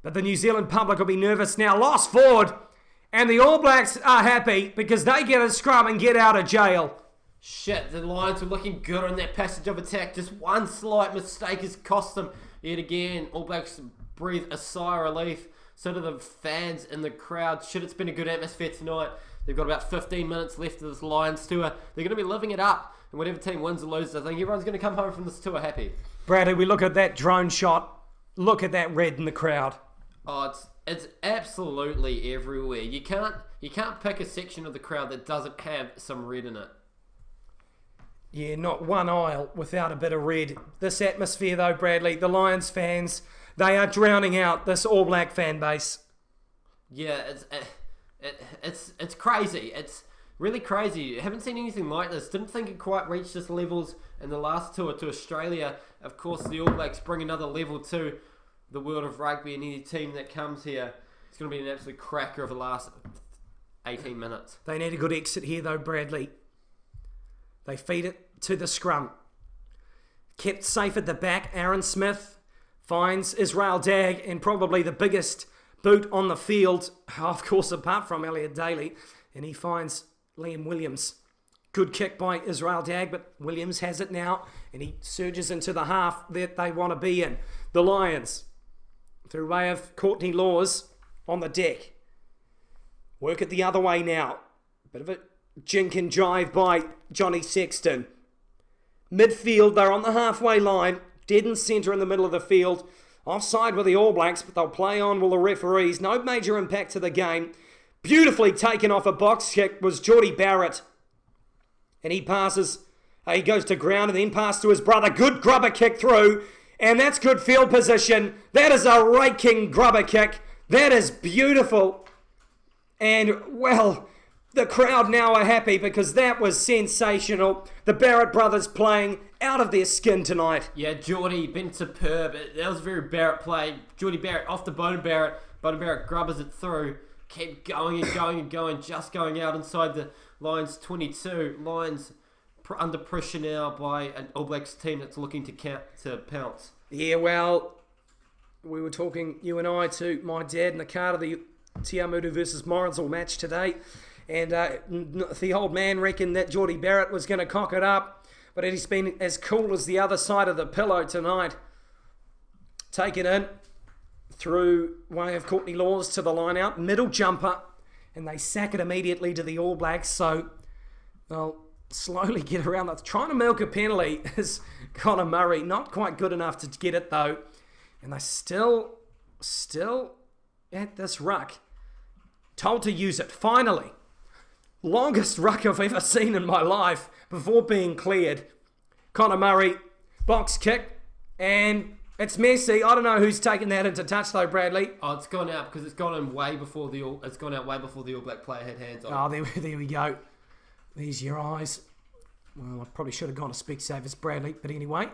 But the New Zealand public will be nervous now. Lost forward. And the All Blacks are happy because they get a scrum and get out of jail. Shit, the Lions were looking good on that passage of attack. Just one slight mistake has cost them yet again. All Blacks breathe a sigh of relief. So do the fans in the crowd. Shit, it's been a good atmosphere tonight. They've got about 15 minutes left of this Lions tour. They're going to be living it up. And whatever team wins or loses, I think everyone's going to come home from this tour happy. Bradley, we look at that drone shot. Look at that red in the crowd. Oh, it's absolutely everywhere. You can't pick a section of the crowd that doesn't have some red in it. Yeah, not one aisle without a bit of red. This atmosphere, though, Bradley, the Lions fans, they are drowning out this All Black fan base. Yeah, it's crazy. It's really crazy. Haven't seen anything like this. Didn't think it quite reached this levels in the last tour to Australia. Of course, the All Blacks bring another level to the world of rugby, and any team that comes here, it's going to be an absolute cracker of the last 18 minutes. They need a good exit here, though, Bradley. They feed it to the scrum. Kept safe at the back. Aaron Smith finds Israel Dagg, and probably the biggest boot on the field, of course, apart from Elliot Daly, and he finds Liam Williams. Good kick by Israel Dagg, but Williams has it now, and he surges into the half that they want to be in. The Lions, through way of Courtney Laws, on the deck. Work it the other way now. Bit of a jink and jive by Johnny Sexton. Midfield, they're on the halfway line, dead and centre in the middle of the field. Offside with the All Blacks, but they'll play on with the referees. No major impact to the game. Beautifully taken off a box kick was Geordie Barrett. And he passes, he goes to ground and then pass to his brother. Good grubber kick through. And that's good field position. That is a raking grubber kick. That is beautiful. And, well, the crowd now are happy because that was sensational. The Barrett brothers playing out of their skin tonight. Yeah, Geordie been superb. That was a very Barrett play. Geordie Barrett off the Bowden Barrett. Bowden Barrett grubbers it through. Kept going and going and going. Just going out inside the Lions 22. Lions under pressure now by an All Blacks team that's looking to pounce. Yeah, well, we were talking, you and I, to my dad in the car to the Tiamutu versus Morrinsville match today. And the old man reckoned that Geordie Barrett was going to cock it up. But he's been as cool as the other side of the pillow tonight. Taken in through way of Courtney Laws to the line out. Middle jumper. And they sack it immediately to the All Blacks. So they'll slowly get around that. Trying to milk a penalty is Connor Murray. Not quite good enough to get it though. And they still at this ruck. Told to use it. Finally. Longest ruck I've ever seen in my life before being cleared. Connor Murray, box kick, and it's messy. I don't know who's taken that into touch though, Bradley. Oh, it's gone out because it's gone in way before the All Black player had hands on. Oh, there we go. There's your eyes. Well, I probably should have gone to Specsavers, Bradley, but anyway.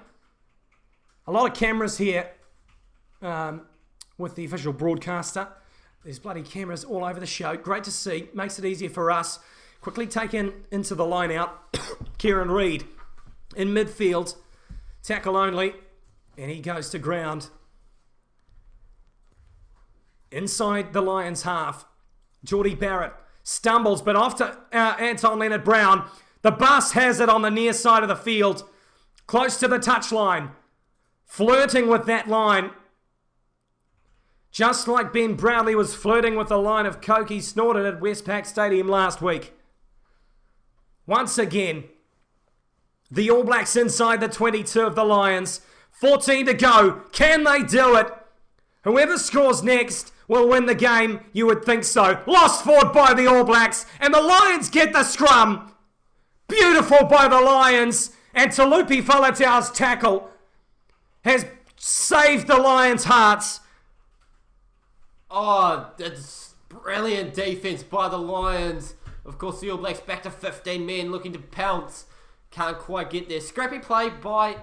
A lot of cameras here with the official broadcaster. There's bloody cameras all over the show. Great to see. Makes it easier for us. Quickly taken into the line out. Kieran Reid in midfield. Tackle only. And he goes to ground. Inside the Lions half. Geordie Barrett stumbles, but off to Anton Leonard-Brown. The bus has it on the near side of the field. Close to the touchline. Flirting with that line. Just like Ben Brownlee was flirting with the line of coke he snorted at Westpac Stadium last week. Once again, the All Blacks inside the 22 of the Lions. 14 to go. Can they do it? Whoever scores next will win the game. You would think so. Lost forward by the All Blacks. And the Lions get the scrum. Beautiful by the Lions. And Talupi Faletau's tackle has saved the Lions' hearts. Oh, that's brilliant defense by the Lions. Of course, the All Blacks back to 15 men looking to pounce. Can't quite get there. Scrappy play by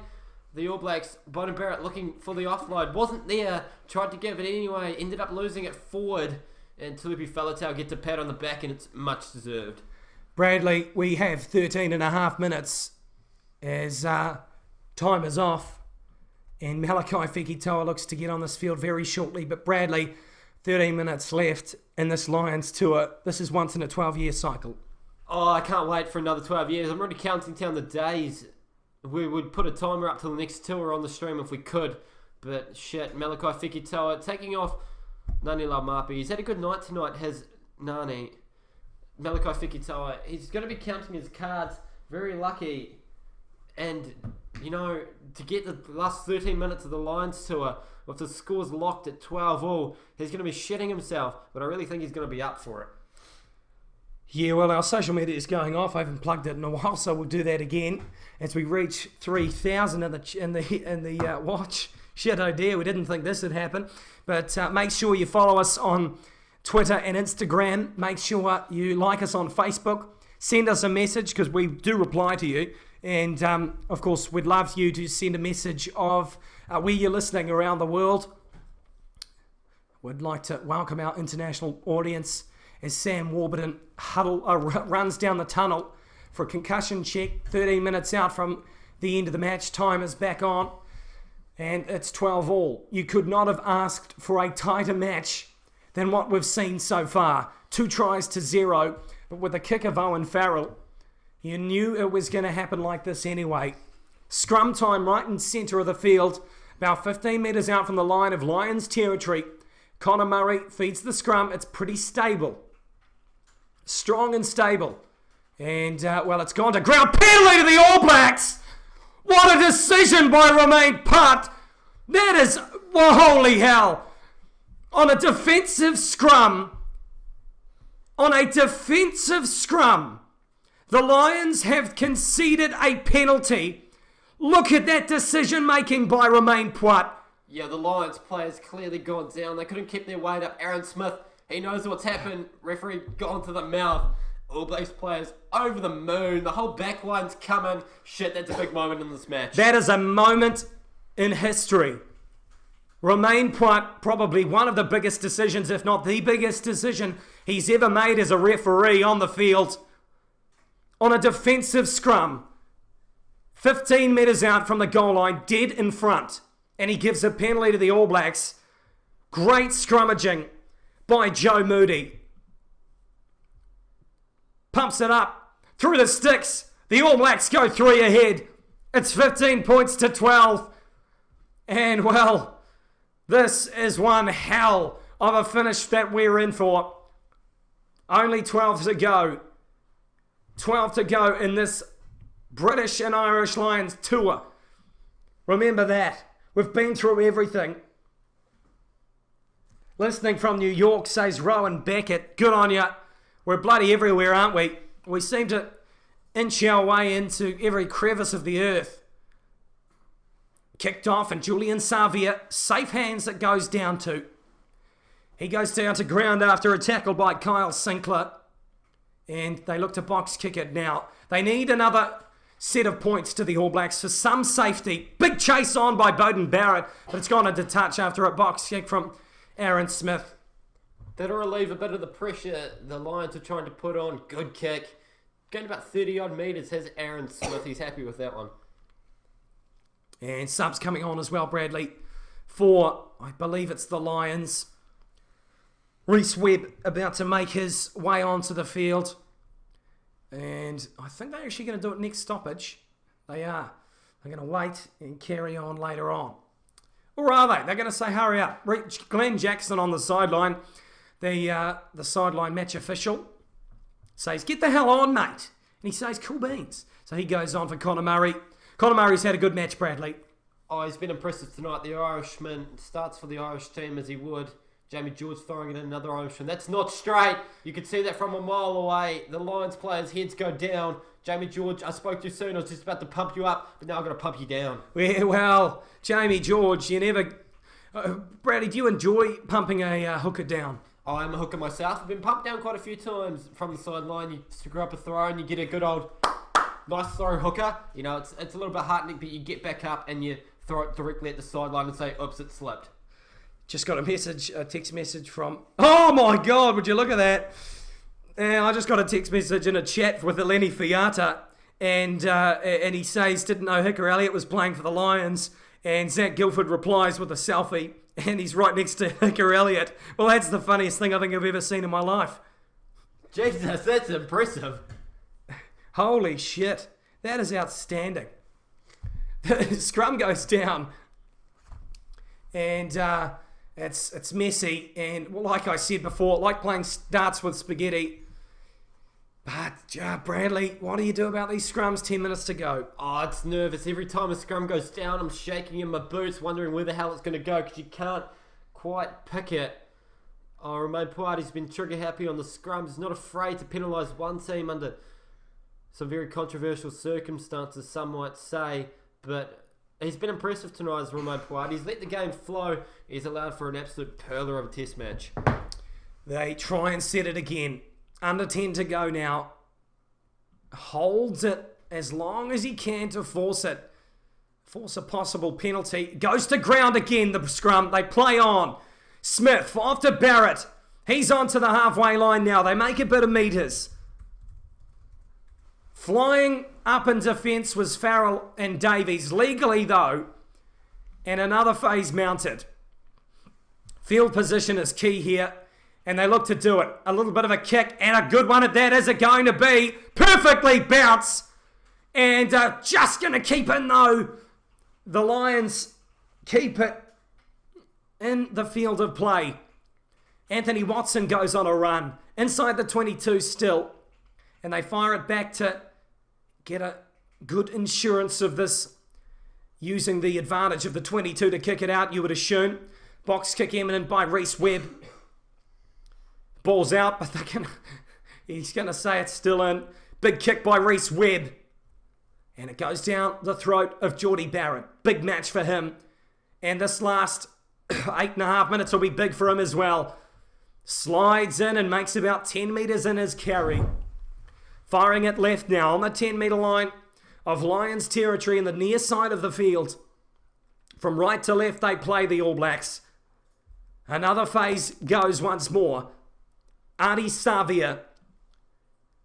the All Blacks. Bowden Barrett looking for the offload. Wasn't there. Tried to give it anyway. Ended up losing it forward. And Talupi Faletau gets a pat on the back, and it's much deserved. Bradley, we have 13 and a half minutes as time is off. And Malachi Fekitoa looks to get on this field very shortly. But Bradley, 13 minutes left in this Lions tour. This is once in a 12-year cycle. Oh, I can't wait for another 12 years. I'm already counting down the days. We would put a timer up till the next tour on the stream if we could. But shit, Malachi Fekitoa taking off Nani Laumapi. He's had a good night tonight, has Nani. Malachi Fekitoa, he's going to be counting his cards. Very lucky. And, you know, to get the last 13 minutes of the Lions tour, with the scores locked at 12-all, he's going to be shitting himself. But I really think he's going to be up for it. Yeah, well, our social media is going off. I haven't plugged it in a while, so we'll do that again as we reach 3,000 in the watch. Shit, oh dear, we didn't think this would happen. But make sure you follow us on Twitter and Instagram. Make sure you like us on Facebook. Send us a message because we do reply to you. And, of course, we'd love you to send a message of where you're listening around the world. We'd like to welcome our international audience as Sam Warburton runs down the tunnel for a concussion check. 13 minutes out from the end of the match. Time is back on. And it's 12-all. You could not have asked for a tighter match than what we've seen so far. 2 tries to 0. But with the kick of Owen Farrell, you knew it was going to happen like this anyway. Scrum time right in centre of the field. About 15 metres out from the line of Lions territory. Connor Murray feeds the scrum. It's pretty stable. Strong and stable. And, well, it's gone to ground. Penalty to the All Blacks! What a decision by Romain Putt! That is, well, holy hell! On a defensive scrum, the Lions have conceded a penalty Look at that decision making by Romain Poit. Yeah, the Lions players clearly gone down. They couldn't keep their weight up. Aaron Smith, he knows what's happened. Referee gone to the mouth. All Blacks players over the moon. The whole back line's coming. Shit, that's a big moment in this match. That is a moment in history. Romain Poit, probably one of the biggest decisions, if not the biggest decision he's ever made as a referee on the field. On a defensive scrum, 15 metres out from the goal line, dead in front. And he gives a penalty to the All Blacks. Great scrummaging by Joe Moody. Pumps it up through the sticks. The All Blacks go 3 ahead. It's 15 points to 12. And well, this is one hell of a finish that we're in for. Only 12 to go. 12 to go in this British and Irish Lions tour. Remember that. We've been through everything. Listening from New York, says Rowan Beckett. Good on you. We're bloody everywhere, aren't we? We seem to inch our way into every crevice of the earth. Kicked off, and Julian Savia, safe hands that goes down to. He goes down to ground after a tackle by Kyle Sinclair. And they look to box kick it now. They need another set of points to the All Blacks for some safety. Big chase on by Beauden Barrett, but it's gone into touch after a box kick from Aaron Smith. That'll relieve a bit of the pressure the Lions are trying to put on. Good kick. Going about 30 odd metres has Aaron Smith. He's happy with that one. And subs coming on as well, Bradley, for, I believe it's the Lions. Reece Webb about to make his way onto the field. And I think they're actually going to do it next stoppage. They are. They're going to wait and carry on later on. Or are they? They're going to say, hurry up. Glenn Jackson on the sideline. The sideline match official says, get the hell on, mate. And he says, cool beans. So he goes on for Conor Murray. Conor Murray's had a good match, Bradley. Oh, he's been impressive tonight. The Irishman starts for the Irish team as he would. Jamie George throwing it in another Irishman. That's not straight. You could see that from a mile away. The Lions players' heads go down. Jamie George, I spoke too soon. I was just about to pump you up, but now I'm going to pump you down. Yeah, well, Jamie George, you never... Bradley, do you enjoy pumping a hooker down? Oh, I'm a hooker myself. I've been pumped down quite a few times from the sideline. You screw up a throw and you get a good old nice throw hooker. You know, it's a little bit heartening, but you get back up and you throw it directly at the sideline and say, oops, it slipped. Just got a text message from... Oh my God, would you look at that? And I just got a text message in a chat with Eleni Fiata, and he says, didn't know Hickory Elliott was playing for the Lions, and Zach Guilford replies with a selfie, and he's right next to Hickory Elliott. Well, that's the funniest thing I think I've ever seen in my life. Jesus, that's impressive. Holy shit. That is outstanding. The scrum goes down, and it's messy, and well, like I said before, like playing darts with spaghetti. But Bradley, what do you do about these scrums 10 minutes to go? Oh, it's nervous. Every time a scrum goes down, I'm shaking in my boots, wondering where the hell it's going to go, because you can't quite pick it. Oh, Romain Poit has been trigger happy on the scrums. He's not afraid to penalise one team under some very controversial circumstances, some might say, but he's been impressive tonight as Romain Poit. He's let the game flow. He's allowed for an absolute perler of a test match. They try and set it again. Under 10 to go now. Holds it as long as he can to force it. Force a possible penalty. Goes to ground again, the scrum. They play on. Smith off to Barrett. He's onto the halfway line now. They make a bit of metres. Flying up in defence was Farrell and Davies. Legally, though, and another phase mounted. Field position is key here, and they look to do it. A little bit of a kick, and a good one at that. Is it going to be? Perfectly bounce, and just going to keep it, though. The Lions keep it in the field of play. Anthony Watson goes on a run. Inside the 22 still, and they fire it back to get a good insurance of this, using the advantage of the 22 to kick it out, you would assume. Box kick imminent by Reece Webb. Ball's out, but he's going to say it's still in. Big kick by Reece Webb. And it goes down the throat of Jordie Barrett. Big match for him. And this last 8.5 minutes will be big for him as well. Slides in and makes about 10 metres in his carry. Firing it left now on the 10-metre line of Lions territory in the near side of the field. From right to left they play the All Blacks. Another phase goes once more. Adi Savia.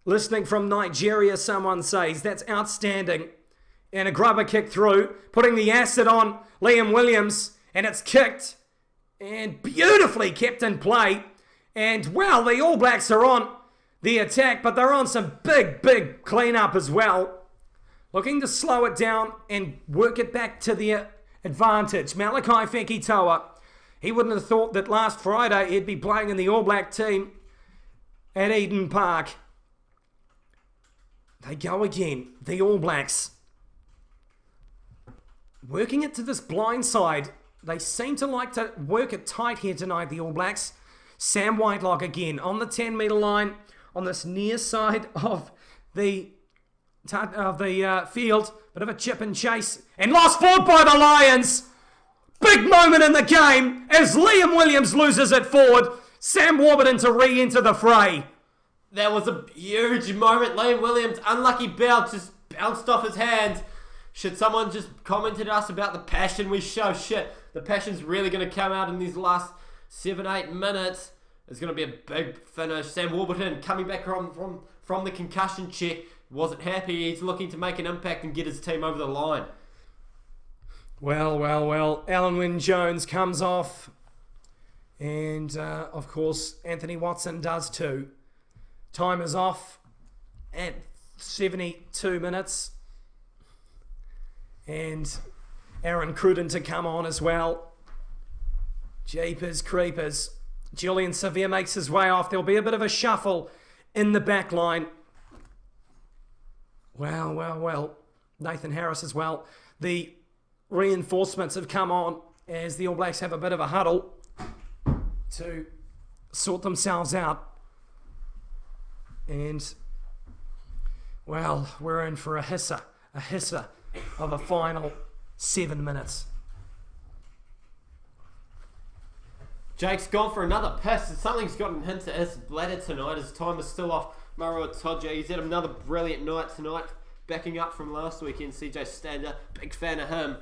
Listening from Nigeria, someone says. That's outstanding. And a grubber kick through. Putting the acid on Liam Williams. And it's kicked. And beautifully kept in play. And, well, the All Blacks are on the attack. But they're on some big clean-up as well. Looking to slow it down and work it back to their advantage. Malachi Fekitoa. He wouldn't have thought that last Friday he'd be playing in the All Black team at Eden Park. They go again, the All Blacks. Working it to this blind side. They seem to like to work it tight here tonight, the All Blacks. Sam Whitelock again on the 10-metre line on this near side of the field. Bit of a chip and chase. And lost forward by the Lions. Big moment in the game as Liam Williams loses it forward. Sam Warburton to re-enter the fray. That was a huge moment. Liam Williams, unlucky bounce, just bounced off his hand. Should someone just commented us about the passion we show? Shit, the passion's really going to come out in these last 7-8 minutes. It's going to be a big finish. Sam Warburton coming back from the concussion check. Wasn't happy. He's looking to make an impact and get his team over the line. Well. Alan Wynne-Jones comes off. And, of course, Anthony Watson does too. Time is off at 72 minutes. And Aaron Cruden to come on as well. Jeepers creepers. Julian Severe makes his way off. There'll be a bit of a shuffle in the back line. Well. Nathan Harris as well. The reinforcements have come on as the All Blacks have a bit of a huddle to sort themselves out. And, well, we're in for a hisser of a final 7 minutes. Jake's gone for another piss. Something's gotten into his bladder tonight. His time is still off. Maro Itoje, he's had another brilliant night tonight. Backing up from last weekend, CJ Stander. Big fan of him.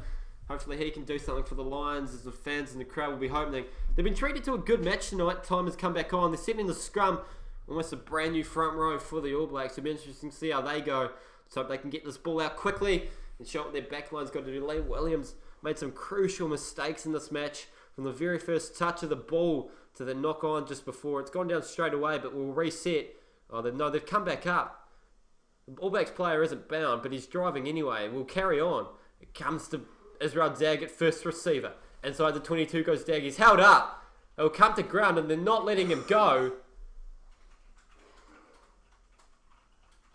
Hopefully he can do something for the Lions as the fans in the crowd will be hoping. They've been treated to a good match tonight. Time has come back on. They're sitting in the scrum. Almost a brand new front row for the All Blacks. It'll be interesting to see how they go. So they can get this ball out quickly and show what their backline's got to do. Liam Williams made some crucial mistakes in this match. From the very first touch of the ball to the knock on just before. It's gone down straight away, but we'll reset. They've come back up. The All Blacks player isn't bound, but he's driving anyway. We'll carry on. It comes to Israel Dag at first receiver. Inside the 22 goes Dag. He's held up. It'll come to ground and they're not letting him go.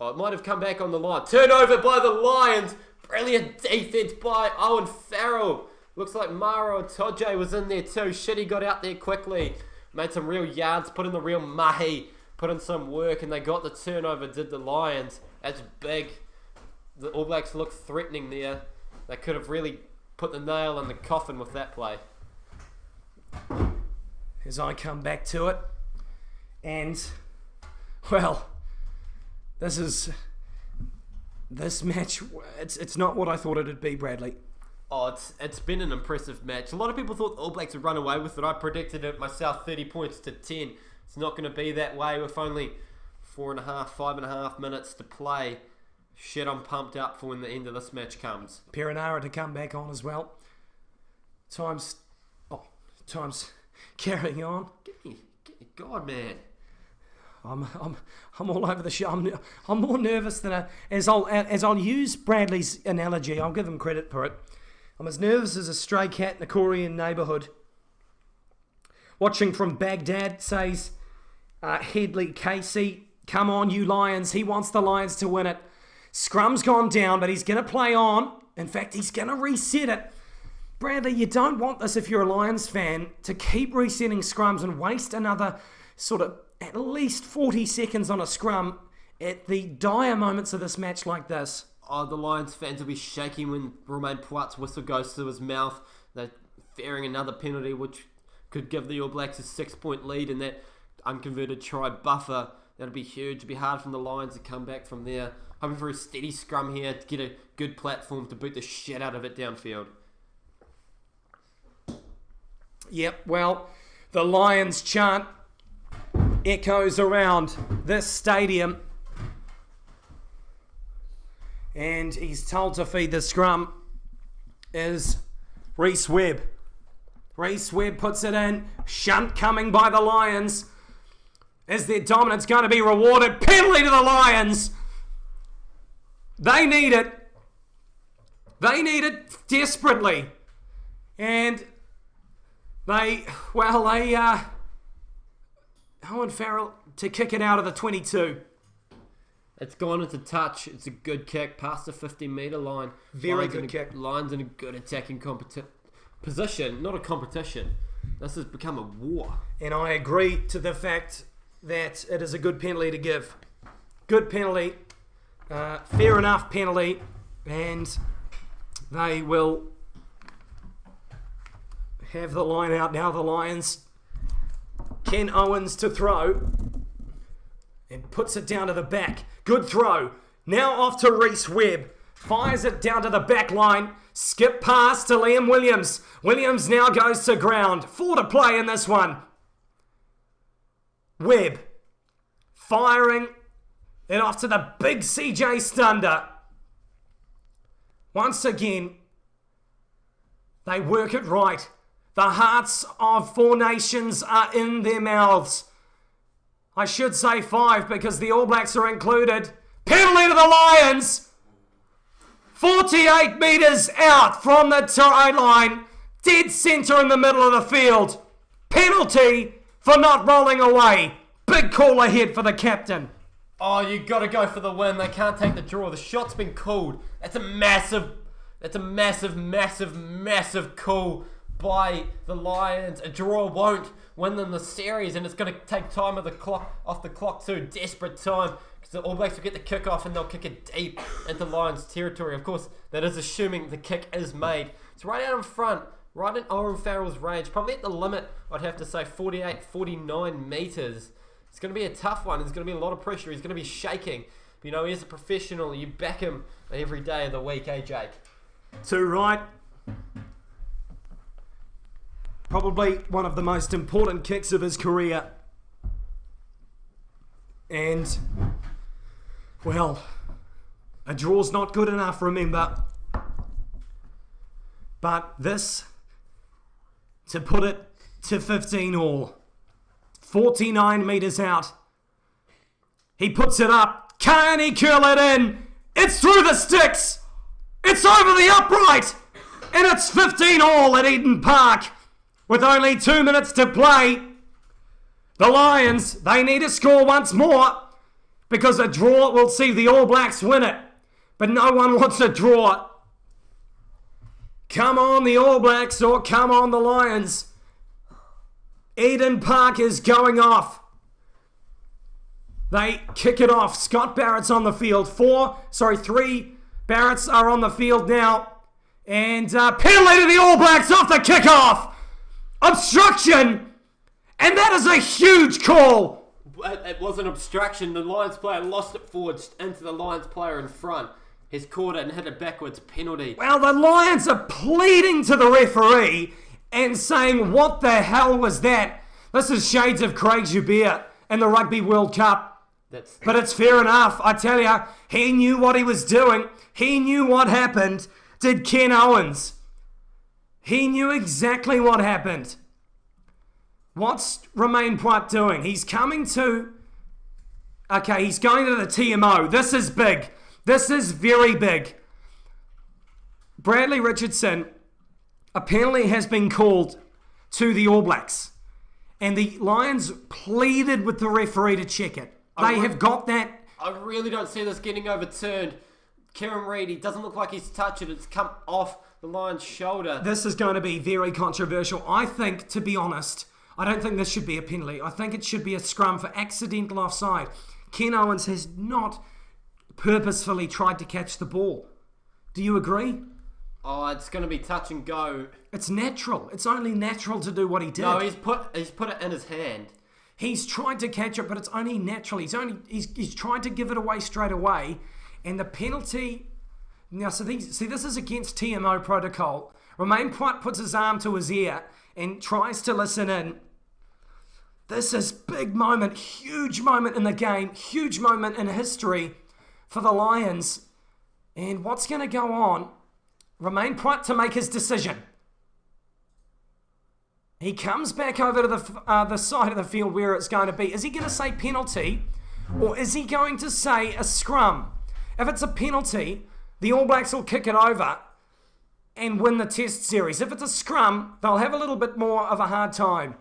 It might have come back on the line. Turnover by the Lions. Brilliant defense by Owen Farrell. Looks like Maro Itoje was in there too. Shit, he got out there quickly. Made some real yards, put in the real mahi, put in some work, and they got the turnover, did the Lions. That's big. The All Blacks look threatening there. They could have really put the nail in the coffin with that play. As I come back to it. And, well, this match, it's not what I thought it'd be, Bradley. Oh, it's been an impressive match. A lot of people thought the All Blacks would run away with it. I predicted it myself, 30 points to 10. It's not going to be that way with only 5.5 minutes to play. Shit, I'm pumped up for when the end of this match comes. Perenara to come back on as well. Time's carrying on. God, man. I'm all over the show. I'm more nervous than as I'll use Bradley's analogy. I'll give him credit for it. I'm as nervous as a stray cat in a Korean neighbourhood. Watching from Baghdad, says Headley Casey. Come on, you Lions. He wants the Lions to win it. Scrum's gone down, but he's going to play on. In fact, he's going to reset it. Bradley, you don't want this if you're a Lions fan, to keep resetting scrums and waste another sort of at least 40 seconds on a scrum at the dire moments of this match like this. the Lions fans will be shaking when Romain Poit's whistle goes to his mouth. They're fearing another penalty, which could give the All Blacks a 6-point lead in that unconverted try buffer. That'll be huge. It'll be hard from the Lions to come back from there. Hoping for a steady scrum here to get a good platform to boot the shit out of it downfield. Yep, well, the Lions chant echoes around this stadium. And he's told to feed the scrum is Reece Webb. Reece Webb puts it in. Shunt coming by the Lions. Is their dominance going to be rewarded? Penalty to the Lions. They need it. They need it desperately. And Owen Farrell to kick it out of the 22. It's gone into touch. It's a good kick past the 50-metre line. Very good kick. Lions in a good attacking position, not a competition. This has become a war. And I agree to the fact that it is a good penalty to give. Good penalty. Fair enough penalty. And they will have the line out now, the Lions. Ken Owens to throw. And puts it down to the back. Good throw. Now off to Reece Webb. Fires it down to the back line. Skip pass to Liam Williams. Williams now goes to ground. 4 to play in this one. Webb firing it off to the big CJ Stunder. Once again, they work it right. The hearts of 4 nations are in their mouths. I should say 5 because the All Blacks are included. Penalty to the Lions. 48 metres out from the try line. Dead centre in the middle of the field. Penalty for not rolling away. Big call ahead for the captain. Oh, you got to go for the win. They can't take the draw. The shot's been called. That's a massive call by the Lions. A draw won't win them the series, and it's going to take time off the clock too. Desperate time, because the All Blacks will get the kick off and they'll kick it deep into Lions territory. Of course, that is assuming the kick is made. It's right out in front, right in Owen Farrell's range, probably at the limit, I'd have to say 48, 49 metres. It's going to be a tough one. There's going to be a lot of pressure. He's going to be shaking. But, you know, he's a professional. You back him every day of the week, eh, Jake? To right. Probably one of the most important kicks of his career. And, well, a draw's not good enough, remember. But this, to put it to 15 all. 49 metres out. He puts it up. Can he curl it in? It's through the sticks. It's over the upright. And it's 15 all at Eden Park. With only 2 minutes to play. The Lions, they need to score once more. Because a draw will see the All Blacks win it. But no one wants a draw. Come on the All Blacks or come on the Lions. Eden Park is going off. They kick it off. Scott Barrett's on the field. 3 Barretts are on the field now. And penalty to the All Blacks off the kickoff. Obstruction. And that is a huge call. It was an obstruction. The Lions player lost it forwards into the Lions player in front. He's caught it and hit it backwards. Penalty. Well, the Lions are pleading to the referee and saying, what the hell was that? This is shades of Craig Joubert in the Rugby World Cup. But it's fair enough. I tell you, he knew what he was doing. He knew what happened. Did Ken Owens. He knew exactly what happened. What's Romain Poit doing? He's coming to... Okay, he's going to the TMO. This is big. This is very big. Bradley Richardson, a penalty has been called to the All Blacks. And the Lions pleaded with the referee to check it. They have got that. I really don't see this getting overturned. Kieran Reid, he doesn't look like he's touched it. It's come off the Lions' shoulder. This is going to be very controversial. I think, to be honest, I don't think this should be a penalty. I think it should be a scrum for accidental offside. Ken Owens has not purposefully tried to catch the ball. Do you agree? Oh, it's going to be touch and go. It's natural. It's only natural to do what he did. No, he's put it in his hand. He's tried to catch it, but it's only natural. He's tried to give it away straight away, and the penalty. Now, this is against TMO protocol. Romain Poit puts his arm to his ear and tries to listen in. This is big moment, huge moment in the game, huge moment in history for the Lions. And what's going to go on? Romain Poit to make his decision. He comes back over to the side of the field where it's going to be. Is he going to say penalty, or is he going to say a scrum? If it's a penalty, the All Blacks will kick it over and win the test series. If it's a scrum, they'll have a little bit more of a hard time.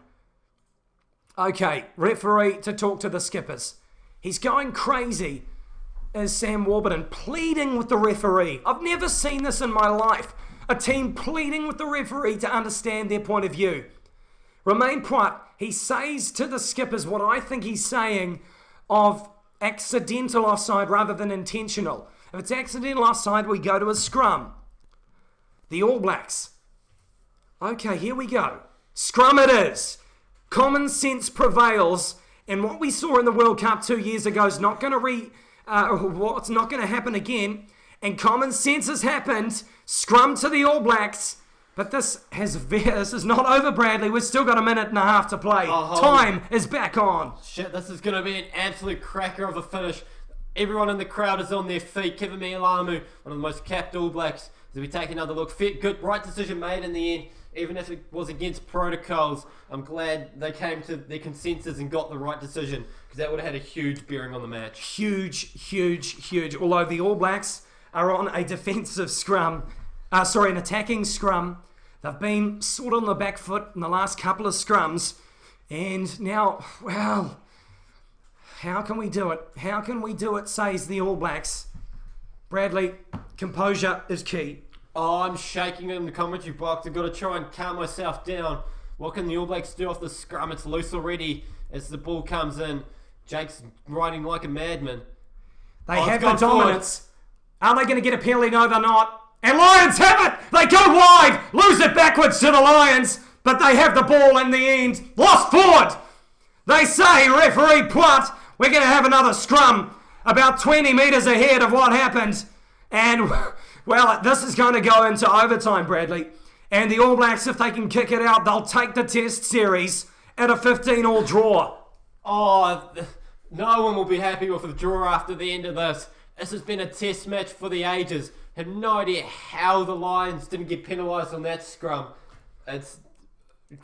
Okay, referee to talk to the skippers. He's going crazy, is Sam Warburton, pleading with the referee. I've never seen this in my life. A team pleading with the referee to understand their point of view. Romain Poit, he says to the skippers what I think he's saying of accidental offside rather than intentional. If it's accidental offside, we go to a scrum. The All Blacks. Okay, here we go. Scrum it is. Common sense prevails, and what we saw in the World Cup 2 years ago is not going to what's not going to happen again. And common sense has happened. Scrum to the All Blacks. But this is not over, Bradley. We've still got a minute and a half to play. Time is back on. Shit, this is going to be an absolute cracker of a finish. Everyone in the crowd is on their feet. Kevin Mialamu, one of the most capped All Blacks, as we take another look. Good, right decision made in the end, even if it was against protocols. I'm glad they came to their consensus and got the right decision, because that would have had a huge bearing on the match. Huge, huge, huge. Although the All Blacks are on a defensive scrum, an attacking scrum. They've been sort of on the back foot in the last couple of scrums. And now, well, how can we do it? How can we do it, says the All Blacks. Bradley, composure is key. Oh, I'm shaking in the commentary box. I've got to try and calm myself down. What can the All Blacks do off the scrum? It's loose already as the ball comes in. Jake's riding like a madman. They have the dominance. Are they going to get a penalty? No, they're not. And Lions have it! They go wide! Lose it backwards to the Lions, but they have the ball in the end. Lost forward! They say, referee Poit, we're going to have another scrum about 20 metres ahead of what happened. And, well, this is going to go into overtime, Bradley. And the All Blacks, if they can kick it out, they'll take the test series at a 15-all draw. Oh, no one will be happy with the draw after the end of this. This has been a test match for the ages. Have no idea how the Lions didn't get penalised on that scrum. It's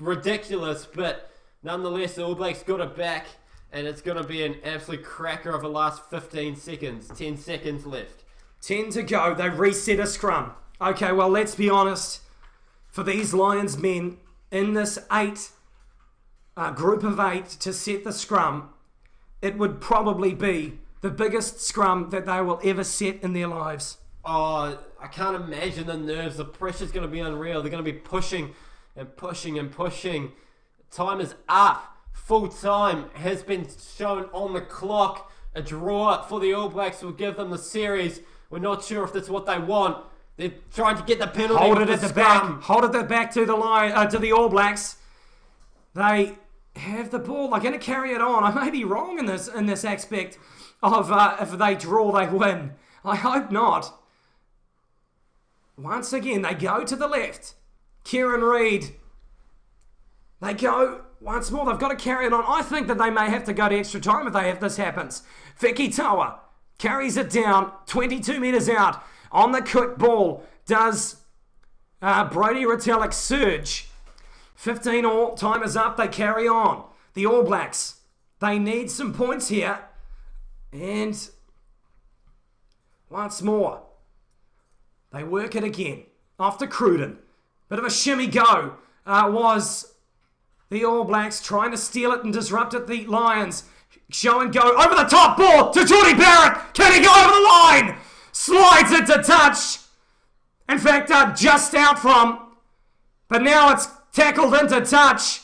ridiculous, but nonetheless, the All Blacks got it back, and it's going to be an absolute cracker of the last 15 seconds. 10 seconds left. 10 to go. They reset a scrum. Okay, well, let's be honest. For these Lions men in this group of 8 to set the scrum, it would probably be the biggest scrum that they will ever set in their lives. Oh, I can't imagine the nerves. The pressure's going to be unreal. They're going to be pushing and pushing and pushing. Time is up. Full time has been shown on the clock. A draw for the All Blacks will give them the series. We're not sure if that's what they want. They're trying to get the penalty. Hold it at the back. Hold it at the back to the to the All Blacks. They have the ball. They're going to carry it on. I may be wrong in this aspect of if they draw, they win. I hope not. Once again, they go to the left. Kieran Reid. They go once more. They've got to carry it on. I think that they may have to go to extra time if this happens. Viki Tawa carries it down 22 metres out. On the quick ball does Brody Retallick surge. 15 all. Time is up. They carry on. The All Blacks. They need some points here. And once more. They work it again. After Cruden. Bit of a shimmy go was the All Blacks trying to steal it and disrupt it. The Lions show and go over the top ball to Jordy Barrett. Can he go over the line? Slides it to touch. In fact, just out from. But now it's tackled into touch.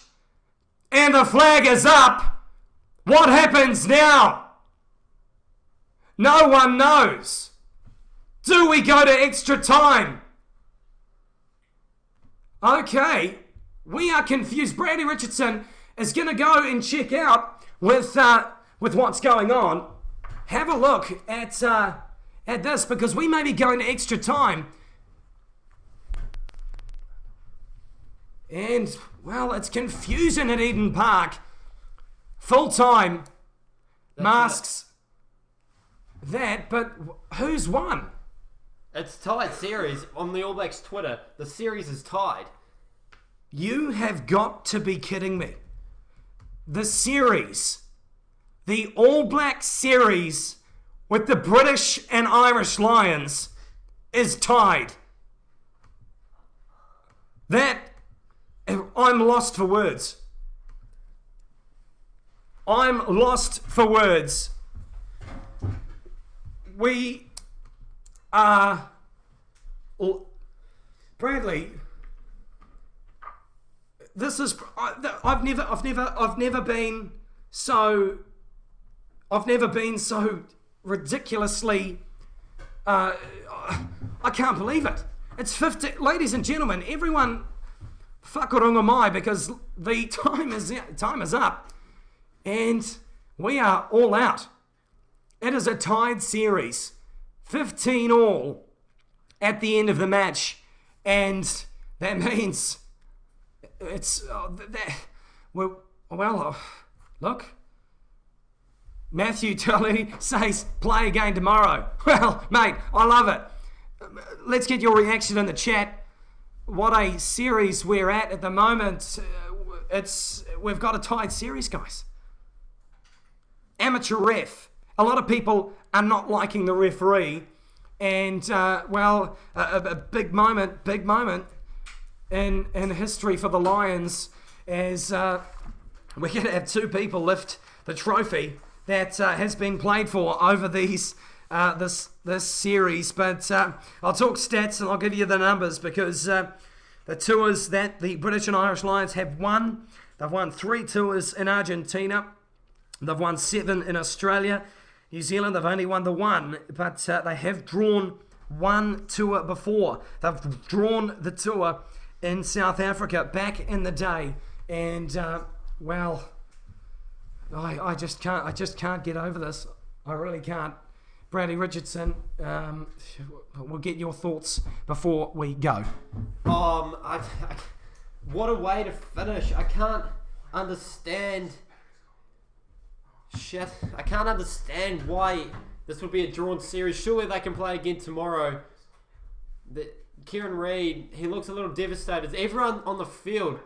And the flag is up. What happens now? No one knows. Do we go to extra time? Okay, we are confused. Brandy Richardson is going to go and check out with what's going on. Have a look at this, because we may be going to extra time. And, well, it's confusing at Eden Park. Full time. Masks. That, but who's won? It's tied series on the All Blacks Twitter. The series is tied. You have got to be kidding me. The series, the All Black series with the British and Irish Lions is tied. I'm lost for words. I'm lost for words. We are... Bradley, this is... I've never been so ridiculously... I can't believe it. It's 50... Ladies and gentlemen, everyone... Whakarunga mai, because the time is up. And we are all out. It is a tied series. 15 all at the end of the match. And that means it's... look. Matthew Tully says, play again tomorrow. Well, mate, I love it. Let's get your reaction in the chat. What a series we're at the moment. We've got a tied series, guys. Amateur ref. A lot of people are not liking the referee, and a big moment in history for the Lions, as we're going to have two people lift the trophy that has been played for over these this series. But I'll talk stats and I'll give you the numbers, because the tours that the British and Irish Lions have won, they've won 3 tours in Argentina, they've won 7 in Australia. New Zealand, they've only won the 1, but they have drawn 1 tour before. They've drawn the tour in South Africa back in the day, and I just can't get over this. I really can't. Brandy Richardson, we'll get your thoughts before we go. What a way to finish. I can't understand. Shit. I can't understand why this would be a drawn series. Surely they can play again tomorrow. Kieran Reid, he looks a little devastated. Everyone on the field,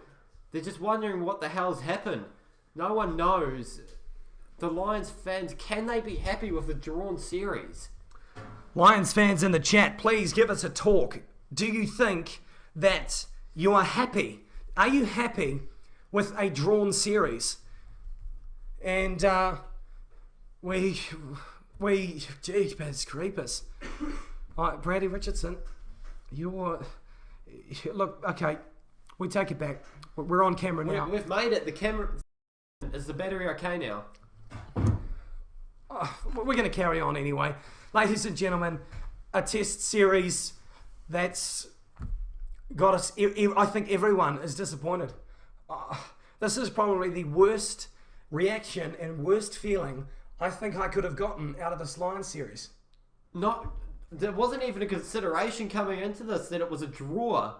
they're just wondering what the hell's happened. No one knows. The Lions fans, can they be happy with the drawn series? Lions fans in the chat, please give us a talk. Do you think that you are happy? Are you happy with a drawn series? And jeepers creepers. All right, Brandy Richardson, look, okay, we take it back. We're on camera now. We've made it. The camera... Is the battery okay now? We're going to carry on anyway. Ladies and gentlemen, a test series that's got us... I think everyone is disappointed. This is probably the worst reaction and worst feeling I think I could have gotten out of this Lions series. There wasn't even a consideration coming into this that it was a draw.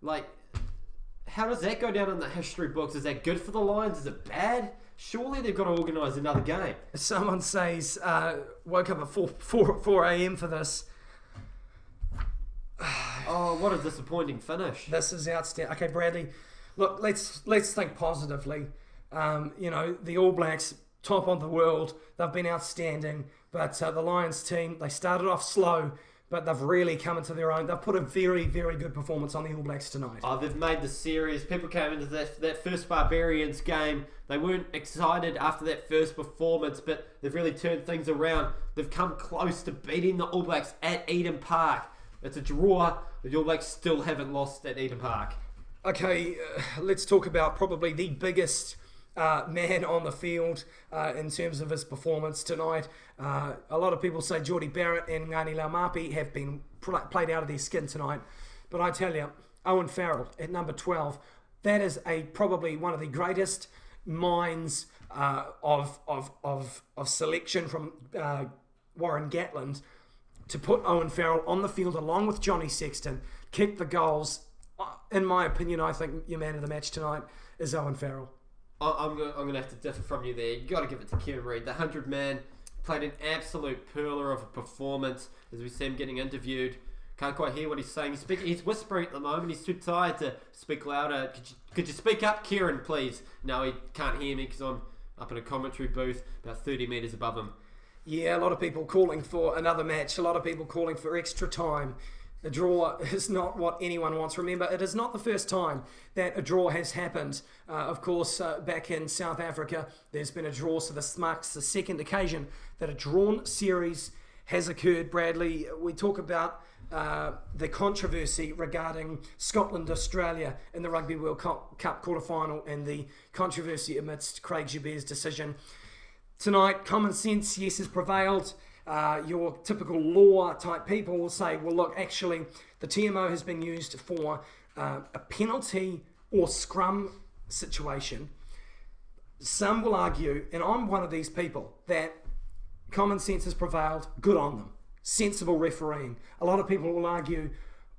Like, how does that go down in the history books? Is that good for the Lions? Is it bad? Surely they've got to organise another game. Someone says, woke up at 4 a.m. for this. Oh, what a disappointing finish. This is outstanding. Okay, Bradley, look, let's think positively. The All Blacks, top of the world, they've been outstanding. But the Lions team, they started off slow, but they've really come into their own. They've put a very, very good performance on the All Blacks tonight. They've made the series. People came into that first Barbarians game. They weren't excited after that first performance, but they've really turned things around. They've come close to beating the All Blacks at Eden Park. It's a draw. The All Blacks still haven't lost at Eden Park. Okay, let's talk about probably the biggest man on the field in terms of his performance tonight. A lot of people say Geordie Barrett and Ngani Laumapi have been played out of their skin tonight. But I tell you, Owen Farrell at number 12, that is probably one of the greatest minds of selection from Warren Gatland to put Owen Farrell on the field along with Johnny Sexton, kick the goals. In my opinion, I think your man of the match tonight is Owen Farrell. I'm going to have to differ from you there. You've got to give it to Kieran Reid. The 100-man played an absolute perler of a performance as we see him getting interviewed. Can't quite hear what he's saying. He's whispering at the moment. He's too tired to speak louder. Could you speak up, Kieran, please? No, he can't hear me because I'm up in a commentary booth about 30 metres above him. Yeah, a lot of people calling for another match. A lot of people calling for extra time. A draw is not what anyone wants. Remember, it is not the first time that a draw has happened. Of course, back in South Africa, there's been a draw, so this marks the second occasion that a drawn series has occurred. Bradley, we talk about the controversy regarding Scotland-Australia in the Rugby World Cup quarter-final and the controversy amidst Craig Joubert's decision. Tonight, common sense, yes, has prevailed. Your typical law type people will say, well, look, actually, the TMO has been used for a penalty or scrum situation. Some will argue, and I'm one of these people, that common sense has prevailed. Good on them. Sensible refereeing. A lot of people will argue,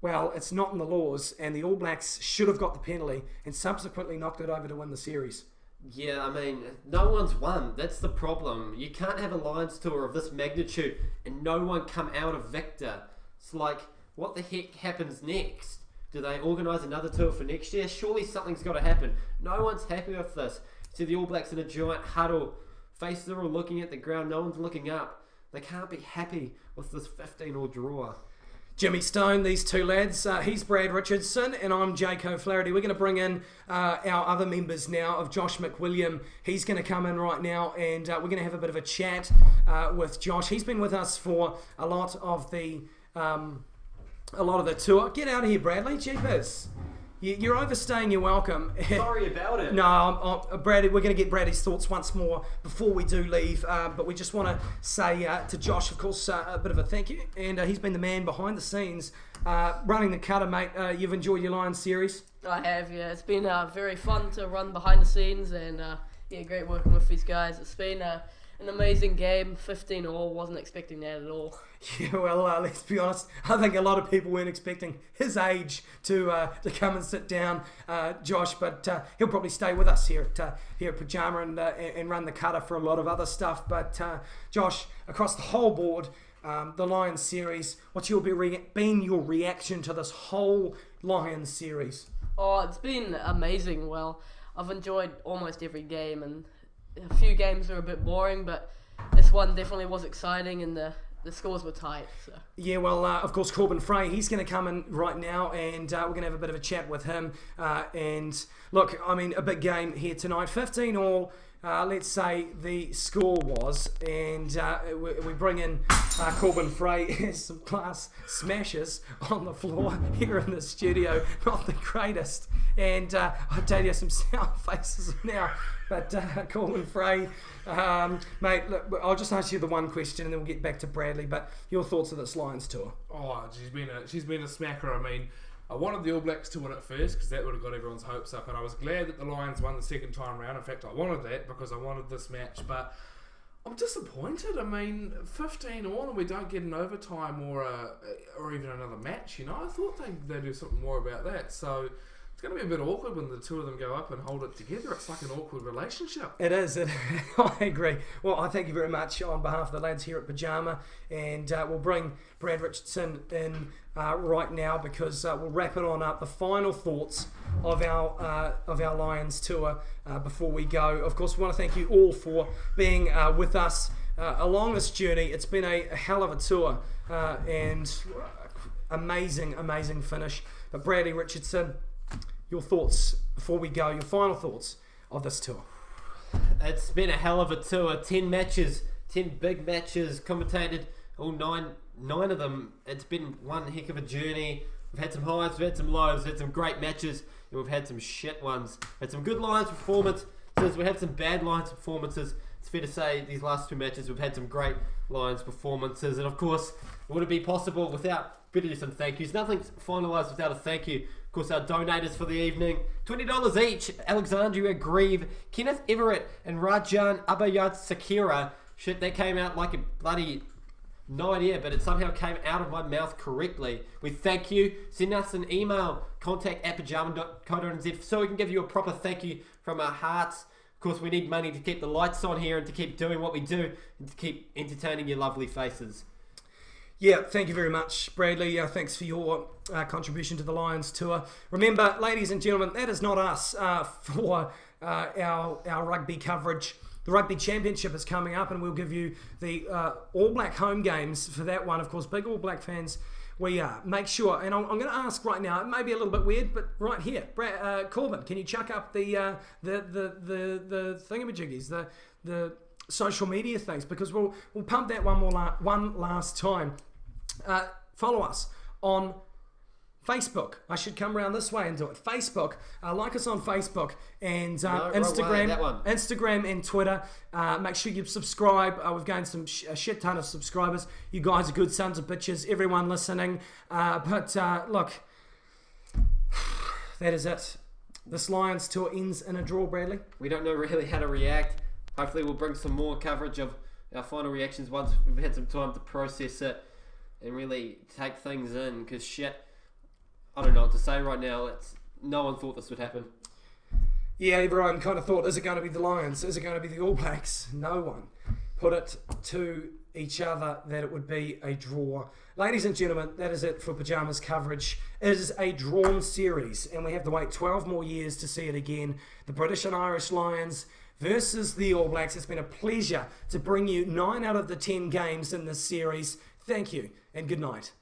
well, it's not in the laws, and the All Blacks should have got the penalty and subsequently knocked it over to win the series. Yeah, I mean, no one's won. That's the problem. You can't have a Lions tour of this magnitude and no one come out a victor. It's like, what the heck happens next? Do they organise another tour for next year? Surely something's got to happen. No one's happy with this. See the All Blacks in a giant huddle. Faces are all looking at the ground. No one's looking up. They can't be happy with this 15-all draw. Jimmy Stone, these two lads. He's Brad Richardson and I'm Jake O'Flaherty. We're going to bring in our other members now of Josh McWilliam. He's going to come in right now and we're going to have a bit of a chat with Josh. He's been with us for a lot of the tour. Get out of here, Bradley. Jeepers. You're overstaying your welcome. Sorry about it. No, Brady, we're going to get Brady's thoughts once more before we do leave. But we just want to say to Josh, of course, a bit of a thank you. And he's been the man behind the scenes, running the cutter, mate. You've enjoyed your Lions series? I have, yeah. It's been very fun to run behind the scenes and great working with these guys. It's been an amazing game, 15-all. Wasn't expecting that at all. Yeah, well, let's be honest. I think a lot of people weren't expecting his age to come and sit down, Josh. But he'll probably stay with us here at PYJAMA and run the cutter for a lot of other stuff. But Josh, across the whole board, the Lions series, what's been your reaction to this whole Lions series? Oh, it's been amazing. Well, I've enjoyed almost every game, and a few games were a bit boring, but this one definitely was exciting, and the scores were tight. So. Yeah, well, of course, Corbin Frey, he's going to come in right now, and we're going to have a bit of a chat with him. And look, I mean, a big game here tonight, 15-all. Let's say the score was, and we bring in Corbin Frey. Some class smashes on the floor here in the studio, not the greatest. And I'll tell you some sound faces now. But Corbin Frey, mate, look, I'll just ask you the one question and then we'll get back to Bradley. But your thoughts of this Lions tour? Oh, she's been a smacker. I mean, I wanted the All Blacks to win it first because that would have got everyone's hopes up, and I was glad that the Lions won the second time round. In fact, I wanted that because I wanted this match, but I'm disappointed. I mean, 15-all and we don't get an overtime or even another match. You know, I thought they'd do something more about that. So it's going to be a bit awkward when the two of them go up and hold it together. It's like an awkward relationship. It is. I agree. Well, I thank you very much on behalf of the lads here at PYJAMA, and we'll bring Brad Richardson in right now because we'll wrap it on up. The final thoughts of our Lions tour before we go. Of course, we want to thank you all for being with us along this journey. It's been a hell of a tour and amazing finish. But Bradley Richardson, your thoughts before we go, your final thoughts of this tour. It's been a hell of a tour. 10 matches, 10 big matches, commentated all nine of them. It's been one heck of a journey. We've had some highs, we've had some lows, we've had some great matches, and we've had some shit ones. We've had some good Lions performance, We had some bad Lions performances. It's fair to say these last 2 matches we've had some great Lions performances, and of course, would it be possible without better do some thank yous? Nothing's finalised without a thank you. Of course, our donators for the evening, $20 each: Alexandria Grieve, Kenneth Everett, and Rajan Abayat Sakira. Shit, that came out like a bloody... no idea, but it somehow came out of my mouth correctly. We thank you. Send us an email, contact@pyjama.co.nz, so we can give you a proper thank you from our hearts. Of course, we need money to keep the lights on here and to keep doing what we do and to keep entertaining your lovely faces. Yeah, thank you very much, Bradley. Thanks for your contribution to the Lions tour. Remember, ladies and gentlemen, that is not us for our rugby coverage. The Rugby Championship is coming up, and we'll give you the All Black home games for that one. Of course, big All Black fans we are. Make sure, and I'm going to ask right now, it may be a little bit weird, but right here, Corbin, can you chuck up the thingamajiggies, the social media things, because we'll pump that one last time. Follow us on Facebook. I should come around this way and do it. Facebook. Like us on Facebook and Instagram and Twitter. Make sure you subscribe. We've gained a shit ton of subscribers. You guys are good sons of bitches. Everyone listening. But look, that is it. This Lions tour ends in a draw, Bradley. We don't know really how to react. Hopefully we'll bring some more coverage of our final reactions once we've had some time to process it and really take things in, because shit, I don't know what to say right now. No one thought this would happen. Yeah, everyone kind of thought, is it going to be the Lions? Is it going to be the All Blacks? No one put it to each other that it would be a draw. Ladies and gentlemen, that is it for Pyjama's coverage. It is a drawn series, and we have to wait 12 more years to see it again. The British and Irish Lions versus the All Blacks. It's been a pleasure to bring you 9 out of the 10 games in this series. Thank you, and good night.